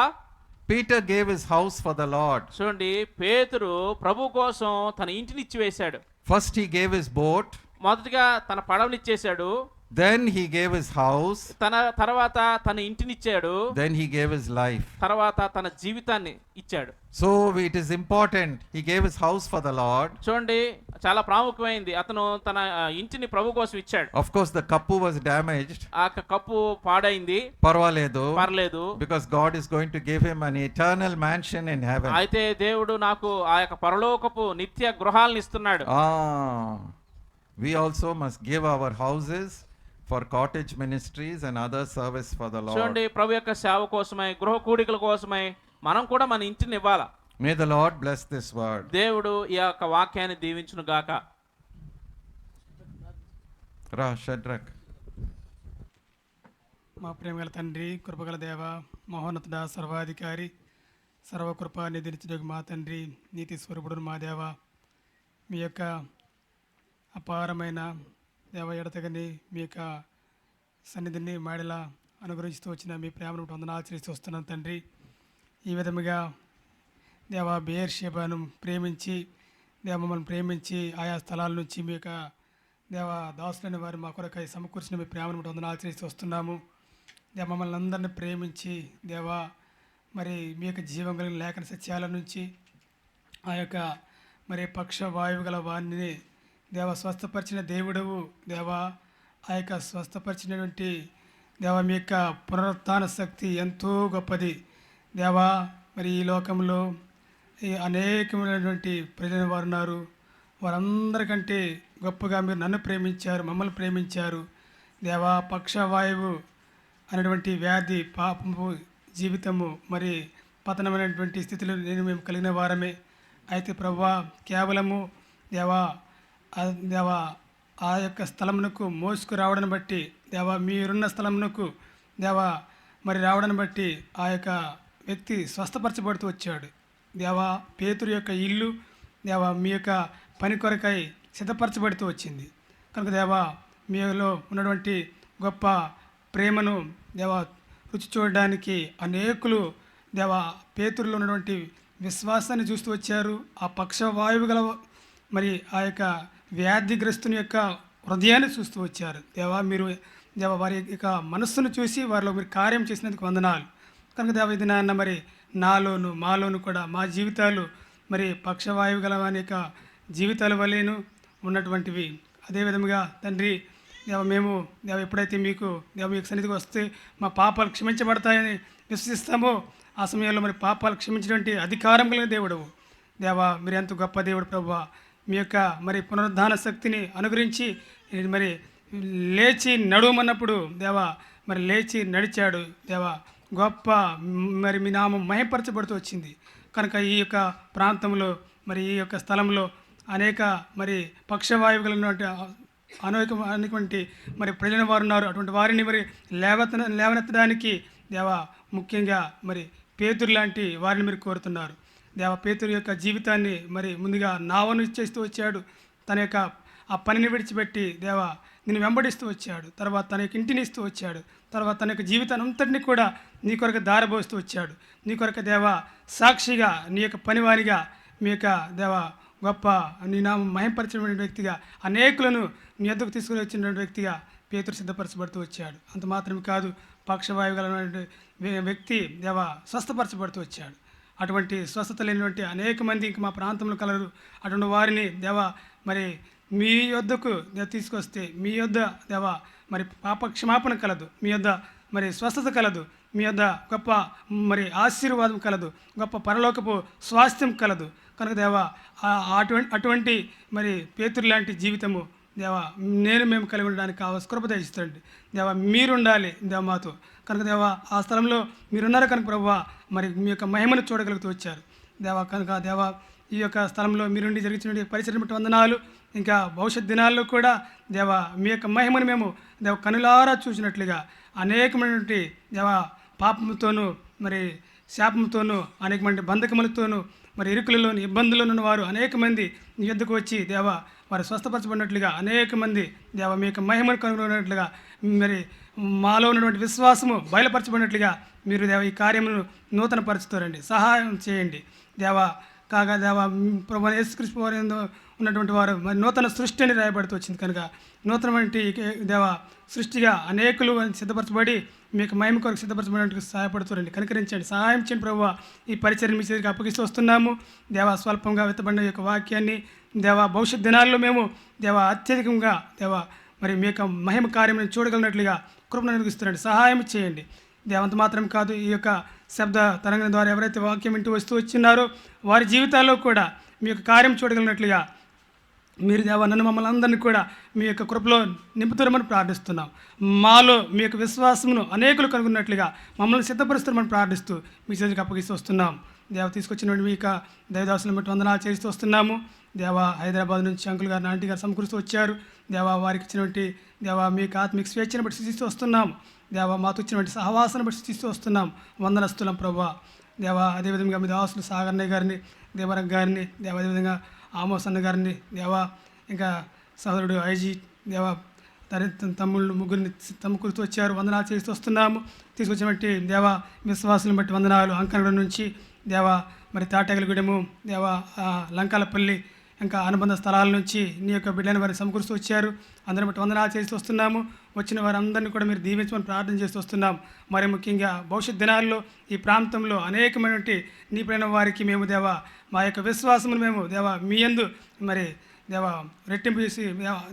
Peter gave his house for the Lord. చూడండి, పేతురు ప్రభు కోసం తన ఇంటిని ఇచ్చివేశాడు. First he gave his boat. మొదటిగా తన పడవని ఇచ్చేశాడు. Then he gave his house. తన తర్వాత తన ఇంటినిచ్చాడు, Then he gave his life. తర్వాత తన జీవితాన్ని ఇచ్చాడు. So it is important. He gave his house for the Lord. చూడండి, చాలా ప్రాముఖ్యమైంది. అతను తన ఇంటిని ప్రభు కోసం ఇచ్చాడు. Of course, the kappu was damaged. ఆ కప్పు పాడైంది, Parvaledu. పర్లేదు, Because God is going to give him an eternal mansion in heaven. అయితే దేవుడు నాకు ఆ యొక్క పరలోకపు నిత్య గృహాలను ఇస్తున్నాడు. We also must give our houses for cottage ministries and other service for the Lord. చూడండి, ప్రభు యొక్క సేవ కోసమై, గృహ కూడికల కోసమై మనం కూడా మన ఇంటిని ఇవ్వాలా. May the Lord bless this word. దేవుడు ఈ యొక్క వాక్యాన్ని దీవించును గాక. Ra Shadrach. మా ప్రేమగల తండ్రి, కృపగల దేవ, మహోన్నతుడ, సర్వాధికారి, సర్వకృప నిధినిచ్చుటకు మా తండ్రి, నీతి స్వరూపుడు మా దేవ, మీ యొక్క అపారమైన దేవ ఎడతగని మీ యొక్క సన్నిధిని మాడిలా అనుగ్రహిస్తూ వచ్చిన మీ ప్రేమను వందనాలు ఆచరిస్తూ వస్తున్నాను తండ్రి. ఈ విధముగా దేవ బెయేర్షెబాను ప్రేమించి, దేవ మమ్మల్ని ప్రేమించి ఆయా స్థలాల నుంచి మీ యొక్క దేవ దాసులైన వారు మా కొరకై సమకూర్చిన మీ ప్రేమను వందనాలు ఆచరిస్తూ వస్తున్నాము. దేవ మమ్మల్ని అందరినీ ప్రేమించి దేవ మరి మీ యొక్క జీవం కలిగిన లేఖన సత్యాల నుంచి ఆ యొక్క మరి పక్ష వాయువు గల వారిని దేవ స్వస్థపరిచిన దేవుడవు దేవ, ఆ యొక్క స్వస్థపరిచినటువంటి దేవ మీ యొక్క పునరుత్థాన శక్తి ఎంతో గొప్పది దేవ. మరి ఈ లోకంలో ఈ అనేకమైనటువంటి ప్రజలు వారు ఉన్నారు, వారందరికంటే గొప్పగా మీరు నన్ను ప్రేమించారు, మమ్మల్ని ప్రేమించారు దేవ. పక్షవాయువు అనేటువంటి వ్యాధి, పాపము, జీవితము, మరి పతనమైనటువంటి స్థితిలో మేము కలిగిన వారమే. అయితే ప్రభువా, కేవలము దేవా దేవా ఆ యొక్క స్థలమునకు మోసుకు రావడాన్ని బట్టి దేవా, మీరున్న స్థలమునకు దేవా మరి రావడాన్ని బట్టి ఆ యొక్క వ్యక్తి స్వస్థపరచబడుతూ వచ్చాడు దేవా. పేతురు యొక్క ఇల్లు దేవా మీ యొక్క పని కొరకై సిద్ధపరచబడుతూ వచ్చింది కనుక దేవా, మీలో ఉన్నటువంటి గొప్ప ప్రేమను దేవా రుచి చూడడానికి అనేకులు దేవా పేతురులో ఉన్నటువంటి విశ్వాసాన్ని చూస్తూ వచ్చారు. ఆ పక్షవాయువు గల మరి ఆ యొక్క వ్యాధిగ్రస్తుని యొక్క హృదయాన్ని చూస్తూ వచ్చారు దేవా. మీరు దేవా వారి యొక్క మనస్సును చూసి వారిలో మీరు కార్యం చేసినందుకు వందనాలు. కనుక దేవ, ఇది నాన్న మరి నాలోను మాలోను కూడా మా జీవితాలు మరి పక్షవాయువు గల వారి యొక్క జీవితాల వల్లేను ఉన్నటువంటివి. అదేవిధముగా తండ్రి దేవ, మేము దేవ ఎప్పుడైతే మీకు దేవ మీకు సన్నిధికి వస్తే మా పాపాలు క్షమించబడతాయని విశ్వసిస్తామో ఆ సమయంలో మరి పాపాలు క్షమించినటువంటి అధికారం కలిగిన దేవుడవు దేవా. మీరు ఎంత గొప్ప దేవుడు ప్రభువా. మీ యొక్క మరి పునరుద్ధాన శక్తిని అనుగ్రహించి మరి లేచి నడువమన్నప్పుడు దేవా మరి లేచి నడిచాడు దేవా. గొప్ప మరి మీ నామం మహిమపరచబడుతూ వచ్చింది కనుక ఈ యొక్క ప్రాంతంలో మరి ఈ యొక్క స్థలంలో అనేక మరి పక్షవాయువు కలిగినటువంటి అనేకమైనటువంటి మరి ప్రజల వారు ఉన్నారు. అటువంటి వారిని మరి లేవనెత్తడానికి దేవా ముఖ్యంగా మరి పేతురు లాంటి వారిని మీరు కోరుతున్నారు దేవ. పేతురు యొక్క జీవితాన్ని మరి ముందుగా నావను ఇచ్చేస్తూ వచ్చాడు, తన యొక్క ఆ పనిని విడిచిపెట్టి దేవా నిన్ను వెంబడిస్తూ వచ్చాడు. తర్వాత తన యొక్క ఇంటిని ఇస్తూ వచ్చాడు. తర్వాత తన యొక్క జీవితాన్ని అంతటినీ కూడా నీ కొరకు దారబోస్తూ వచ్చాడు. నీ కొరకు దేవా సాక్షిగా, నీ యొక్క పనివారిగా, మీ యొక్క దేవా గొప్ప నీ నామం మహింపరచినటువంటి వ్యక్తిగా, అనేకులను నీ యొద్దకు తీసుకుని వచ్చినటువంటి వ్యక్తిగా పేతురు సిద్ధపరచబడుతూ వచ్చాడు. అంత మాత్రమే కాదు, పక్షవాయువు గల వ్యక్తి దేవా స్వస్థపరచబడుతూ వచ్చాడు. అటువంటి స్వస్థత లేనిటువంటి అనేక మంది ఇంక మా ప్రాంతంలో కలరు. అటువంటి వారిని దేవా మరి మీ యొద్దకు తీసుకొస్తే మీ యొద్ద దేవా మరి పాప క్షమాపణ కలదు, మీ యొద్ద మరి స్వస్థత కలదు, మీ యొద్ద గొప్ప మరి ఆశీర్వాదం కలదు, గొప్ప పరలోకపు స్వాస్థ్యం కలదు. కనుక దేవా అటువంటి మరి పేతురు లాంటి జీవితము దేవా మేము కలిగి ఉండడానికి కావాల్సిన కృప దయచేయండి దేవా. మీరుండాలి దేవ మాతో. కనుక దేవా ఆ స్థలంలో మీరున్నారు కనుక ప్రభువా మరి మీ యొక్క మహిమను చూడగలుగుతూ వచ్చారు దేవా. కనుక దేవా ఈ యొక్క స్థలంలో మీరుండి జరిగించిన పరిచయం బట్టి వందనాలు. ఇంకా భవిష్యత్ దినాల్లో కూడా దేవా మీ యొక్క మహిమను మేము దేవ కనులారా చూసినట్లుగా అనేకమైనటువంటి దేవా పాపంతోనూ మరి శాపంతోనూ అనేకమైన బంధకములతోనూ మరి ఇరుకులలోని ఇబ్బందుల్లో ఉన్న వారు అనేక మంది నీ యొద్దకు వచ్చి దేవా వారు స్వస్థపరచబడినట్లుగా అనేక మంది దేవా మీ యొక్క మహిమను కనుగొన్నట్లుగా మరి మాలో ఉన్నటువంటి విశ్వాసము బయలుపరచబడినట్లుగా మీరు దేవ ఈ కార్యమును నూతన పరుచుతారండి, సహాయం చేయండి దేవా. కాగా దేవా ప్రభు యేసుక్రీస్తు వారి ఉన్నటువంటి వారు మరి నూతన సృష్టి అని రాయబడుతూ వచ్చింది కనుక నూతనమైన దేవ సృష్టిగా అనేకులు సిద్ధపరచబడి మీకు మహిమ కొరకు సిద్ధపరచబడడానికి సహాయపడుతురండి. కనికరించండి, సహాయం చేయండి ప్రభువా. ఈ పరిచర్ని మీ చేతికి అప్పగిస్తూ వస్తున్నాము దేవా. స్వల్పంగా విత్తబడిన యొక్క వాక్యాన్ని దేవా భవిష్యత్ దినాల్లో మేము దేవా అత్యధికంగా దేవా మరి మీ యొక్క మహిమ కార్యం చూడగలిగినట్లుగా కృపను అనుగ్రహిస్తున్నాండి. సహాయం చేయండి దేవంత మాత్రం కాదు, ఈ యొక్క శబ్ద తరంగం ద్వారా ఎవరైతే వాక్యం వింటూ వస్తూ వచ్చినారో వారి జీవితాల్లో కూడా మీ యొక్క కార్యం చూడగలిగినట్లుగా మీరు దేవా నన్ను మమ్మల్ని అందరినీ కూడా మీ యొక్క కృపలో నింపుతారమని ప్రార్థిస్తున్నాం. మాలో మీ యొక్క విశ్వాసమును అనేకులు కనుగొన్నట్లుగా మమ్మల్ని సిద్ధపరుస్తారమని ప్రార్థిస్తూ మీ చేతికి అప్పగిస్తూ వస్తున్నాం దేవ. తీసుకొచ్చిన మీ యొక్క దైవదాసులను బట్టి వందనాలు చేస్తూ వస్తున్నాము దేవా. హైదరాబాద్ నుంచి అంకుల్ గారు ఆంటీ గారు సమకూరుస్తూ వచ్చారు దేవా. వారికి ఇచ్చినటువంటి దేవా మీ యొక్క ఆత్మిక స్వేచ్ఛను బట్టి సూచిస్తూ వస్తున్నాం దేవా. మాతో ఇచ్చినటువంటి సహవాసాన్ని బట్టి సూచిస్తూ వస్తున్నాం. వందనస్తులం ప్రభువా దేవా. అదేవిధంగా మీ దాసులు సాగర్ణయ్య గారిని, దేవరంగ గారిని దేవా, అదేవిధంగా ఆమోస్ అన్న గారిని దేవా, ఇంకా సోదరుడు ఐజీ దేవా, తమ్ముళ్ళు ముగ్గురిని సమకూరుతూ వచ్చారు. వందనాలు చేస్తూ వస్తున్నాము. తీసుకొచ్చినటువంటి దేవా విశ్వాసులను బట్టి వందనాలు. అంకనగూడెం నుంచి దేవా మరి తాటగలగూడెము దేవా, లంకాలపల్లి ఇంకా అనుబంధ స్థలాల నుంచి నీ యొక్క బిడ్డని వారిని సమకూరుస్తూ వచ్చారు. అందరిని బట్టి వందనాలు చేస్తూ వస్తున్నాము. వచ్చిన వారందరినీ కూడా మీరు దీవించమని ప్రార్థన చేస్తూ వస్తున్నాం. మరి ముఖ్యంగా భవిష్యత్ దినాల్లో ఈ ప్రాంతంలో అనేకమైనటువంటి నీ ప్రేమ వారికి మేము దేవా మా యొక్క విశ్వాసమును మేము దేవా మీ యందు మరి దేవా రెట్టింపు చేసి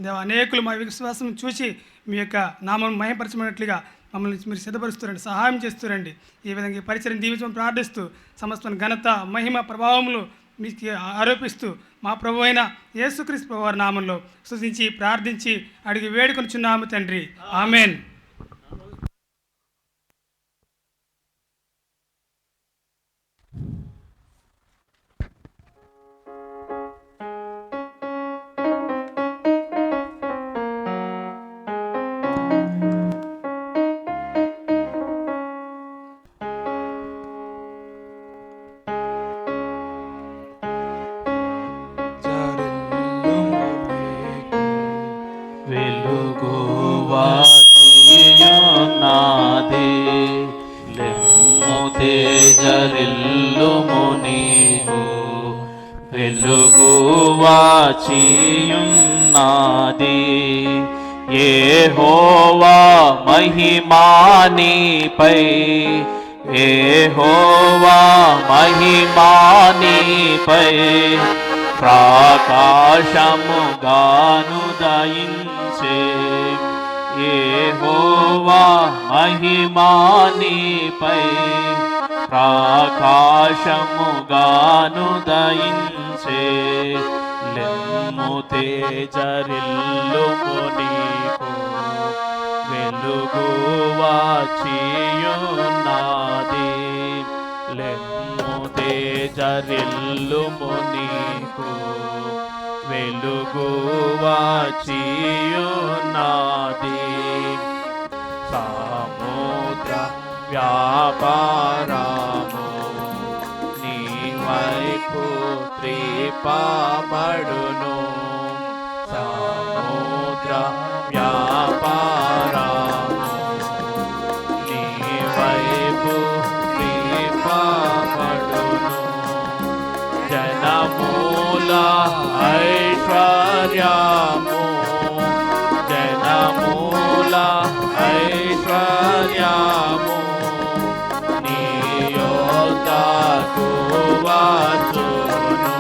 దేవా అనేకులు మా విశ్వాసం చూసి మీ యొక్క నామం మహిమపరచమైనట్లుగా మమ్మల్ని మీరు సిద్ధపరుస్తారండి, సహాయం చేస్తారండి. ఈ విధంగా ఈ పరిచయం దీవించమని ప్రార్థిస్తూ సమస్త ఘనత మహిమ ప్రభావములు మీకు ఆరోపిస్తూ మా ప్రభు అయిన యేసుక్రీస్తు ప్రభు వారి నామంలో స్తుతించి ప్రార్థించి అడిగి వేడుకొనుచున్నాము తండ్రి, ఆమేన్. వెలుగువాచియున్నది యెహోవా మహిమానిపై, యెహోవా మహిమానిపై ప్రకాశముగాను దయించే, యెహోవా మహిమానిపై ప్రకాశముగాను దయించే. లెమ్ము తేజరిల్లుము నీకు వెలుగువాచియున్నది, లెమ్ము తేజరిల్లుము నీకు వెలుగువాచియున్నది. సముద్ర వ్యాపారము నీ వైపు త్రిపబడును, సముద్ర వ్యాపారము నీ వైపు త్రిపబడును. జనమూల ఐశ్వర్యము, జనమూల ఐశ్వర్యము నీ యొద్దకు వచ్చును,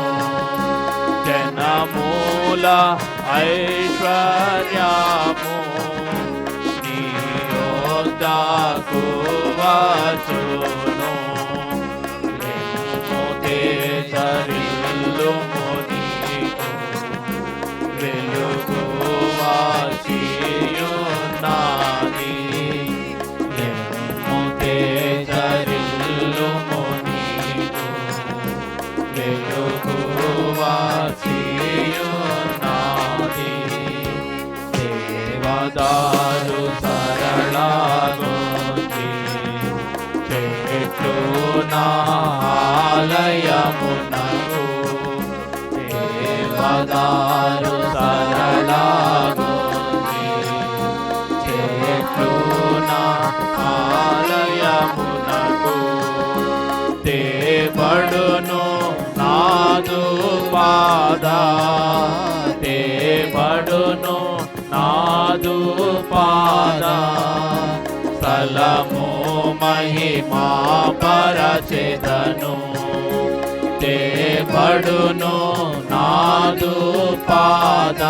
జనమూల ఐశ్వర్యము నీ యొద్దకు వచ్చును. లెమ్ము తేజరిల్లుము నీకు వెలుగువాచియున్నది, లెమ్ము తేజరిల్లుము నీకు వెలుగువాచియున్నది. దేవదారు సరళగొంది చెట్లు నాలయమునకు, దేవదారు సరళగొంది చెట్లు నాలయమునకు. తేబడును నాదు పా పాద తేబడును నాదు పాద స్థలము మహిమా పరచెదను తేబడును నాదు పాద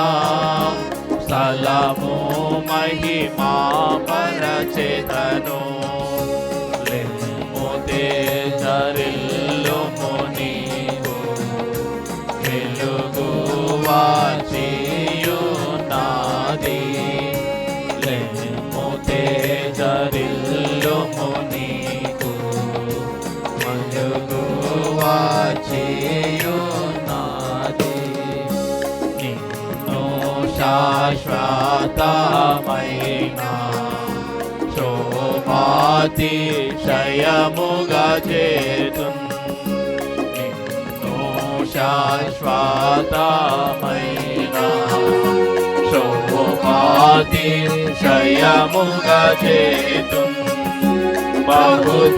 స్థలము మహిమా పరచెదను లెమ్ము తేజరిల్లుము నీవు వెలుగు వాచియున్నది లెమ్ము తేజరిల్లుము నీకు వెలుగు వాచియున్నది నిన్ను శాశ్వతమైన శోభాతిశయముగా చేతున్ నిన్ను శాశ్వతమైన శోభాతిశయముగా చేతున్ బహుతరములకు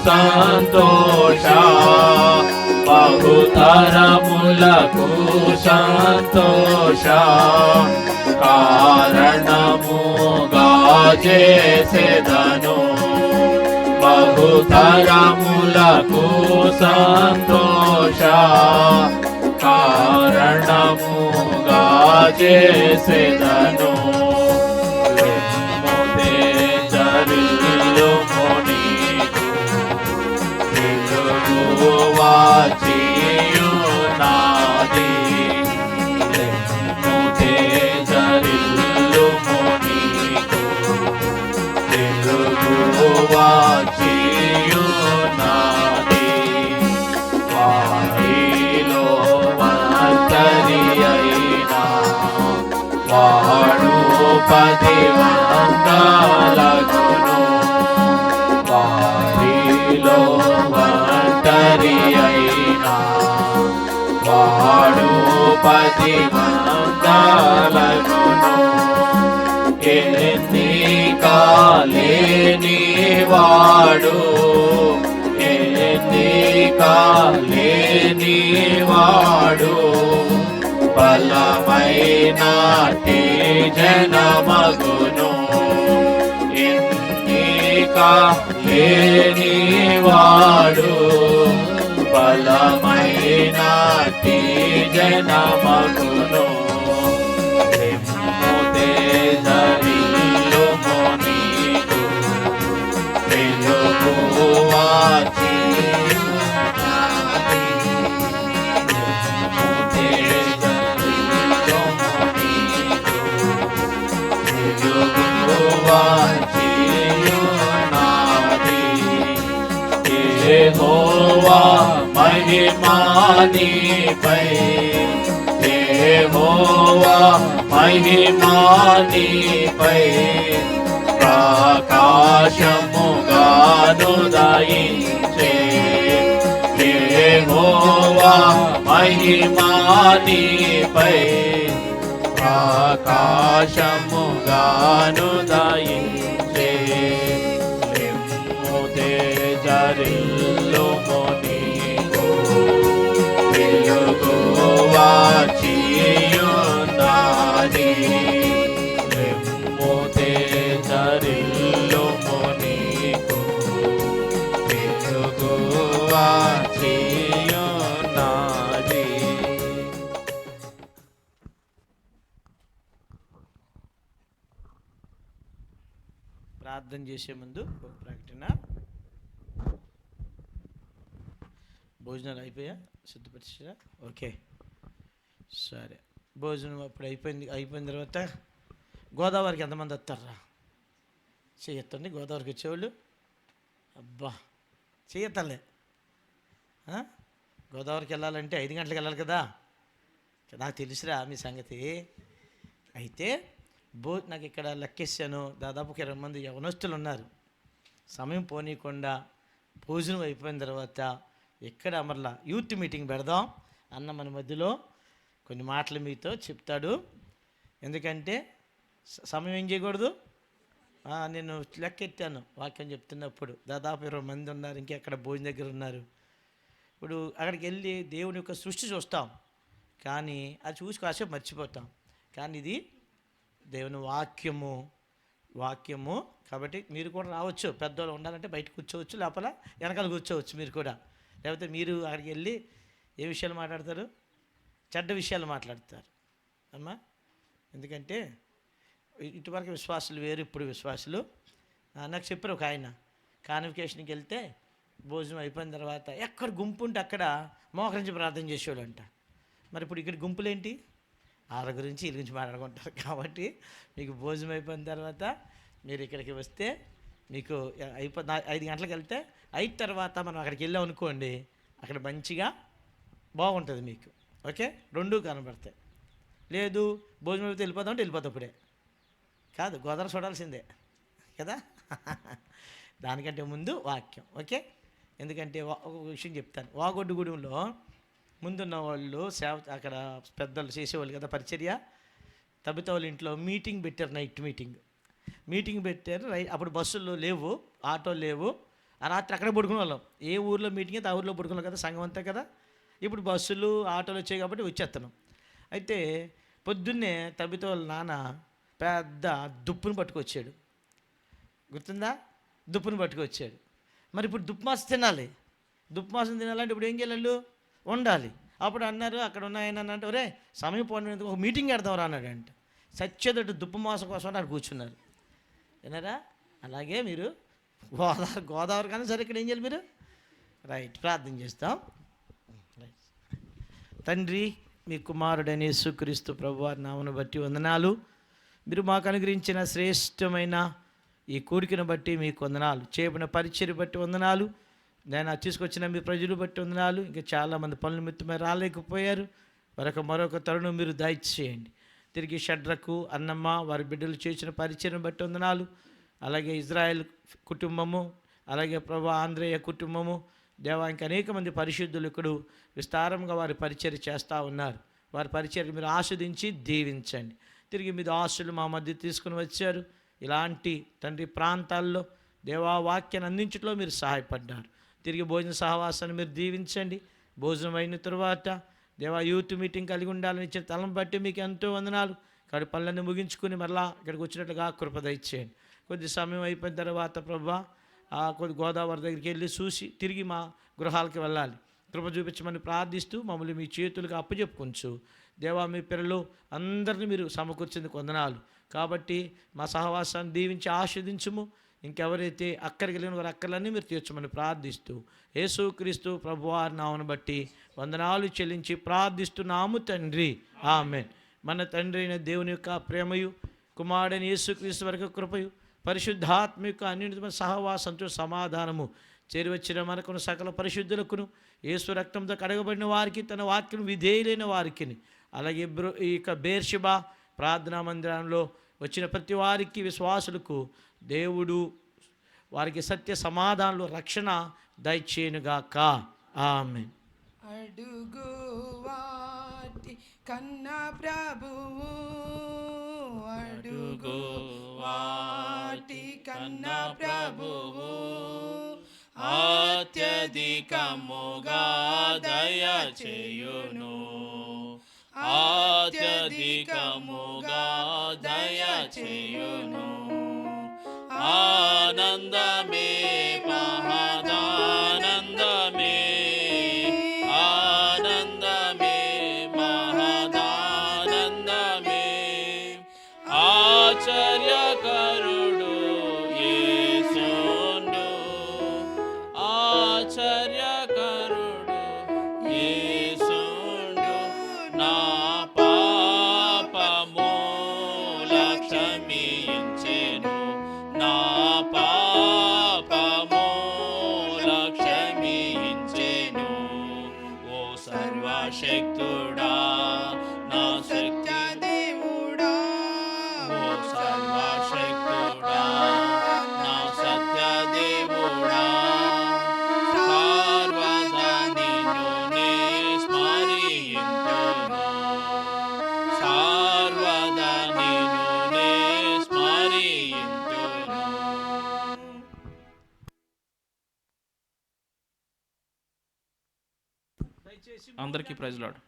సంతోష బహుతరములకు సంతోష కారణముగా చేసెదను బహుతరములకు సంతోష కారణముగా చేసెదను వాచియున్నది లెమ్ము తేజరిల్లుము నీకు వెలుగు వాచియున్నది వారిలో ఒంటరి అయినా వాడు 10 వందలగును వారిలో ఒంటరి అయినా వాడు 10 వందలగును ఎన్నికలేని వాడు ఎన్నికలేని వాడు బలమైన జనమగును ఎన్నికలేని వాడు బలమైన జనమగును లెమ్ము తేజరిల్లుము నీకు వెలుగు వాచియున్నది లెమ్ము తేజరిల్లుము నీకు వెలుగు వాచియున్నది యెహోవా మహిమా నీపై యెహోవా మహిమా నీపై ప్రకాశముగాను దయించే యెహోవా మహిమా నీపై ప్రకాశముగాను దయించే లెమ్ము తేజరిల్లుము నీకు వెలుగు వాచియున్నది లెమ్ము తేజరిల్లుము నీకు వెలుగు వాచియున్నది. ప్రార్థన చేసే ముందు ఒక ప్రకటన. భోజనాలు అయిపోయా? సిద్ధపరిచారా? ఓకే, సరే. భోజనం అప్పుడు అయిపోయిన తర్వాత గోదావరికి ఎంతమంది వస్తారా? చేయొత్తండి గోదావరికి వచ్చేవాళ్ళు. అబ్బా చేయొత్తలే. గోదావరికి వెళ్ళాలంటే 5 గంటలకు వెళ్ళాలి కదా. నాకు తెలుసురా మీ సంగతి. అయితే నాకు ఇక్కడ లెక్కేసాను, దాదాపు 20 మంది యవనస్తులు ఉన్నారు. సమయం పోనీయకుండా భోజనం అయిపోయిన తర్వాత ఇక్కడ మరలా యూత్ మీటింగ్ పెడదాం అన్న మన మధ్యలో కొన్ని మాటలు మీతో చెప్తాడు. ఎందుకంటే సమయం ఏం చేయకూడదు. నేను లెక్కెత్తాను వాక్యం చెప్తున్నప్పుడు దాదాపు 20 మంది ఉన్నారు. ఇంకెక్కడ భోజనం దగ్గర ఉన్నారు. ఇప్పుడు అక్కడికి వెళ్ళి దేవుని యొక్క సృష్టి చూస్తాం, కానీ అది చూసి కాసేపు మర్చిపోతాం. కానీ ఇది దేవుని వాక్యము కాబట్టి మీరు కూడా రావచ్చు. పెద్దవాళ్ళు ఉండాలంటే బయట కూర్చోవచ్చు, లోపల వెనకాల కూర్చోవచ్చు మీరు కూడా. లేకపోతే మీరు అక్కడికి వెళ్ళి ఏ విషయాలు మాట్లాడతారు? చెడ్డ విషయాలు మాట్లాడతారు అమ్మా. ఎందుకంటే ఇటువరకు విశ్వాసులు వేరు, ఇప్పుడు విశ్వాసులు. నాకు చెప్పారు ఒక ఆయన, కాన్వికేషన్కి వెళ్తే భోజనం అయిపోయిన తర్వాత ఎక్కడ గుంపు ఉంటే అక్కడ మోకరించి ప్రార్థన చేసేవాళ్ళు అంట. మరి ఇప్పుడు ఇక్కడ గుంపులేంటి? వాళ్ళ గురించి వీళ్ళ గురించి మాట్లాడుకుంటారు. కాబట్టి మీకు భోజనం అయిపోయిన తర్వాత మీరు ఇక్కడికి వస్తే మీకు 5 గంటలకు వెళ్తే 5 తర్వాత మనం అక్కడికి వెళ్ళాం అనుకోండి, అక్కడ మంచిగా బాగుంటుంది మీకు. ఓకే, రెండూ కనబడతాయి. లేదు భోజనం అయితే వెళ్ళిపోతామంటే వెళ్ళిపోతాం ఇప్పుడే కాదు, గోదావరి చూడాల్సిందే కదా. దానికంటే ముందు వాక్యం. ఓకే, ఎందుకంటే ఒక విషయం చెప్తాను. వాగొడ్డుగూడెంలో ముందున్న వాళ్ళు అక్కడ పెద్దలు చేసేవాళ్ళు కదా పరిచర్య. తబిత వాళ్ళ ఇంట్లో మీటింగ్ పెట్టారు, నైట్ మీటింగ్ పెట్టారు. అప్పుడు బస్సులు లేవు, ఆటోలు లేవు. ఆ రాత్రి అక్కడే పడుకునే వాళ్ళం. ఏ ఊర్లో మీటింగ్ అయితే ఆ ఊర్లో పడుకున్నాం కదా, సంఘం అంతా కదా. ఇప్పుడు బస్సులు ఆటోలు వచ్చాయి కాబట్టి వచ్చేస్తున్నాం. అయితే పొద్దున్నే తబిత వాళ్ళ నాన్న పెద్ద దుప్పును పట్టుకొచ్చాడు. గుర్తుందా? దుప్పును పట్టుకొచ్చాడు. మరి ఇప్పుడు దుప్పు మాసం తినాలి. దుప్పు మాసం తినాలంటే ఇప్పుడు ఏం చేయాలి? ఉండాలి. అప్పుడు అన్నారు అక్కడ ఉన్న ఆయన అంటే, ఒరే సమయం పోయినందుకు ఒక మీటింగ్ పెడదాం రా అన్నాడు. అంటే సచ్చేదట్టు దుప్పు మాసం కోసం అక్కడ కూర్చున్నారు. విన్నారా? అలాగే మీరు గోదావరి కానీ సరే ఇక్కడ ఏం చేయాలి మీరు? రైట్, ప్రార్థన చేస్తాం. తండ్రి, మీ కుమారుడైన యేసుక్రీస్తు ప్రభువారి నామమును బట్టి వందనాలు. మీరు మాకు అనుగ్రహించిన శ్రేష్టమైన ఈ కూడికను బట్టి మీకు వందనాలు. చేయబడిన పరిచర్య బట్టి వందనాలు. నేను తీసుకొచ్చిన మీ ప్రజలు బట్టి వందనాలు. ఇంకా చాలామంది పనుల నిమిత్తమై రాలేకపోయారు. మరొక తరుణం మీరు దయచేయండి. తిరిగి షడ్రకు, అన్నమ్మ, వారి బిడ్డలు చేసిన పరిచర్యను బట్టి వందనాలు. అలాగే ఇజ్రాయెల్ కుటుంబము, అలాగే ప్రభు ఆంధ్రేయ కుటుంబము, దేవా ఇంకా అనేక మంది పరిశుద్ధులు ఇక్కడ విస్తారంగా వారి పరిచర్య చేస్తూ ఉన్నారు. వారి పరిచర్య మీరు ఆస్వాదించి దీవించండి. తిరిగి మీద ఆశలు మా మధ్య తీసుకుని వచ్చారు. ఇలాంటి తండ్రి ప్రాంతాల్లో దేవా వాక్యాన్ని అందించడంలో మీరు సహాయపడ్డారు. తిరిగి భోజన సహవాసాన్ని మీరు దీవించండి. భోజనం అయిన తరువాత దేవా యూత్ మీటింగ్ కలిగి ఉండాలని ఇచ్చిన తలం బట్టి మీకు ఎంతో వందనాలు. కాబట్టి పనులన్నీ ముగించుకుని మరలా ఇక్కడికి వచ్చినట్లుగా కృప దయచేయండి. కొద్ది సమయం అయిపోయిన తర్వాత ప్రభా కొద్ది గోదావరి దగ్గరికి వెళ్ళి చూసి తిరిగి మా గృహాలకు వెళ్ళాలి. కృప చూపించమని ప్రార్థిస్తూ మమ్మల్ని మీ చేతులకు అప్పచెప్పుకొంచు. దేవా మీ పిల్లలు అందరినీ మీరు సమకూర్చేందుకు వందనాలు. కాబట్టి మా సహవాసాన్ని దీవించి ఆస్వాదించుము. ఇంకెవరైతే అక్కడికి వెళ్ళిన వారు అక్కర్లన్నీ మీరు తీర్చమని ప్రార్థిస్తూ యేసుక్రీస్తు ప్రభువారి నామమును బట్టి వందనాలు చెల్లించి ప్రార్థిస్తున్నాము తండ్రి, ఆమేన్. మన తండ్రి అయిన దేవుని యొక్క ప్రేమయు, కుమారుడైన యేసుక్రీస్తు వరకు కృపయు, పరిశుద్ధాత్మ యొక్క అన్యోన్యమైన సహవాసంతో సమాధానము చేరివచ్చిన మనకును సకల పరిశుద్ధులకును యేసు రక్తంతో కడగబడిన వారికి, తన వాక్యం విధేయులైన వారికి, అలాగే ఈ యొక్క బేర్షిబా ప్రార్థనా మందిరంలో వచ్చిన ప్రతి వారికి విశ్వాసులకు దేవుడు వారికి సత్య సమాధానంలో రక్షణ దయచేయునుగాక. ఆమేన్. అడుగు వాటి కన్నా ప్రభువు, అడుగు వాటి కన్నా ప్రభువు అత్యధికముగా దయచేయును, అత్యధికముగా దయచేయును. ఆనందమే మహదానందమే, ఆనందమే మహదానందమే. ఆశ్చర్యకరుడు యేసుండు, ఆశ్చర్యకరుడు యేసుండు. నా పాపముల క్షమించెను, నా పాపముల క్షమించెను. ఓ సర్వశక్తుడా, నా శక్తి దేవుడా, ఓ సర్వశక్తుడా, నా సత్య దేవుడా, సర్వదా నిన్ను నే స్మరింతును, సర్వదా నిన్ను నే అందరికీ ప్రైజ్ లార్డ్.